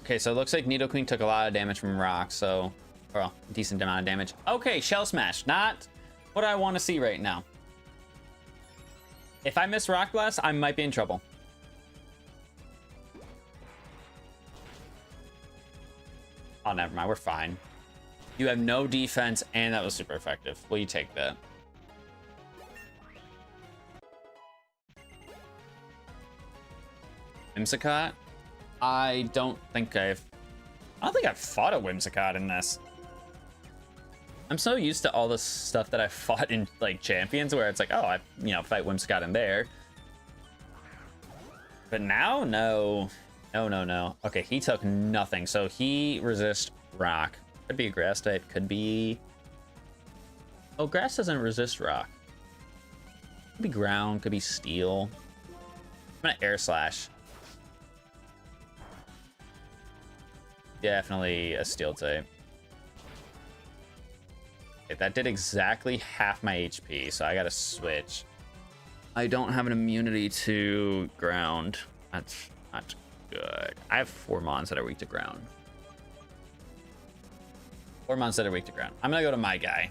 Okay, so it looks like Nidoqueen took a lot of damage from rock, so, well, decent amount of damage. Okay, Shell Smash, not what I want to see right now. If I miss Rock Blast, I might be in trouble. Oh, never mind, we're fine. You have no defense, and that was super effective. Will you take that? Whimsicott? I don't think I've fought a Whimsicott in this. I'm so used to all the stuff that I fought in like Champions where it's like, oh, I fight Whimsicott in there. But now, no. No. Okay, he took nothing. So he resists rock. Could be a grass type, could be... Oh, grass doesn't resist rock. Could be ground, could be steel. I'm gonna air slash. Definitely a steel type. Okay, that did exactly half my HP, so I gotta switch. I don't have an immunity to ground. That's not good. I have 4 mons that are weak to ground. 4 mons that are weak to ground. I'm gonna go to my guy.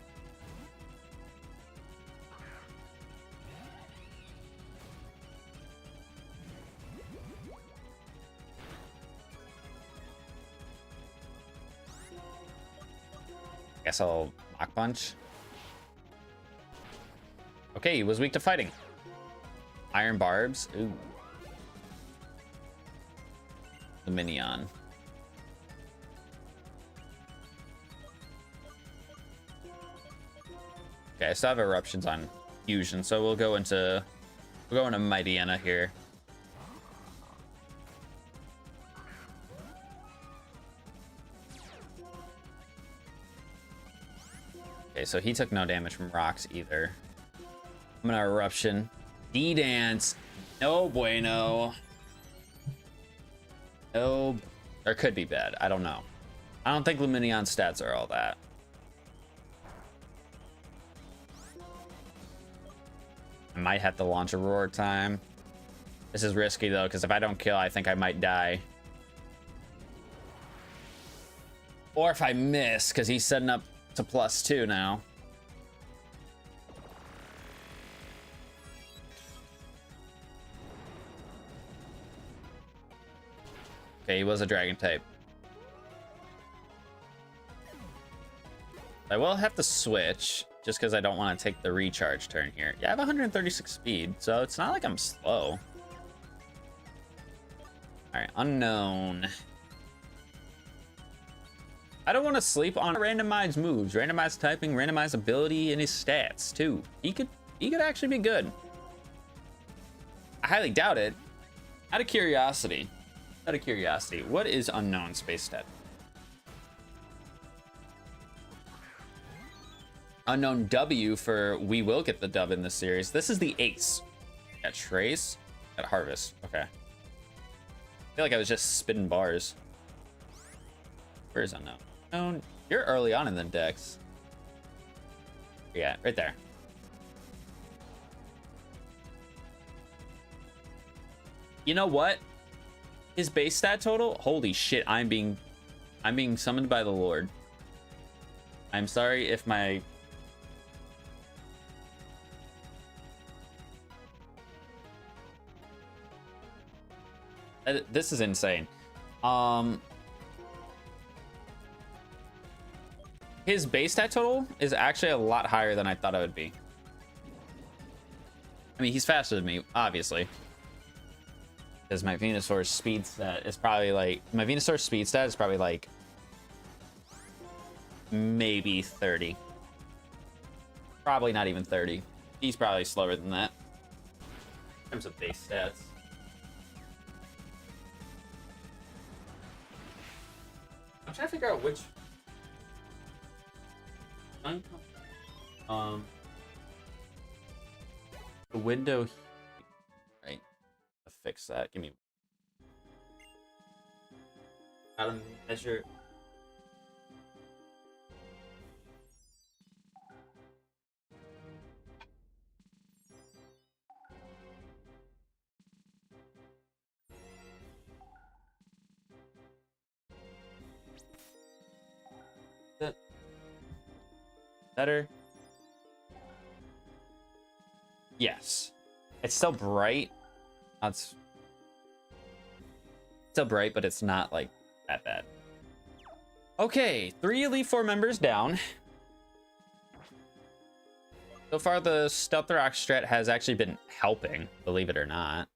Guess I'll Mach Punch. Okay, he was weak to fighting. Iron Barbs. Ooh. The Minion. Okay, I still have eruptions on fusion, so we'll go into Mightyena here. Okay, so he took no damage from rocks either. I'm gonna eruption. D-Dance. No bueno. No, or could be bad. I don't know. I don't think Luminion stats are all that. I might have to launch a roar time. This is risky though, because if I don't kill, I think I might die. Or if I miss, because he's setting up to +2 now. Okay, he was a dragon type. I will have to switch just because I don't want to take the recharge turn here. Yeah, I have 136 speed, so it's not like I'm slow. All right, unknown. I don't want to sleep on randomized moves, randomized typing, randomized ability, and his stats too. He could actually be good. I highly doubt it. Out of curiosity, what is unknown space stat? Unknown W for we will get the dub in this series. This is the ace. Got trace, got harvest. Okay. I feel like I was just spitting bars. Where is unknown? Unknown. You're early on in the decks. Yeah, right there. You know what? His base stat total? Holy shit, I'm being summoned by the Lord. I'm sorry if my... This is insane. His base stat total is actually a lot higher than I thought it would be. I mean, he's faster than me, obviously. Because my Venusaur's speed stat is probably like... My Venusaur's speed stat is probably like... maybe 30. Probably not even 30. He's probably slower than that. In terms of base stats. I'm trying to figure out which... The window... Right. Fix that. Give me... How to measure... Better. Yes. It's still bright. It's still bright, but it's not like that bad. Okay, 3 Elite Four members down. So far, the Stealth Rock strat has actually been helping, believe it or not.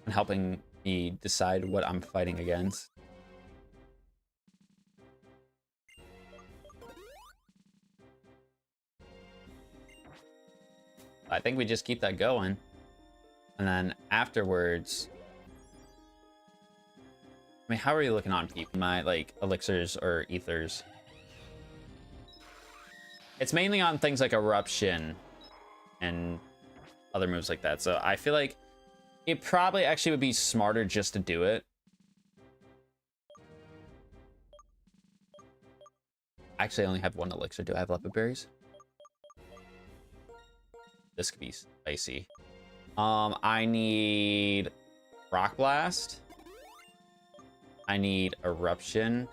And helping me decide what I'm fighting against. I think we just keep that going. And then afterwards... I mean, how are you looking on people? My, like, elixirs or ethers? It's mainly on things like Eruption and other moves like that. So I feel like it probably actually would be smarter just to do it. Actually, I only have 1 elixir. Do I have leopard berries? This could be spicy. I need Rock Blast. I need Eruption.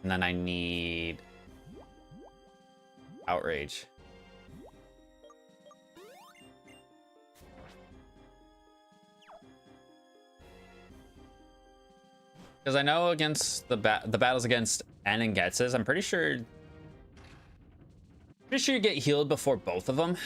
And then I need Outrage. Because I know against the battles against N and Getzes, I'm pretty sure you get healed before both of them.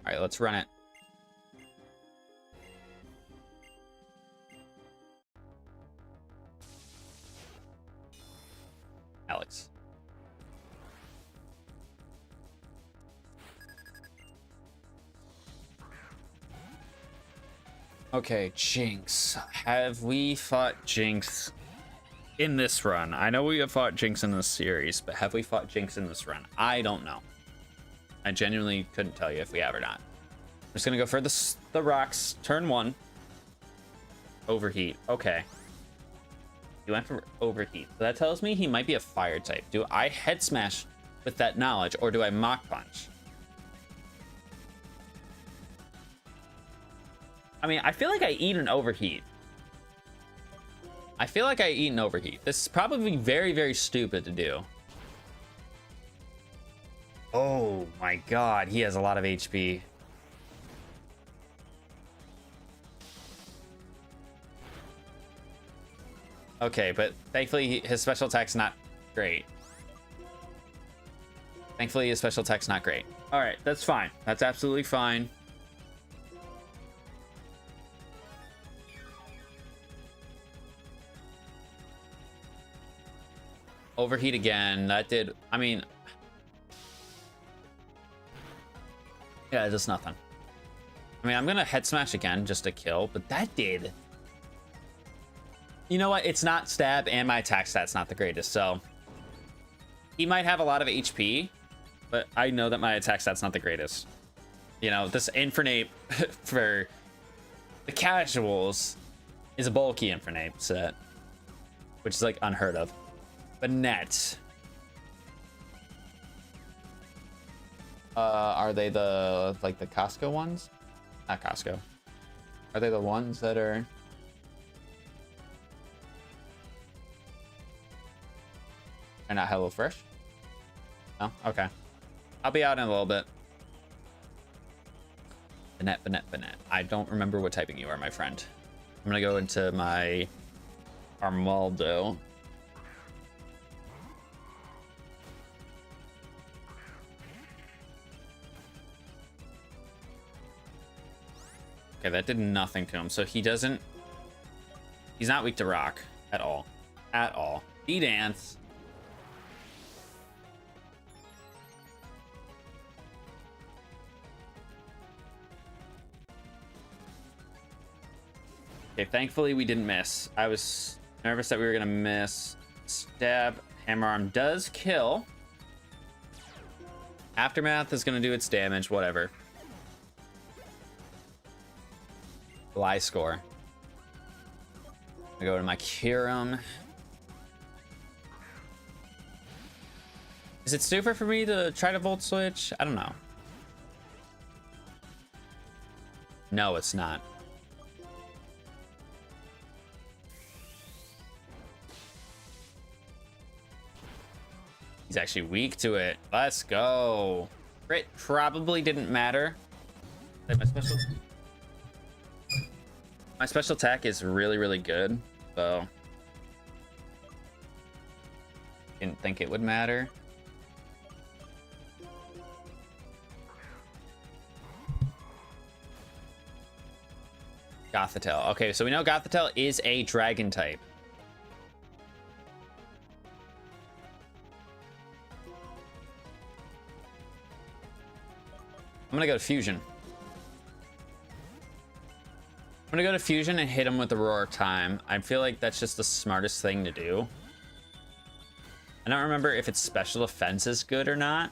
All right, let's run it. Alex. Okay, Jinx. Have we fought Jinx in this run? I know we have fought Jinx in this series, but have we fought Jinx in this run? I don't know. I genuinely couldn't tell you if we have or not. I'm just gonna go for the rocks. Turn 1. Overheat. Okay. He went for overheat. So that tells me he might be a fire type. Do I head smash with that knowledge, or do I mock punch? I mean, I feel like I eat an overheat. I feel like I eat an overheat. This is probably very, very stupid to do. Oh my god, he has a lot of HP. Okay, but thankfully his special attack's not great. Thankfully his special attack's not great. All right, that's fine. That's absolutely fine. Overheat again. That did, I mean, yeah, just nothing. I mean, I'm gonna head smash again just to kill, but that did. You know what? It's not stab, and my attack stat's not the greatest, so he might have a lot of HP, but I know that my attack stat's not the greatest. You know, this Infernape for the casuals is a bulky Infernape set, which is like unheard of. But net. Are they the, like, the Costco ones? Not Costco. Are they the ones that are... They're not HelloFresh? No? Okay. I'll be out in a little bit. Banette. I don't remember what typing you are, my friend. I'm gonna go into my Armaldo. Okay, that did nothing to him. So he doesn't... He's not weak to rock at all. At all. D-Dance. Okay, thankfully we didn't miss. I was nervous that we were gonna miss. Stab, hammer arm does kill. Aftermath is gonna do its damage, whatever. Fly score. I go to my Kyurem. Is it stupid for me to try to Volt Switch? I don't know. No, it's not. He's actually weak to it. Let's go. Crit probably didn't matter. My special attack is really, really good, so didn't think it would matter. Gothitelle. Okay, so we know Gothitelle is a dragon type. I'm gonna go to Fusion. I'm gonna go to Fusion and hit him with the Roar Time. I feel like that's just the smartest thing to do. I don't remember if its special defense is good or not.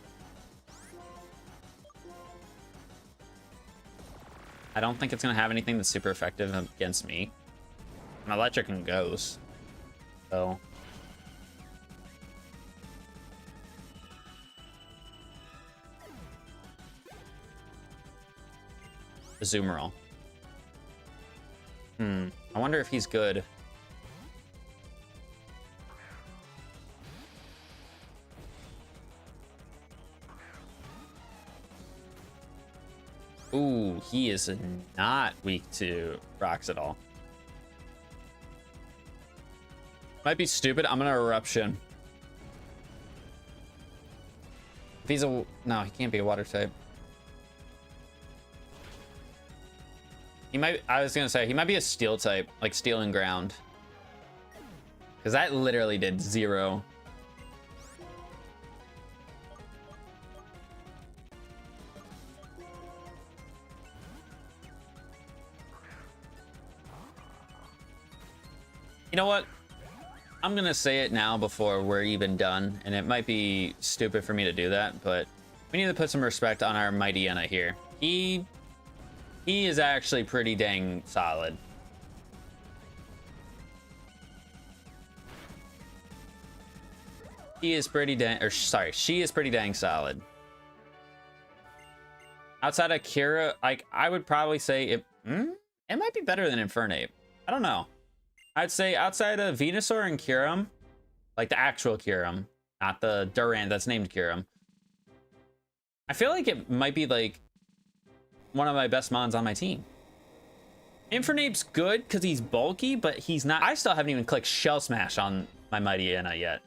I don't think it's gonna have anything that's super effective against me. I'm electric and ghost. So. Azumarill. I wonder if he's good. Ooh, he is not weak to rocks at all. Might be stupid. I'm gonna Eruption. If he's a... No, he can't be a water type. He might... I was gonna say, he might be a steel type. Like steel and ground. Because that literally did 0. You know what? I'm gonna say it now before we're even done, and it might be stupid for me to do that, but we need to put some respect on our Mightyena here. He is actually pretty dang solid. He is pretty dang, or sorry, she is pretty dang solid. Outside of Kira, like I would probably say it might be better than Infernape. I don't know. I'd say outside of Venusaur and Kyurem, like the actual Kyurem, not the Durant that's named Kyurem, I feel like it might be like one of my best mons on my team. Infernape's good because he's bulky, but he's not. I still haven't even clicked Shell Smash on my Mightyena yet.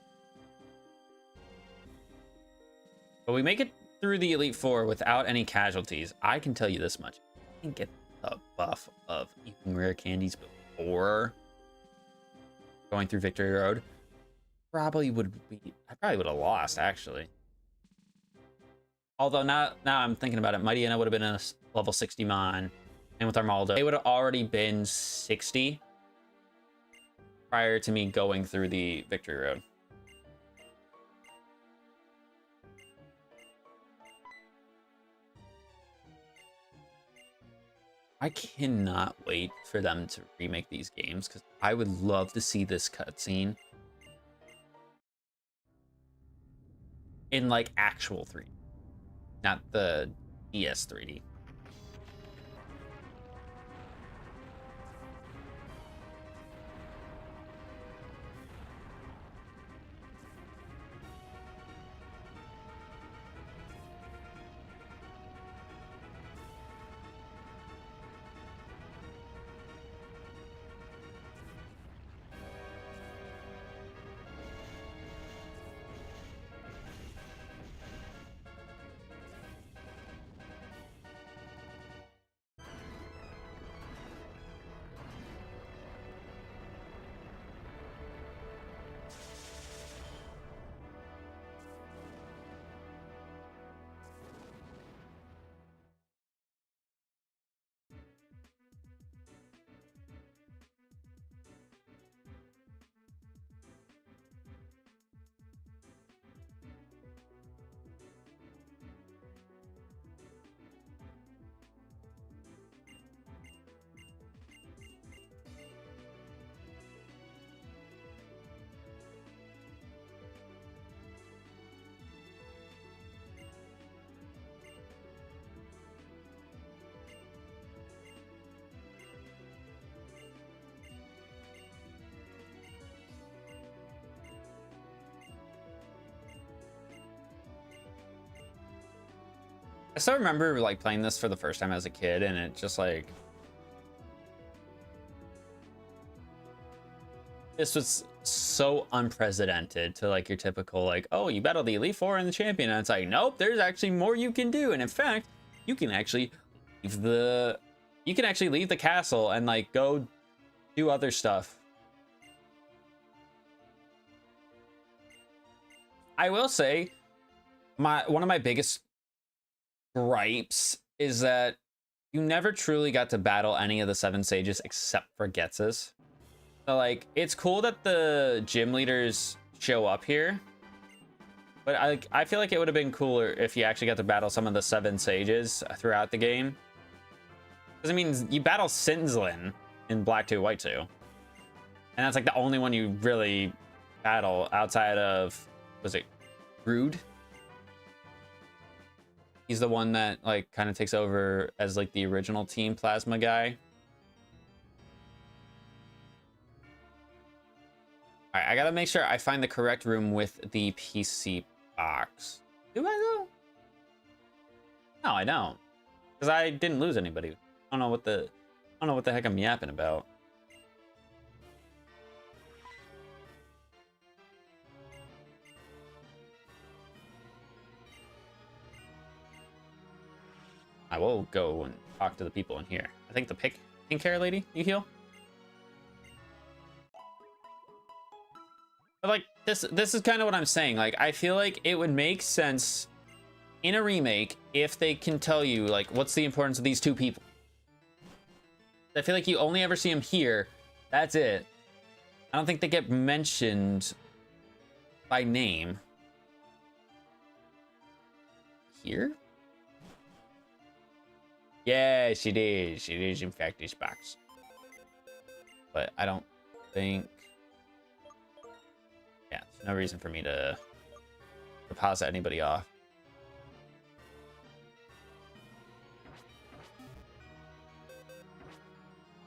But we make it through the Elite Four without any casualties. I can tell you this much. I can get the buff of eating rare candies before going through Victory Road. I probably would have lost, actually. Although now I'm thinking about it, Mightyena would have been a level 60 mon, and with Armaldo, they would have already been 60 prior to me going through the Victory Road. I cannot wait for them to remake these games because I would love to see this cutscene in like actual 3D, not the DS 3D. I still remember like playing this for the first time as a kid, and it just like, this was so unprecedented to like your typical like, oh, you battle the Elite Four and the champion, and it's like, nope, there's actually more you can do, and in fact, you can actually leave the castle and like go do other stuff. I will say, one of my biggest gripes is that you never truly got to battle any of the 7 sages except for Getz's. So like, it's cool that the gym leaders show up here, but I feel like it would have been cooler if you actually got to battle some of the 7 sages throughout the game. Because I mean, you battle Sinzlin in Black 2, White 2, and that's like the only one you really battle outside of, was it Rude? He's the one that like kind of takes over as like the original Team Plasma guy. All right, I gotta make sure I find the correct room with the PC box. Do I though? No, I don't, because I didn't lose anybody. I don't know what the heck I'm yapping about. I will go and talk to the people in here. I think the pink hair lady, you heal? But like, this is kind of what I'm saying. Like, I feel like it would make sense in a remake if they can tell you like, what's the importance of these 2 people. I feel like you only ever see them here. That's it. I don't think they get mentioned by name. Here? Yeah, she did. She did, in fact, this box. But I don't think... Yeah, there's no reason for me to deposit anybody off.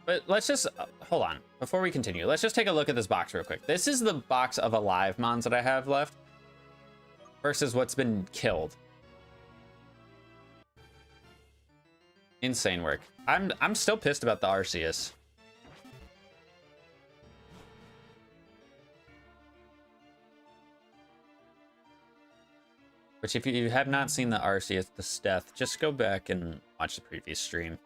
But let's just... hold on. Before we continue, let's just take a look at this box real quick. This is the box of alive mons that I have left versus what's been killed. Insane work. I'm still pissed about the Arceus. Which, if you have not seen the Arceus, the death, just go back and watch the previous stream.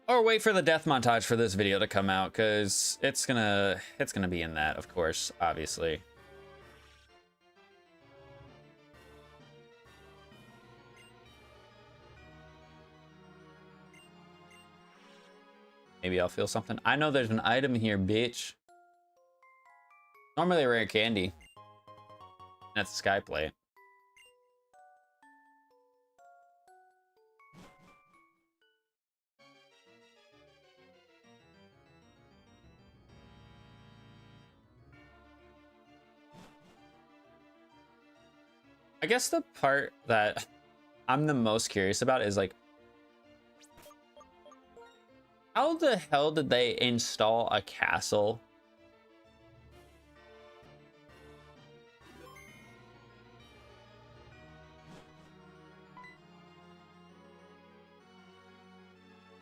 Or wait for the death montage for this video to come out, because it's gonna be in that, of course, obviously. Maybe I'll feel something. I know there's an item here, bitch. Normally a rare candy. That's a sky plate. I guess the part that I'm the most curious about is like, how the hell did they install a castle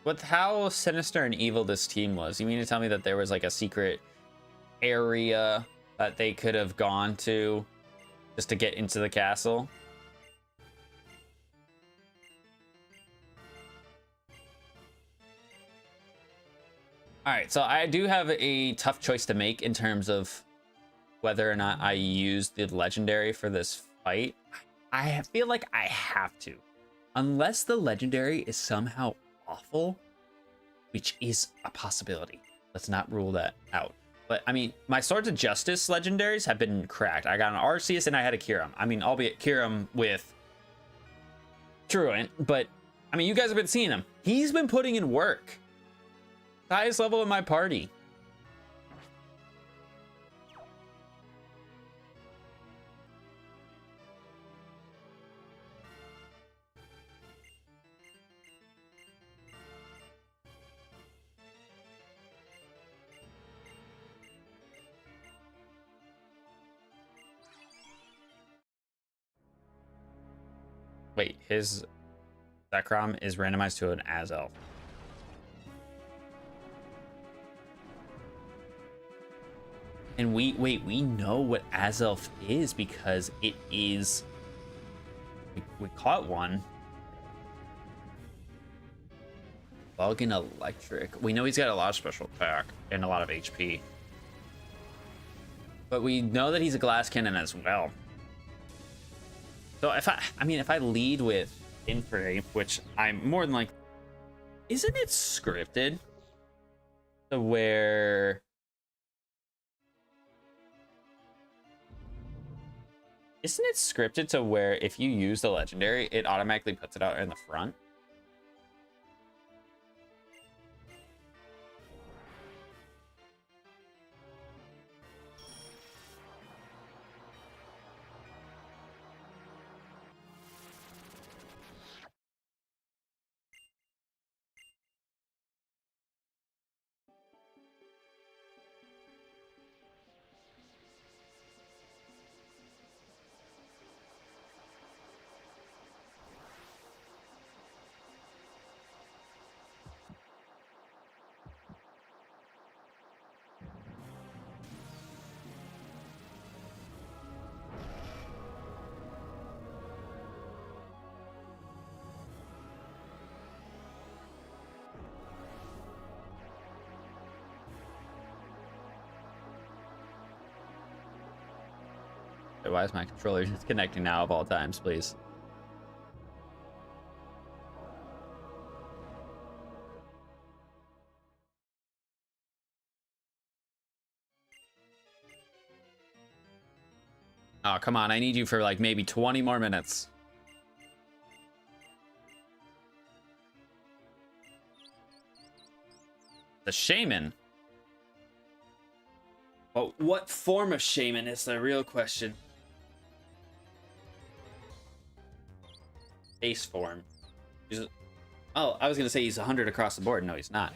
with how sinister and evil this team was? You mean to tell me that there was like a secret area that they could have gone to just to get into the castle? All right, so I do have a tough choice to make in terms of whether or not I use the legendary for this fight. I feel like I have to, unless the legendary is somehow awful, which is a possibility. Let's not rule that out. But I mean, my Swords of Justice legendaries have been cracked. I got an Arceus and I had a Kyurem. I mean, albeit Kyurem with Truant, but I mean, you guys have been seeing him. He's been putting in work. Highest level in my party. Wait, his Zekrom is randomized to an Azelf. And we know what Azelf is because it is. We caught one. Bug and electric. We know he's got a lot of special attack and a lot of HP. But we know that he's a glass cannon as well. So if if I lead with Infray, which I'm more than like, isn't it scripted to where? Isn't it scripted to where if you use the legendary, it automatically puts it out in the front? Why is my controller disconnecting now of all times, please? Oh, come on. I need you for like maybe 20 more minutes. The shaman. Well, what form of shaman is the real question? Base form. Oh, I was gonna say he's 100 across the board. No, he's not.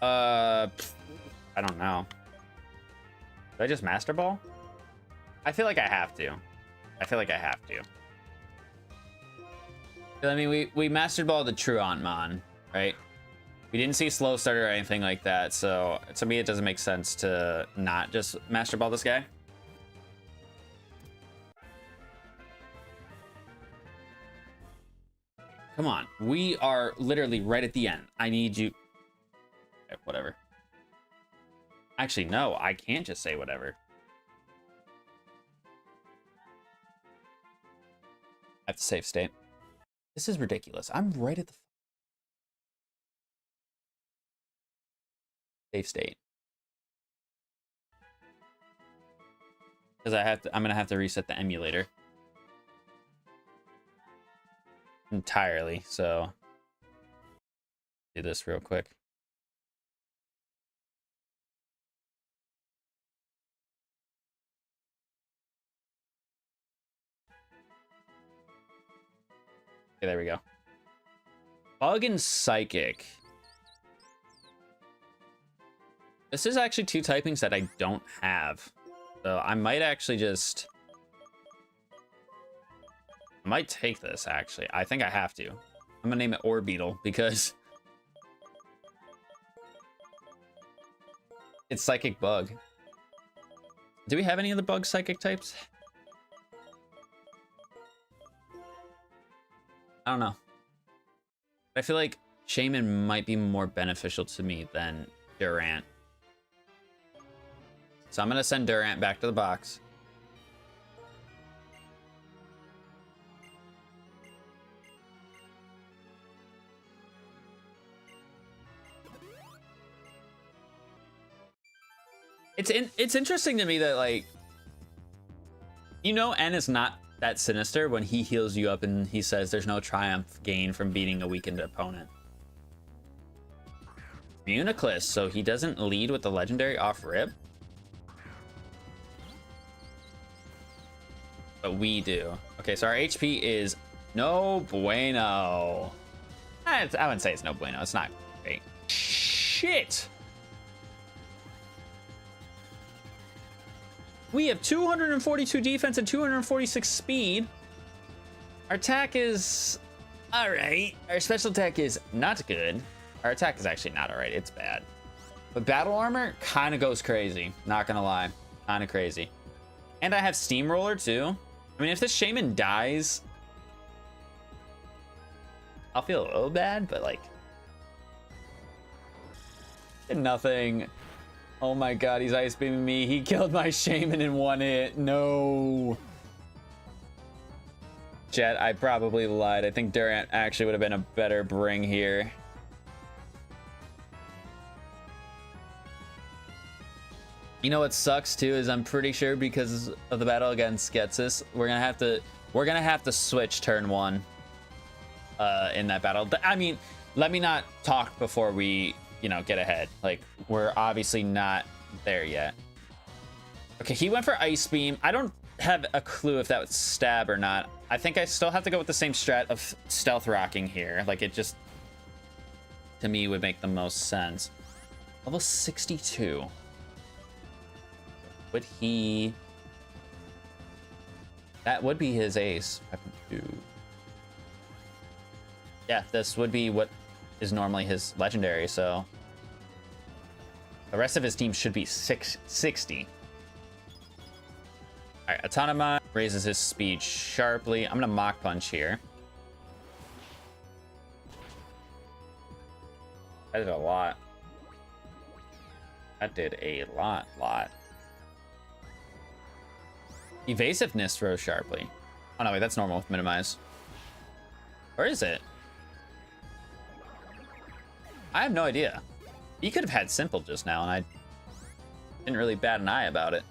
I don't know. Did I just Master Ball? I feel like I have to. I mean, we Master Ball the Truantmon, right? We didn't see Slow Starter or anything like that, so to me it doesn't make sense to not just Master Ball this guy. Come on, we are literally right at the end. I need you. Okay, whatever. Actually, no, I can't just say whatever. I have to save state. This is ridiculous. I'm right at the save state. Because I'm gonna have to reset the emulator entirely, so do this real quick. Okay, there we go. Bug and Psychic. This is actually two typings that I don't have. So I might actually just... I might take this, actually. I think I have to. I'm gonna name it Orbeetle because... it's Psychic Bug. Do we have any of the Bug Psychic types? I don't know. I feel like Shaman might be more beneficial to me than Durant. So I'm gonna send Durant back to the box. It's interesting to me that, like, you know, N is not that sinister when he heals you up and he says there's no triumph gain from beating a weakened opponent. Uniclus, so he doesn't lead with the legendary off rip. But we do. Okay, so our HP is no bueno. I wouldn't say it's no bueno. It's not great. Shit! We have 242 defense and 246 speed. Our attack is all right. Our special attack is not good. Our attack is actually not all right. It's bad. But battle armor kind of goes crazy. Not gonna lie, kind of crazy. And I have steamroller too. I mean, if this shaman dies, I'll feel a little bad, but like, nothing. Oh my god, he's ice beaming me. He killed my shaman in one hit. No. Chat, I probably lied. I think Durant actually would have been a better bring here. You know what sucks too is I'm pretty sure because of the battle against Getsis, we're gonna have to switch turn 1 in that battle. I mean, let me not talk before we, you know, get ahead. Like, we're obviously not there yet. Okay, he went for Ice Beam. I don't have a clue if that was stab or not. I think I still have to go with the same strat of stealth rocking here. Like, it just, to me, would make the most sense. Level 62. Would he... That would be his ace. Yeah, this would be what is normally his legendary, so the rest of his team should be 660. All right, Autonomon raises his speed sharply. I'm gonna Mach Punch here. That did a lot. That did a lot. Evasiveness throws sharply. Oh no, wait, that's normal with minimize. Or is it? I have no idea. He could have had simple just now, and I didn't really bat an eye about it.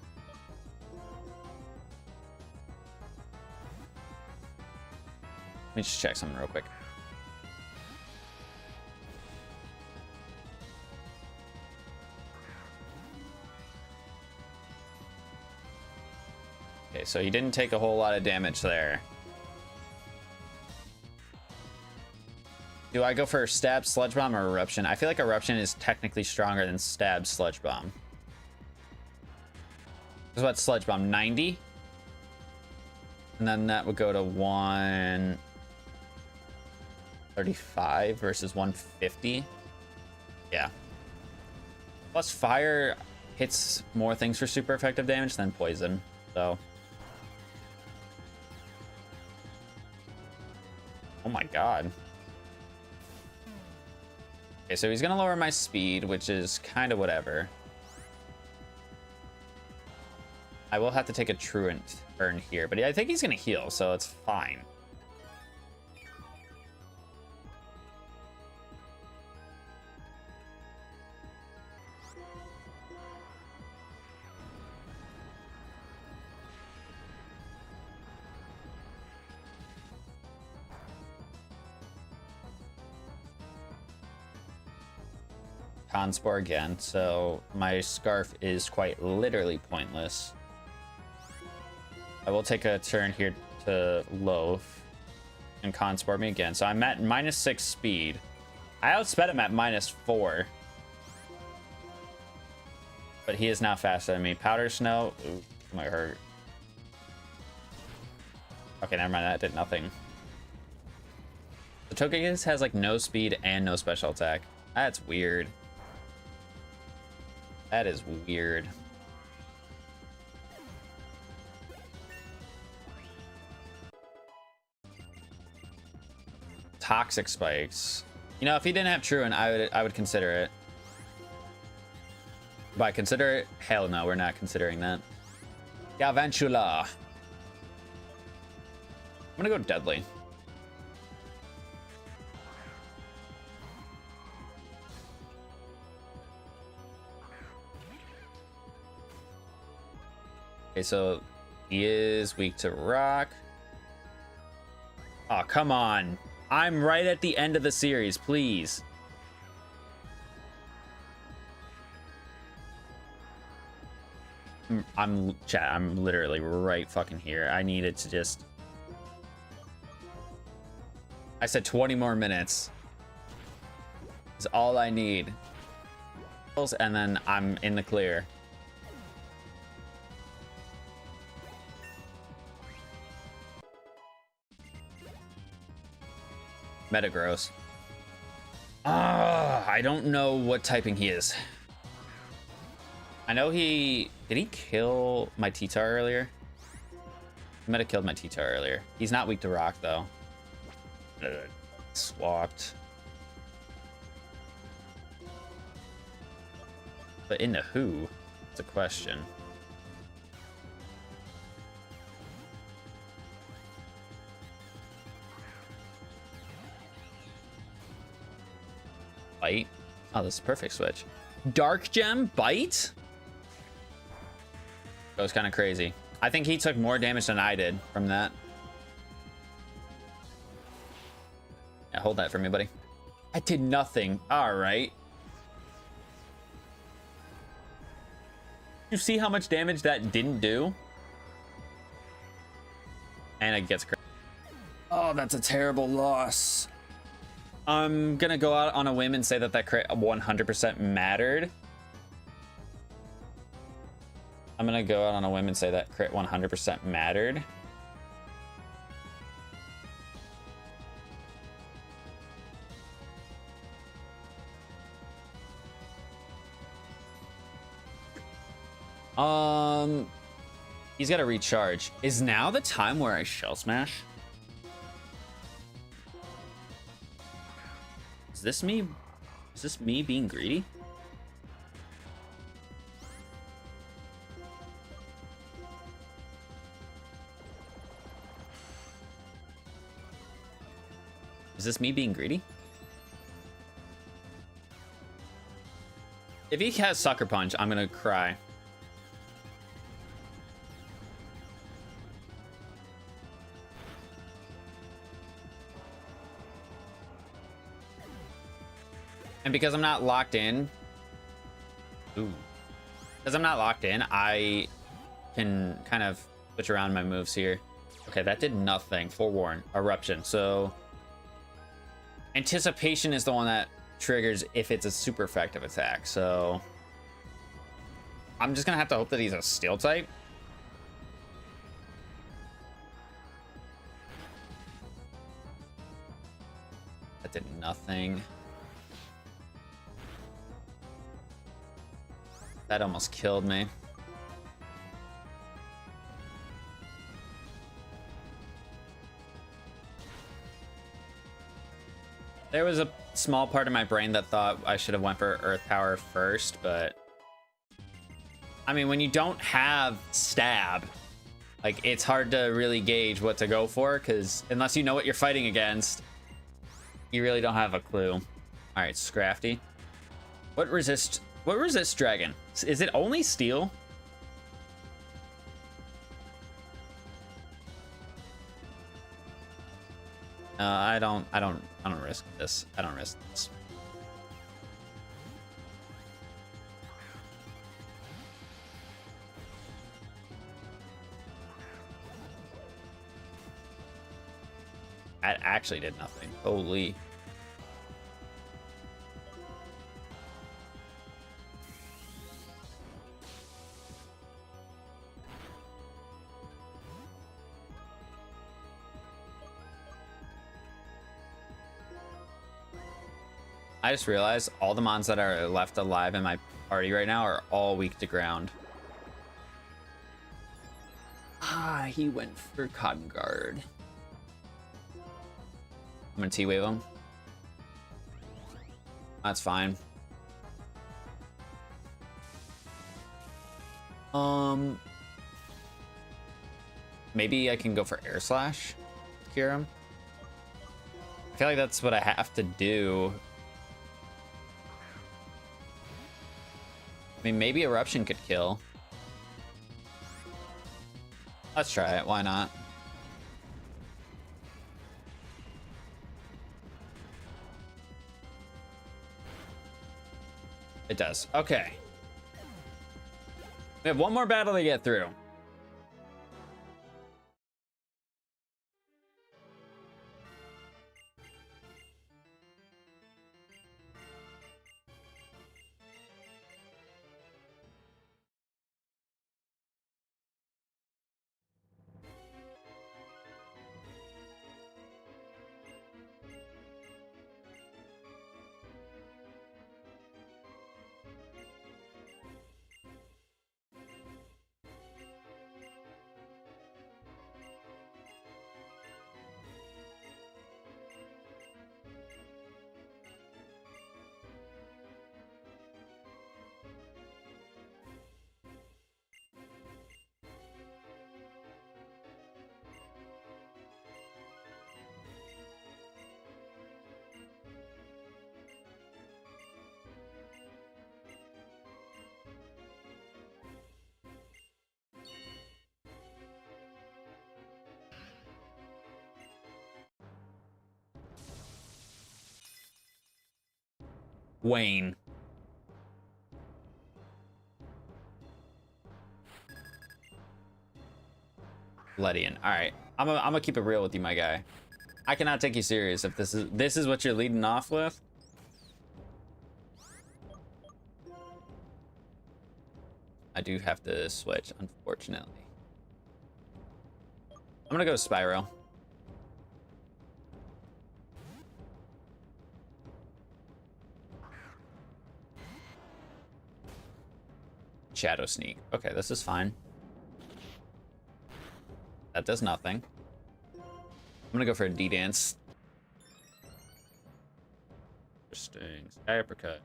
Let me just check something real quick. Okay, so he didn't take a whole lot of damage there. Do I go for stab, sludge bomb, or eruption? I feel like eruption is technically stronger than stab, sludge bomb. This is what sludge bomb, 90? And then that would go to 135 versus 150. Yeah. Plus fire hits more things for super effective damage than poison, so. Oh my god. Okay, so he's gonna lower my speed, which is kind of whatever. I will have to take a truant turn here, but I think he's gonna heal, so it's fine. Conspore again, so my scarf is quite literally pointless. I will take a turn here to loaf and Conspore me again. So I'm at -6 speed. I outsped him at -4. But he is now faster than me. Powder Snow. Ooh, might hurt. Okay, never mind. That did nothing. The Togekiss has like no speed and no special attack. That's weird. That is weird. Toxic spikes. You know, if he didn't have Truant, I would consider it. But consider it? Hell no, we're not considering that. Galvantula. I'm gonna go Deadly. Okay, so he is weak to rock. Oh, come on. I'm right at the end of the series, please. I'm literally right fucking here. I needed to just... I said 20 more minutes. Is all I need. And then I'm in the clear. Metagross. I don't know what typing he is. I know he... Did he kill my T-Tar earlier? He might have killed my T-Tar earlier. He's not weak to rock, though. Swapped. But into who? It's a question. Bite? Oh, this is a perfect switch. Dark Gem Bite? That was kind of crazy. I think he took more damage than I did from that. Yeah, hold that for me, buddy. I did nothing. All right. You see how much damage that didn't do? And it gets crazy. Oh, that's a terrible loss. I'm gonna go out on a whim and say that that crit 100% mattered. I'm gonna go out on a whim and say that crit 100% mattered. He's got to recharge. Is now the time where I shell smash? Is this me? Is this me being greedy? Is this me being greedy? If he has Sucker Punch, I'm gonna cry. And because I'm not locked in, because I'm not locked in, I can kind of switch around my moves here. Okay, that did nothing. Forewarn, Eruption. So Anticipation is the one that triggers if it's a super effective attack. So I'm just gonna have to hope that he's a Steel type. That did nothing. That almost killed me. There was a small part of my brain that thought I should have went for Earth Power first, but I mean, when you don't have Stab, like, it's hard to really gauge what to go for, because unless you know what you're fighting against, you really don't have a clue. All right, Scrafty. What resists Dragon? Is it only Steel? I don't risk this. I don't risk this. That actually did nothing. Holy. I just realized all the mons that are left alive in my party right now are all weak to ground. Ah, he went for Cotton Guard. I'm gonna T-wave him. That's fine. Maybe I can go for Air Slash to cure him. I feel like that's what I have to do. I mean, maybe Eruption could kill. Let's try it. Why not? It does. Okay. We have one more battle to get through. Wayne. Ledian. All right, I'm gonna keep it real with you, my guy. I cannot take you serious if this is what you're leading off with. I do have to switch, unfortunately. I'm gonna go Spyro. Shadow Sneak. Okay, this is fine. That does nothing. I'm gonna go for a D-Dance. Interesting. Sky Uppercut.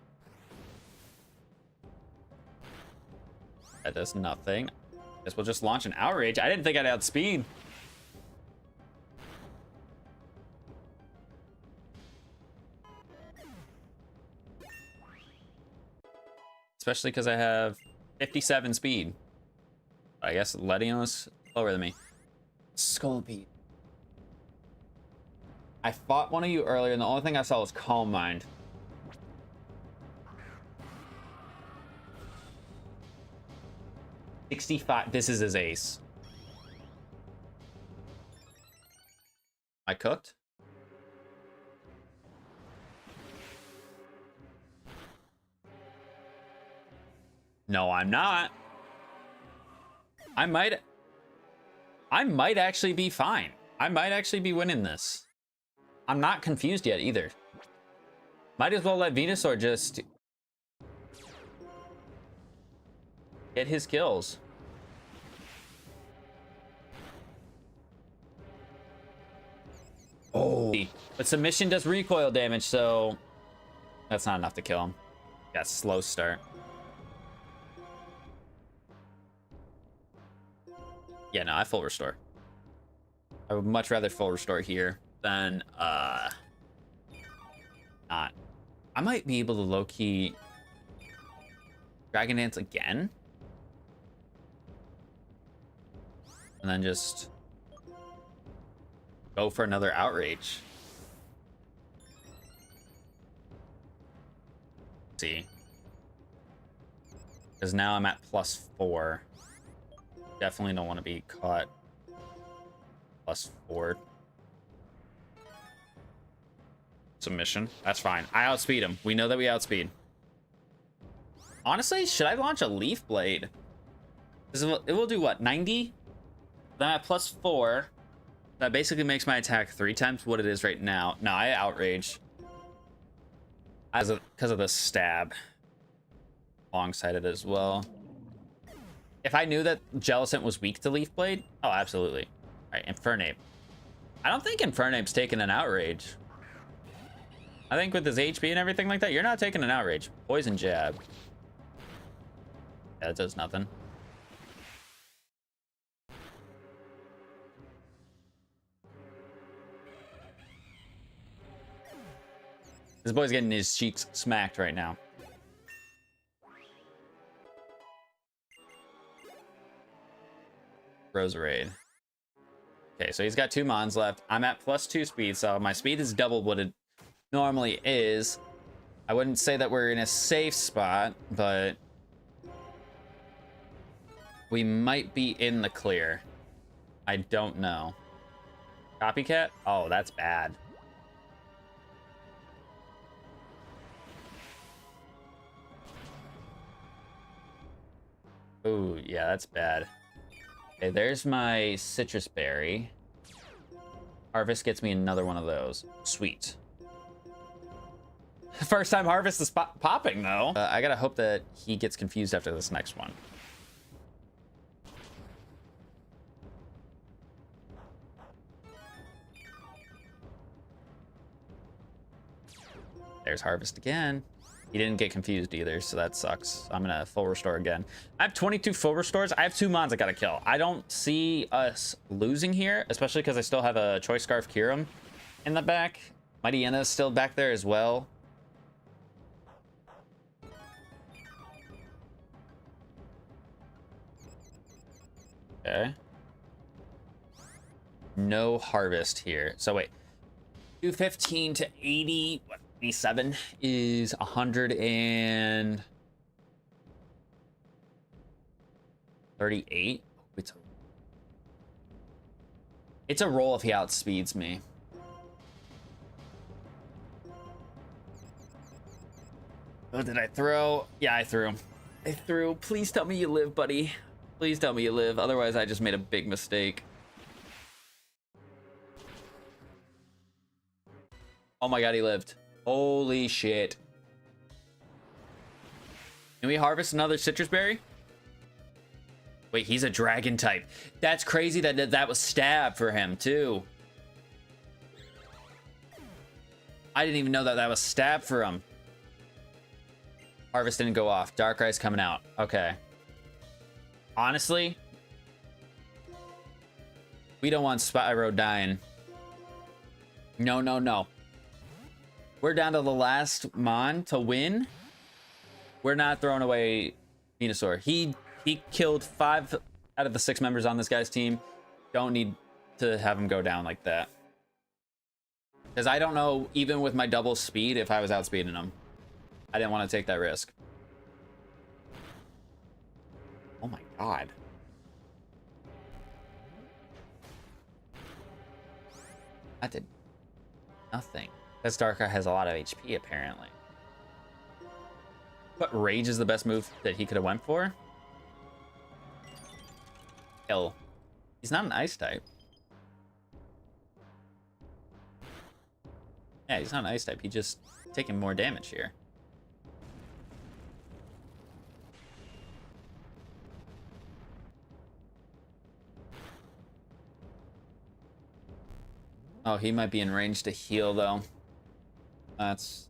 That does nothing. Guess we'll just launch an Outrage. I didn't think I'd outspeed. Especially because I have 57 speed. I guess Ledian was lower than me. Skullbeat. I fought one of you earlier, and the only thing I saw was Calm Mind. $65. This is his ace. I cooked. No, I'm not. I might actually be fine. I might actually be winning this. I'm not confused yet either. Might as well let Venusaur just get his kills. Oh, but submission does recoil damage, so that's not enough to kill him. Got slow start. Yeah, no, I full restore. I would much rather full restore here than not. I might be able to low-key Dragon Dance again. And then just go for another Outrage. Let's see. Because now I'm at +4. Definitely don't want to be caught +4. Submission. That's fine. I outspeed him. We know that we outspeed. Honestly, should I launch a Leaf Blade? It will do what? 90? Then at +4. That basically makes my attack 3 times what it is right now. No, I outrage. Because of the stab. Alongside it as well. If I knew that Jellicent was weak to Leaf Blade, oh, absolutely. All right, Infernape. I don't think Infernape's taking an Outrage. I think with his HP and everything like that, you're not taking an Outrage. Poison Jab. Yeah, that does nothing. This boy's getting his cheeks smacked right now. Roserade. Okay, so he's got 2 Mons left. I'm at +2 speed, so my speed is double what it normally is. I wouldn't say that we're in a safe spot, but we might be in the clear. I don't know. Copycat? Oh, that's bad. Oh, yeah, that's bad. Okay, there's my Citrus Berry. Harvest gets me another one of those. Sweet. First time Harvest is popping, though. I gotta hope that he gets confused after this next one. There's Harvest again. He didn't get confused either, so that sucks. I'm gonna full restore again. I have 22 full restores. I have 2 Mons I gotta kill. I don't see us losing here, especially because I still have a Choice Scarf Kyurem in the back. Mighty Yenna's still back there as well. Okay. No Harvest here. So wait. 215 to 80. What? 87 is 138. It's a roll if he outspeeds me. Oh, did I throw? Yeah, I threw. I threw. Please tell me you live, buddy. Please tell me you live. Otherwise, I just made a big mistake. Oh my god, he lived. Holy shit. Can we harvest another citrus berry? Wait, he's a dragon type. That's crazy that that was stab for him, too. I didn't even know that that was stab for him. Harvest didn't go off. Darkrai's coming out. Okay. Honestly, we don't want Spyro dying. No, no, no. We're down to the last Mon to win. We're not throwing away Venusaur. He killed 5 out of the 6 members on this guy's team. Don't need to have him go down like that. Because I don't know, even with my double speed, if I was outspeeding him. I didn't want to take that risk. Oh my god. That did nothing. This Darkrai has a lot of HP, apparently. But Rage is the best move that he could have went for? Kill. He's not an Ice type. Yeah, he's not an Ice type. He just taking more damage here. Oh, he might be in range to heal, though. That's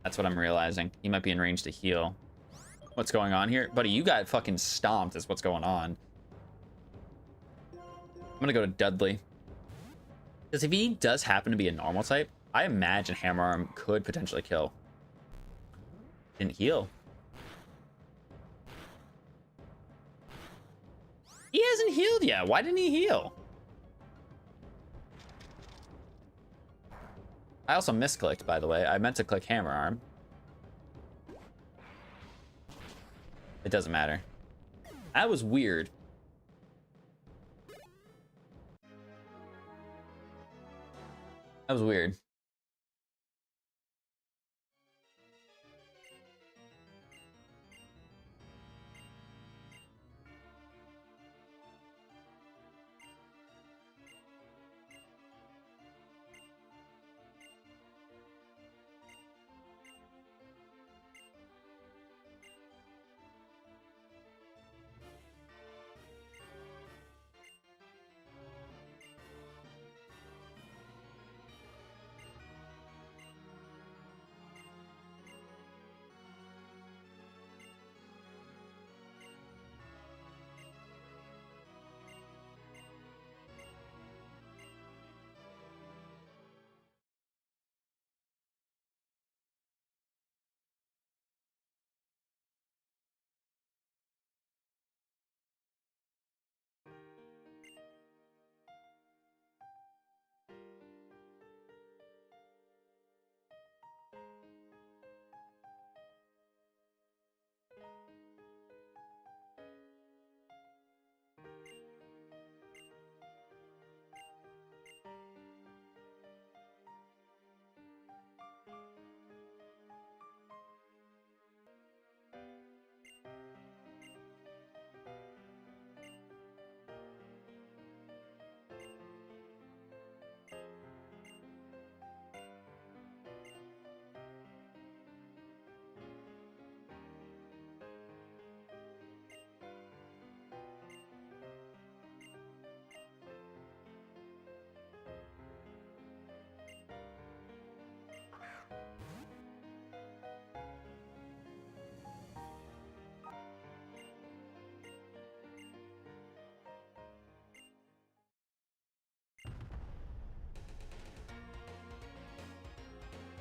what I'm realizing. He might be in range to heal. What's going on here? Buddy, you got fucking stomped is what's going on. I'm gonna go to Dudley. Because if he does happen to be a normal type, I imagine Hammer Arm could potentially kill. Didn't heal. He hasn't healed yet. Why didn't he heal? I also misclicked, by the way. I meant to click Hammer Arm. It doesn't matter. That was weird. That was weird.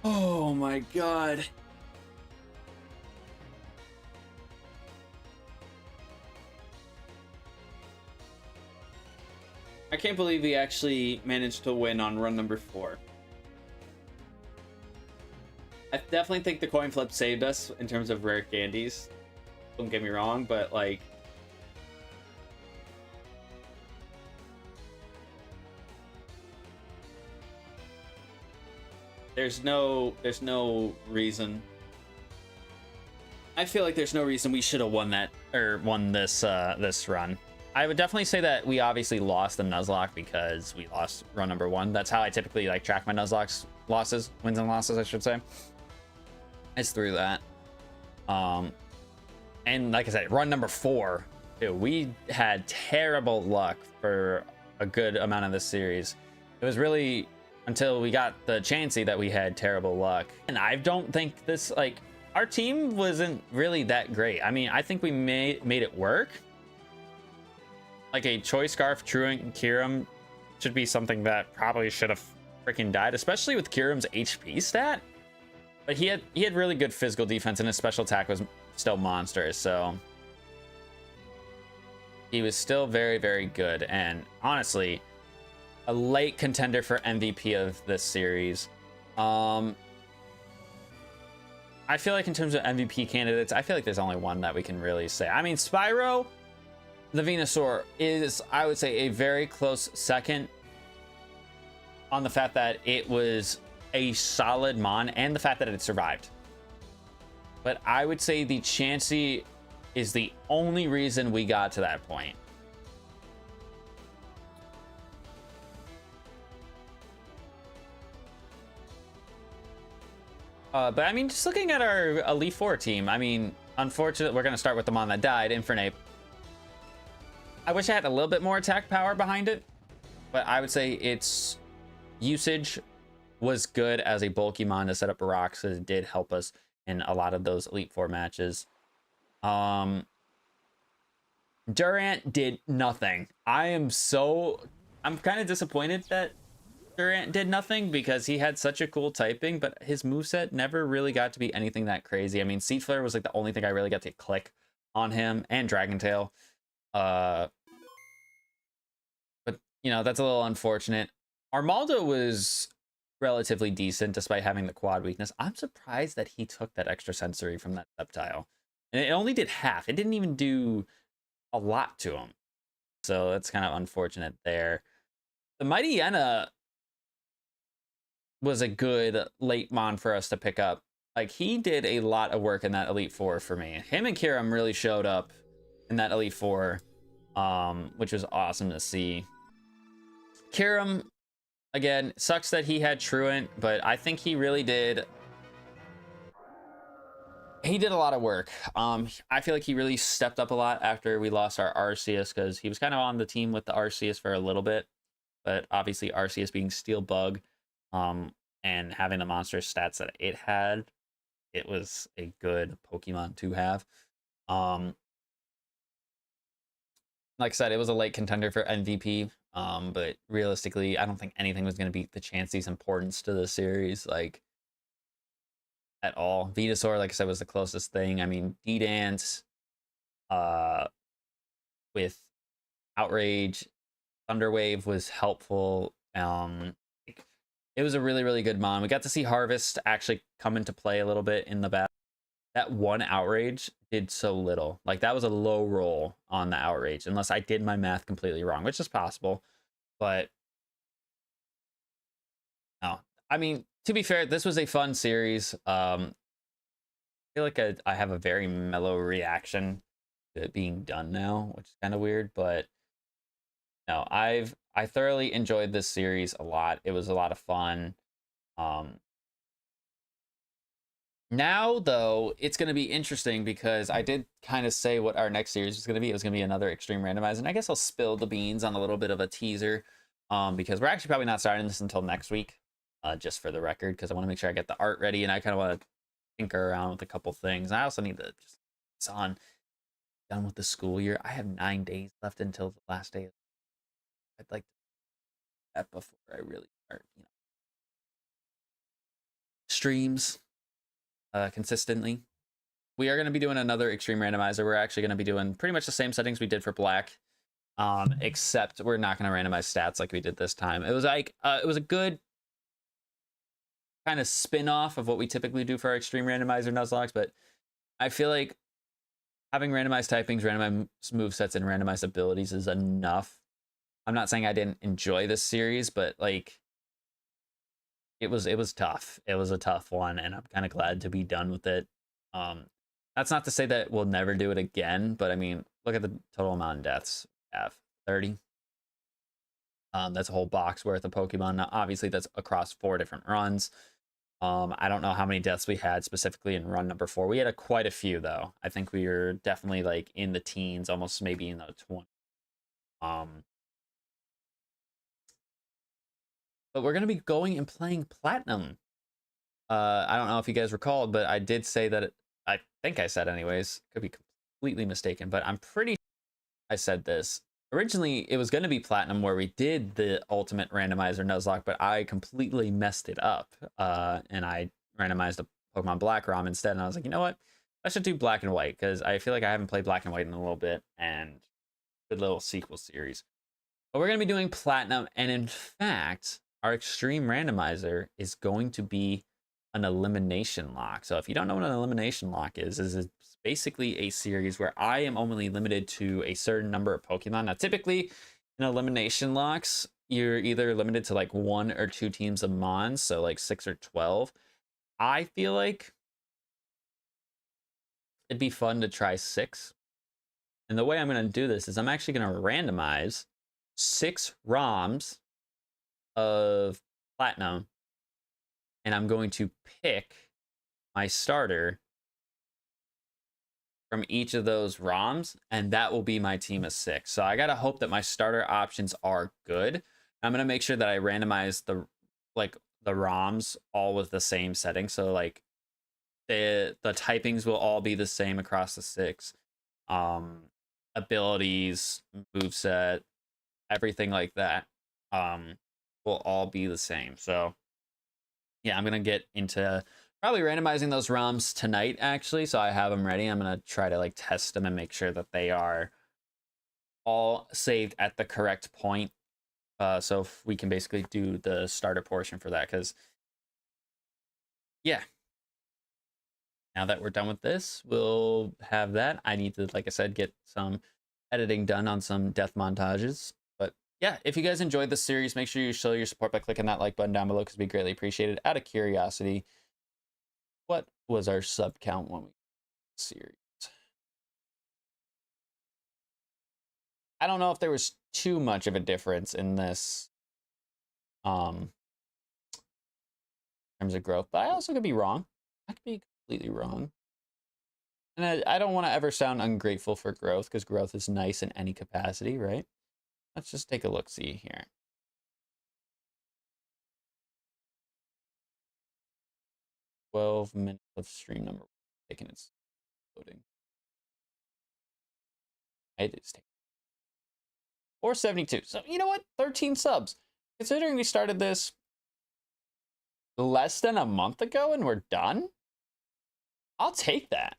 Oh my god. I can't believe we actually managed to win on run number 4. definitely think the coin flip saved us in terms of rare candies. Don't get me wrong, but like, there's no reason. I feel like there's no reason we should have won that or won this this run. I would definitely say that we obviously lost the Nuzlocke because we lost run number 1. That's how I typically like track my Nuzlocke's losses, wins and losses, I should say. It's through that. And like I said, run number 4, dude, we had terrible luck for a good amount of this series. It was really until we got the Chansey that we had terrible luck. And I don't think this, like, our team wasn't really that great. I mean, I think we made it work. Like a Choice Scarf, Truant, and Kirim should be something that probably should have freaking died, especially with Kirim's HP stat. But he had really good physical defense, and his special attack was still monstrous, so he was still very, very good. And honestly, a late contender for MVP of this series. I feel like in terms of MVP candidates, I feel like there's only one that we can really say. I mean, Spyro the Venusaur is, I would say, a very close second on the fact that it was a solid mon and the fact that it survived. But I would say the Chansey is the only reason we got to that point. But I mean, just looking at our Elite Four team, I mean, unfortunately, we're going to start with the mon that died, Infernape. I wish I had a little bit more attack power behind it, but I would say its usage was good as a bulky mon to set up rocks, as it did help us in a lot of those Elite Four matches. Durant did nothing. I'm kind of disappointed that Durant did nothing because he had such a cool typing, but his moveset never really got to be anything that crazy. I mean, Seed Flare was like the only thing I really got to click on him, and Dragon Tail. But you know, that's a little unfortunate. Armaldo was relatively decent despite having the quad weakness. I'm surprised that he took that extra sensory from that Sceptile, and it only did half. It didn't even do a lot to him, so that's kind of unfortunate there. The Mighty Yenna was a good late mon for us to pick up. Like, he did a lot of work in that Elite Four for me. Him and Kirim really showed up in that Elite Four, which was awesome to see. Kirim, again, sucks that he had Truant, but I think he really did. He did a lot of work. I feel like he really stepped up a lot after we lost our Arceus, because he was kind of on the team with the Arceus for a little bit, but obviously Arceus being Steel Bug, and having the monster stats that it had, it was a good Pokemon to have. Like I said, it was a late contender for MVP, but realistically, I don't think anything was going to beat the Chansey's importance to the series, like, at all. Venusaur, like I said, was the closest thing. I mean, D-Dance, with Outrage, Thunderwave was helpful. It was a really, really good mon. We got to see Harvest actually come into play a little bit in the battle. That one Outrage did so little. Like, that was a low roll on the Outrage, unless I did my math completely wrong, which is possible. But no, I mean, to be fair, this was a fun series. I feel like I have a very mellow reaction to it being done now, which is kind of weird, but no, I thoroughly enjoyed this series a lot. It was a lot of fun. Now, though, it's going to be interesting because I did kind of say what our next series was going to be. It was going to be another Extreme Randomizer, and I guess I'll spill the beans on a little bit of a teaser, because we're actually probably not starting this until next week, just for the record, because I want to make sure I get the art ready, and I kind of want to tinker around with a couple things. I also need to just it's on done with the school year. I have 9 days left until the last day. I'd like to do that before I really start, streams consistently. We are going to be doing another Extreme Randomizer. We're actually going to be doing pretty much the same settings we did for Black, except we're not going to randomize stats like we did this time. It was like it was a good kind of spin-off of what we typically do for our extreme randomizer Nuzlocks, but I feel like having randomized typings, randomized movesets, and randomized abilities is enough. I'm not saying I didn't enjoy this series, but like it was tough. It was a tough one, and I'm kind of glad to be done with it. That's not to say that we'll never do it again, but I mean, look at the total amount of deaths we have. 30. That's a whole box worth of Pokemon. Now, obviously, that's across 4 different runs. I don't know how many deaths we had specifically in run number 4. We had quite a few, though. I think we were definitely like in the teens, almost maybe in the 20. But we're going to be going and playing Platinum. I don't know if you guys recalled, but I did say that I think I said anyways. Could be completely mistaken, but I'm pretty sure I said this. Originally, it was going to be Platinum where we did the ultimate randomizer Nuzlocke, but I completely messed it up. And I randomized a Pokemon Black ROM instead. And I was like, you know what? I should do Black and White because I feel like I haven't played Black and White in a little bit. And good little sequel series. But we're going to be doing Platinum. And in fact, our extreme randomizer is going to be an elimination lock. So if you don't know what an elimination lock is it's basically a series where I am only limited to a certain number of Pokemon. Now, typically in elimination locks, you're either limited to like 1 or 2 teams of Mons, so like 6 or 12. I feel like it'd be fun to try 6. And the way I'm going to do this is I'm actually going to randomize 6 ROMs of Platinum, and I'm going to pick my starter from each of those ROMs, and that will be my team of 6. So I gotta hope that my starter options are good. I'm gonna make sure that I randomize the ROMs all with the same setting. So like the typings will all be the same across the 6. Abilities, moveset, everything like that. Will all be the same. So yeah, I'm gonna get into probably randomizing those ROMs tonight actually, so I have them ready. I'm gonna try to like test them and make sure that they are all saved at the correct point, so if we can basically do the starter portion for that. Because yeah, now that we're done with this, we'll have that. I need to, like I said, get some editing done on some death montages. Yeah, if you guys enjoyed this series, make sure you show your support by clicking that like button down below because we greatly appreciate it. Out of curiosity, what was our sub count when we series? I don't know if there was too much of a difference in this in terms of growth, but I also could be wrong. I could be completely wrong. And I don't want to ever sound ungrateful for growth because growth is nice in any capacity, right? Let's just take a look-see here. $12 minutes of stream number taking its loading. It is taking 472. So you know what? 13 subs. Considering we started this less than a month ago and we're done, I'll take that.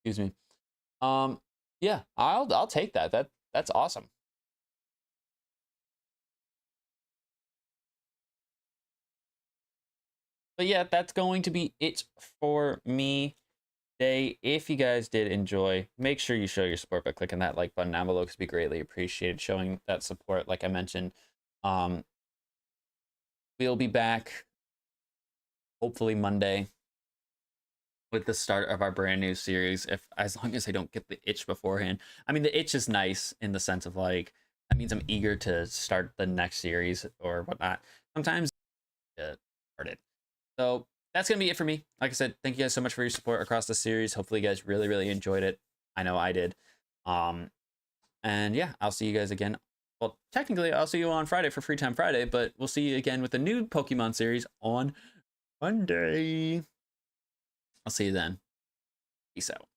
Excuse me. Yeah, I'll take that. That's awesome. But yeah, that's going to be it for me today. If you guys did enjoy, make sure you show your support by clicking that like button down below because we greatly appreciate showing that support. Like I mentioned, we'll be back hopefully Monday with the start of our brand new series, as long as I don't get the itch beforehand. I mean, the itch is nice in the sense of like, that means I'm eager to start the next series or whatnot. Sometimes started. So that's gonna be it for me. Like I said, thank you guys so much for your support across the series. Hopefully you guys really enjoyed it. I know I did. And yeah, I'll see you guys again. Well, technically I'll see you on Friday for Free Time Friday, but we'll see you again with the new Pokemon series on Monday. I'll see you then. Peace out.